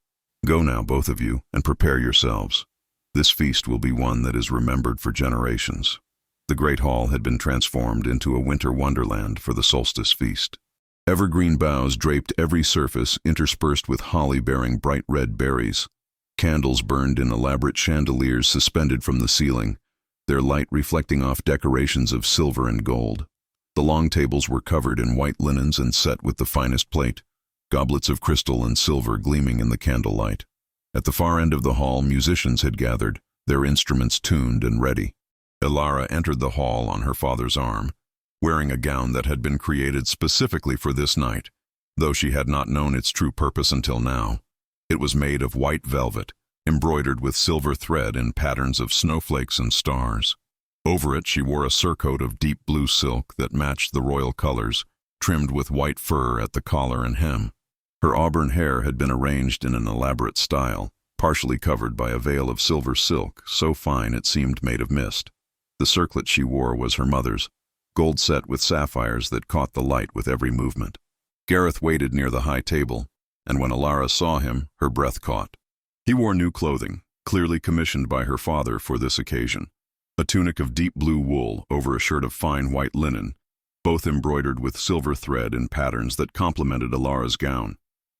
Go now, both of you, and prepare yourselves. This feast will be one that is remembered for generations." The great hall had been transformed into a winter wonderland for the solstice feast. Evergreen boughs draped every surface, interspersed with holly bearing bright red berries. Candles burned in elaborate chandeliers suspended from the ceiling, their light reflecting off decorations of silver and gold. The long tables were covered in white linens and set with the finest plate, goblets of crystal and silver gleaming in the candlelight. At the far end of the hall, musicians had gathered, their instruments tuned and ready. Ilara entered the hall on her father's arm, wearing a gown that had been created specifically for this night, though she had not known its true purpose until now. It was made of white velvet, embroidered with silver thread in patterns of snowflakes and stars. Over it she wore a surcoat of deep blue silk that matched the royal colors, trimmed with white fur at the collar and hem. Her auburn hair had been arranged in an elaborate style, partially covered by a veil of silver silk, so fine it seemed made of mist. The circlet she wore was her mother's, gold set with sapphires that caught the light with every movement. Gareth waited near the high table, and when Ilara saw him, her breath caught. He wore new clothing, clearly commissioned by her father for this occasion. A tunic of deep blue wool over a shirt of fine white linen, both embroidered with silver thread in patterns that complemented Ilara's gown.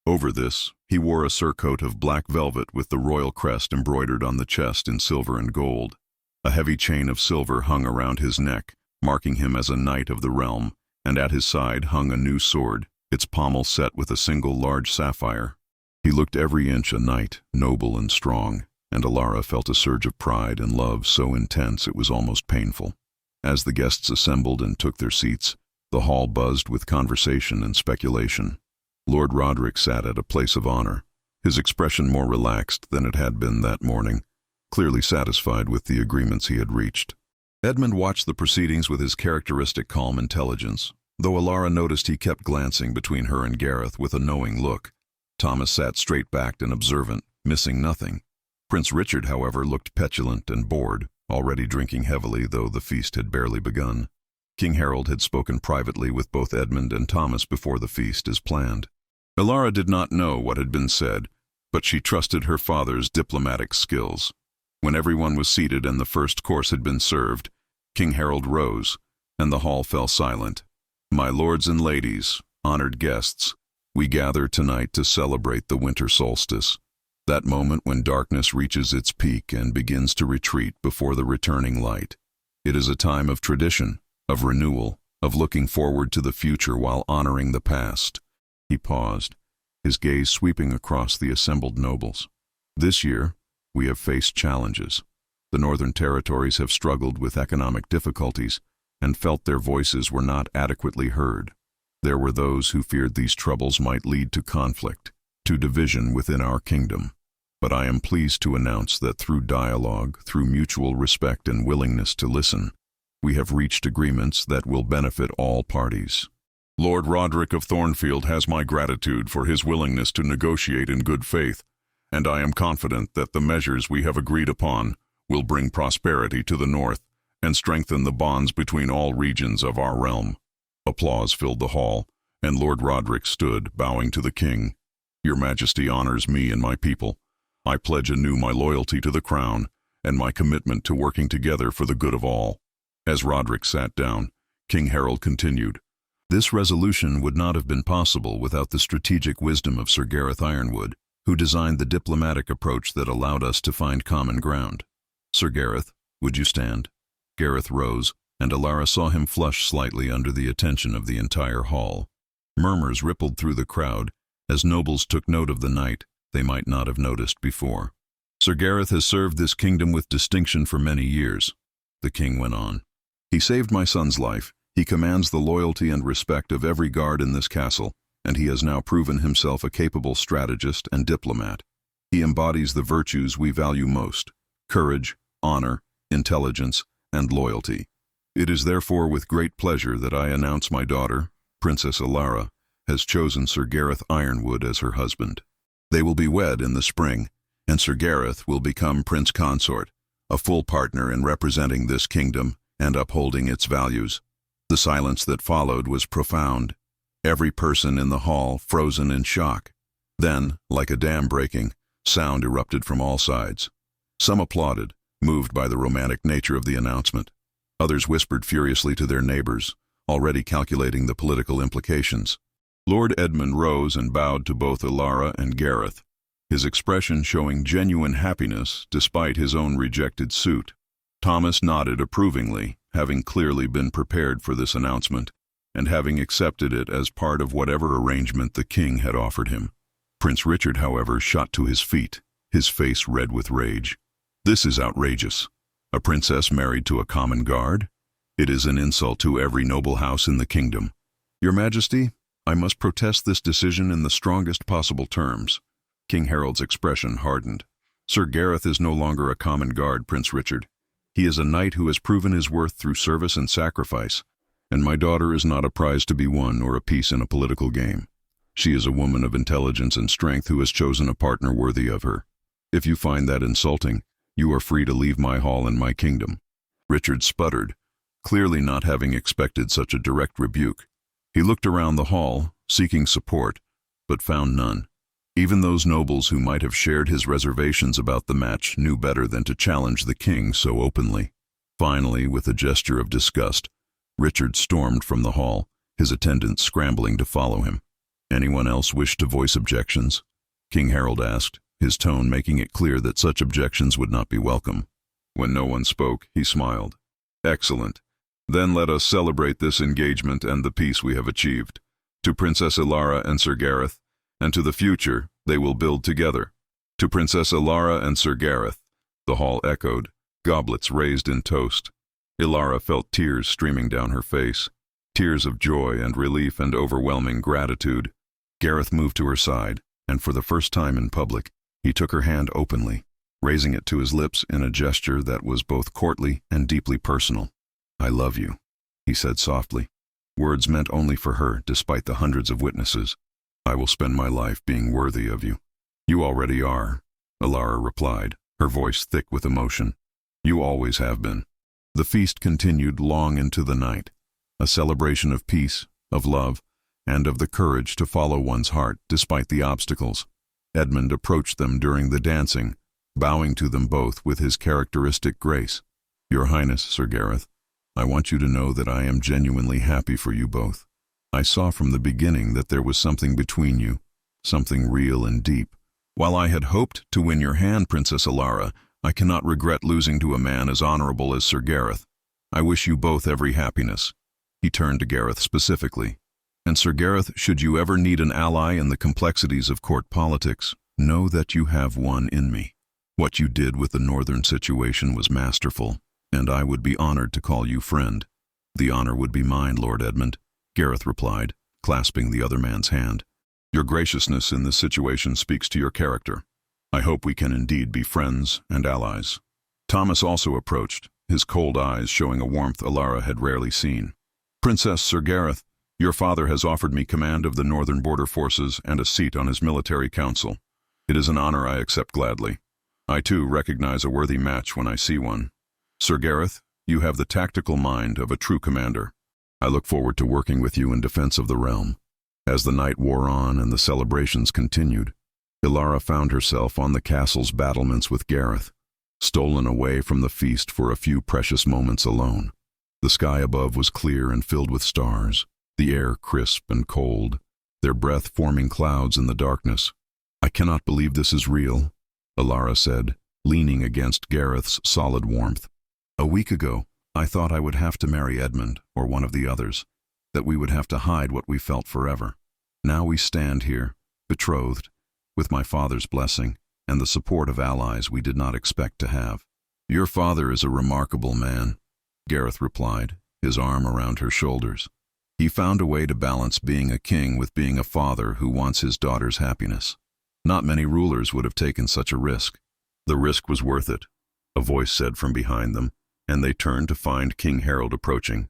Over this, he wore a surcoat of black velvet with the royal crest embroidered on the chest in silver and gold. A heavy chain of silver hung around his neck, marking him as a knight of the realm, and at his side hung a new sword, its pommel set with a single large sapphire. He looked every inch a knight, noble and strong, and Ilara felt a surge of pride and love so intense it was almost painful. As the guests assembled and took their seats, the hall buzzed with conversation and speculation. Lord Roderick sat at a place of honor, his expression more relaxed than it had been that morning, clearly satisfied with the agreements he had reached. Edmund watched the proceedings with his characteristic calm intelligence, though Ilara noticed he kept glancing between her and Gareth with a knowing look. Thomas sat straight-backed and observant, missing nothing. Prince Richard, however, looked petulant and bored, already drinking heavily though the feast had barely begun. King Harold had spoken privately with both Edmund and Thomas before the feast as planned. Ilara did not know what had been said, but she trusted her father's diplomatic skills. When everyone was seated and the first course had been served, King Harold rose, and the hall fell silent. "My lords and ladies, honored guests, we gather tonight to celebrate the winter solstice, that moment when darkness reaches its peak and begins to retreat before the returning light. It is a time of tradition, of renewal, of looking forward to the future while honoring the past." He paused, his gaze sweeping across the assembled nobles. "This year, we have faced challenges. The Northern Territories have struggled with economic difficulties and felt their voices were not adequately heard. There were those who feared these troubles might lead to conflict, to division within our kingdom. But I am pleased to announce that through dialogue, through mutual respect and willingness to listen, we have reached agreements that will benefit all parties. Lord Roderick of Thornfield has my gratitude for his willingness to negotiate in good faith, and I am confident that the measures we have agreed upon will bring prosperity to the north and strengthen the bonds between all regions of our realm." Applause filled the hall, and Lord Roderick stood, bowing to the king. "Your Majesty honors me and my people. I pledge anew my loyalty to the crown and my commitment to working together for the good of all." As Roderick sat down, King Harold continued, "This resolution would not have been possible without the strategic wisdom of Sir Gareth Ironwood, who designed the diplomatic approach that allowed us to find common ground. Sir Gareth, would you stand?" Gareth rose, and Alara saw him flush slightly under the attention of the entire hall. Murmurs rippled through the crowd as nobles took note of the knight they might not have noticed before. "Sir Gareth has served this kingdom with distinction for many years," the king went on. "He saved my son's life, he commands the loyalty and respect of every guard in this castle, and he has now proven himself a capable strategist and diplomat. He embodies the virtues we value most: courage, honor, intelligence, and loyalty. It is therefore with great pleasure that I announce my daughter, Princess Alara, has chosen Sir Gareth Ironwood as her husband. They will be wed in the spring, and Sir Gareth will become Prince Consort, a full partner in representing this kingdom and upholding its values." The silence that followed was profound, every person in the hall frozen in shock. Then, like a dam breaking, sound erupted from all sides. Some applauded, moved by the romantic nature of the announcement. Others whispered furiously to their neighbors, already calculating the political implications. Lord Edmund rose and bowed to both Alara and Gareth, his expression showing genuine happiness despite his own rejected suit. Thomas nodded approvingly, having clearly been prepared for this announcement, and having accepted it as part of whatever arrangement the king had offered him. Prince Richard, however, shot to his feet, his face red with rage. "This is outrageous. A princess married to a common guard? It is an insult to every noble house in the kingdom. Your Majesty, I must protest this decision in the strongest possible terms." King Harold's expression hardened. "Sir Gareth is no longer a common guard, Prince Richard. He is a knight who has proven his worth through service and sacrifice, and my daughter is not a prize to be won or a piece in a political game. She is a woman of intelligence and strength who has chosen a partner worthy of her. If you find that insulting, you are free to leave my hall and my kingdom." Richard sputtered, clearly not having expected such a direct rebuke. He looked around the hall, seeking support, but found none. Even those nobles who might have shared his reservations about the match knew better than to challenge the king so openly. Finally, with a gesture of disgust, Richard stormed from the hall, his attendants scrambling to follow him. "Anyone else wish to voice objections?" King Harold asked, his tone making it clear that such objections would not be welcome. When no one spoke, he smiled. "Excellent. Then let us celebrate this engagement and the peace we have achieved. To Princess Alara and Sir Gareth, and to the future they will build together." "To Princess Alara and Sir Gareth," the hall echoed, goblets raised in toast. Alara felt tears streaming down her face, tears of joy and relief and overwhelming gratitude. Gareth moved to her side, and for the first time in public, he took her hand openly, raising it to his lips in a gesture that was both courtly and deeply personal. "I love you," he said softly. Words meant only for her, despite the hundreds of witnesses. "I will spend my life being worthy of you." "You already are," Alara replied, her voice thick with emotion. "You always have been." The feast continued long into the night, a celebration of peace, of love, and of the courage to follow one's heart despite the obstacles. Edmund approached them during the dancing, bowing to them both with his characteristic grace. "Your Highness, Sir Gareth, I want you to know that I am genuinely happy for you both. I saw from the beginning that there was something between you, something real and deep. While I had hoped to win your hand, Princess Alara, I cannot regret losing to a man as honorable as Sir Gareth. I wish you both every happiness." He turned to Gareth specifically. "And Sir Gareth, should you ever need an ally in the complexities of court politics, know that you have one in me. What you did with the northern situation was masterful, and I would be honored to call you friend." "The honor would be mine, Lord Edmund," Gareth replied, clasping the other man's hand. "Your graciousness in this situation speaks to your character. I hope we can indeed be friends and allies." Thomas also approached, his cold eyes showing a warmth Alara had rarely seen. "Princess, Sir Gareth, your father has offered me command of the northern border forces and a seat on his military council. It is an honor I accept gladly. I too recognize a worthy match when I see one. Sir Gareth, you have the tactical mind of a true commander. I look forward to working with you in defense of the realm." As the night wore on and the celebrations continued, Alara found herself on the castle's battlements with Gareth, stolen away from the feast for a few precious moments alone. The sky above was clear and filled with stars, the air crisp and cold, their breath forming clouds in the darkness. "I cannot believe this is real," Alara said, leaning against Gareth's solid warmth. "A week ago, I thought I would have to marry Edmund or one of the others, that we would have to hide what we felt forever. Now we stand here, betrothed, with my father's blessing and the support of allies we did not expect to have." "Your father is a remarkable man," Gareth replied, his arm around her shoulders. "He found a way to balance being a king with being a father who wants his daughter's happiness. Not many rulers would have taken such a risk." "The risk was worth it," a voice said from behind them, and they turned to find King Harold approaching.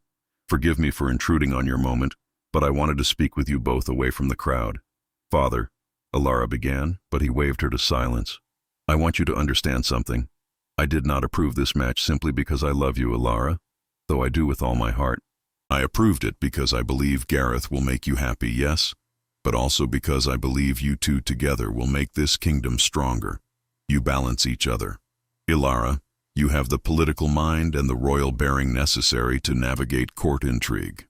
"Forgive me for intruding on your moment, but I wanted to speak with you both away from the crowd." "Father," Alara began, but he waved her to silence. "I want you to understand something. I did not approve this match simply because I love you, Alara, though I do with all my heart. I approved it because I believe Gareth will make you happy, yes, but also because I believe you two together will make this kingdom stronger. You balance each other. Alara, you have the political mind and the royal bearing necessary to navigate court intrigue.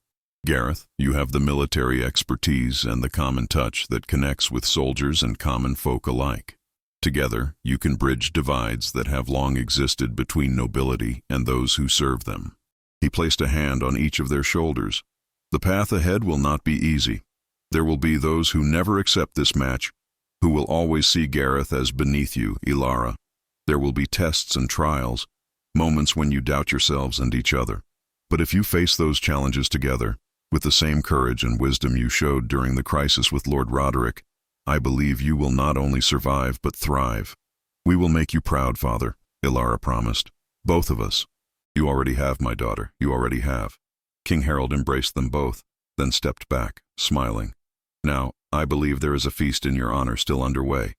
Gareth, you have the military expertise and the common touch that connects with soldiers and common folk alike. Together, you can bridge divides that have long existed between nobility and those who serve them." He placed a hand on each of their shoulders. "The path ahead will not be easy. There will be those who never accept this match, who will always see Gareth as beneath you, Alara. There will be tests and trials, moments when you doubt yourselves and each other. But if you face those challenges together, with the same courage and wisdom you showed during the crisis with Lord Roderick, I believe you will not only survive but thrive. We will make you proud, Father," Alara promised. "Both of us. You already have, my daughter, you already have." King Harold embraced them both, then stepped back, smiling. "Now, I believe there is a feast in your honor still underway.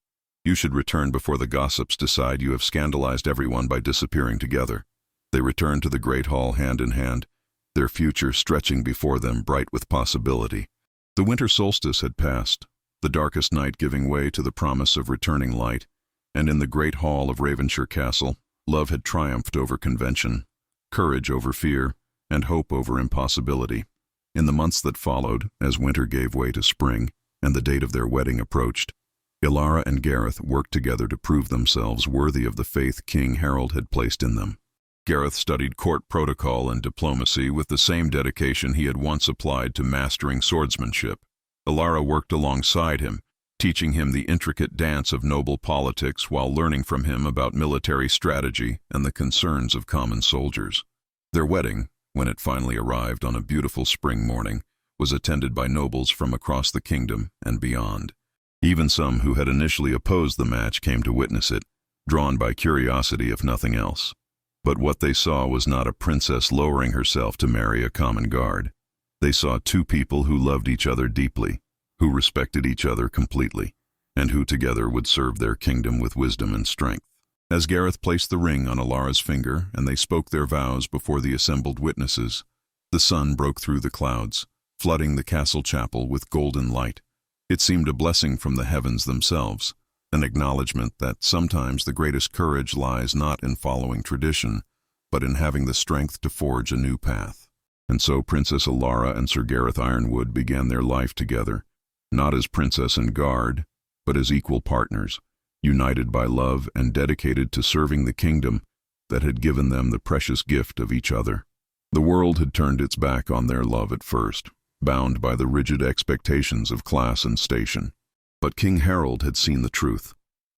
You should return before the gossips decide you have scandalized everyone by disappearing together." They returned to the great hall hand in hand, their future stretching before them bright with possibility. The winter solstice had passed, the darkest night giving way to the promise of returning light, and in the great hall of Ravenshire Castle, love had triumphed over convention, courage over fear, and hope over impossibility. In the months that followed, as winter gave way to spring, and the date of their wedding approached, Alara and Gareth worked together to prove themselves worthy of the faith King Harold had placed in them. Gareth studied court protocol and diplomacy with the same dedication he had once applied to mastering swordsmanship. Alara worked alongside him, teaching him the intricate dance of noble politics while learning from him about military strategy and the concerns of common soldiers. Their wedding, when it finally arrived on a beautiful spring morning, was attended by nobles from across the kingdom and beyond. Even some who had initially opposed the match came to witness it, drawn by curiosity if nothing else. But what they saw was not a princess lowering herself to marry a common guard. They saw two people who loved each other deeply, who respected each other completely, and who together would serve their kingdom with wisdom and strength. As Gareth placed the ring on Alara's finger and they spoke their vows before the assembled witnesses, the sun broke through the clouds, flooding the castle chapel with golden light. It seemed a blessing from the heavens themselves. an acknowledgement that sometimes the greatest courage lies not in following tradition, but in having the strength to forge a new path. And so Princess Alara and Sir Gareth Ironwood began their life together, not as princess and guard, but as equal partners, united by love and dedicated to serving the kingdom that had given them the precious gift of each other. The world had turned its back on their love at first, bound by the rigid expectations of class and station. But King Harold had seen the truth,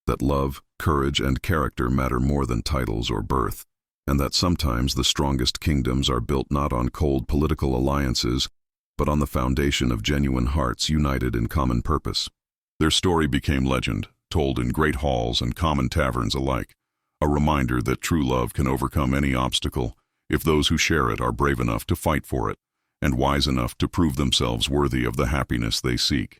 that love, courage, and character matter more than titles or birth, and that sometimes the strongest kingdoms are built not on cold political alliances, but on the foundation of genuine hearts united in common purpose. Their story became legend, told in great halls and common taverns alike, a reminder that true love can overcome any obstacle if those who share it are brave enough to fight for it and wise enough to prove themselves worthy of the happiness they seek.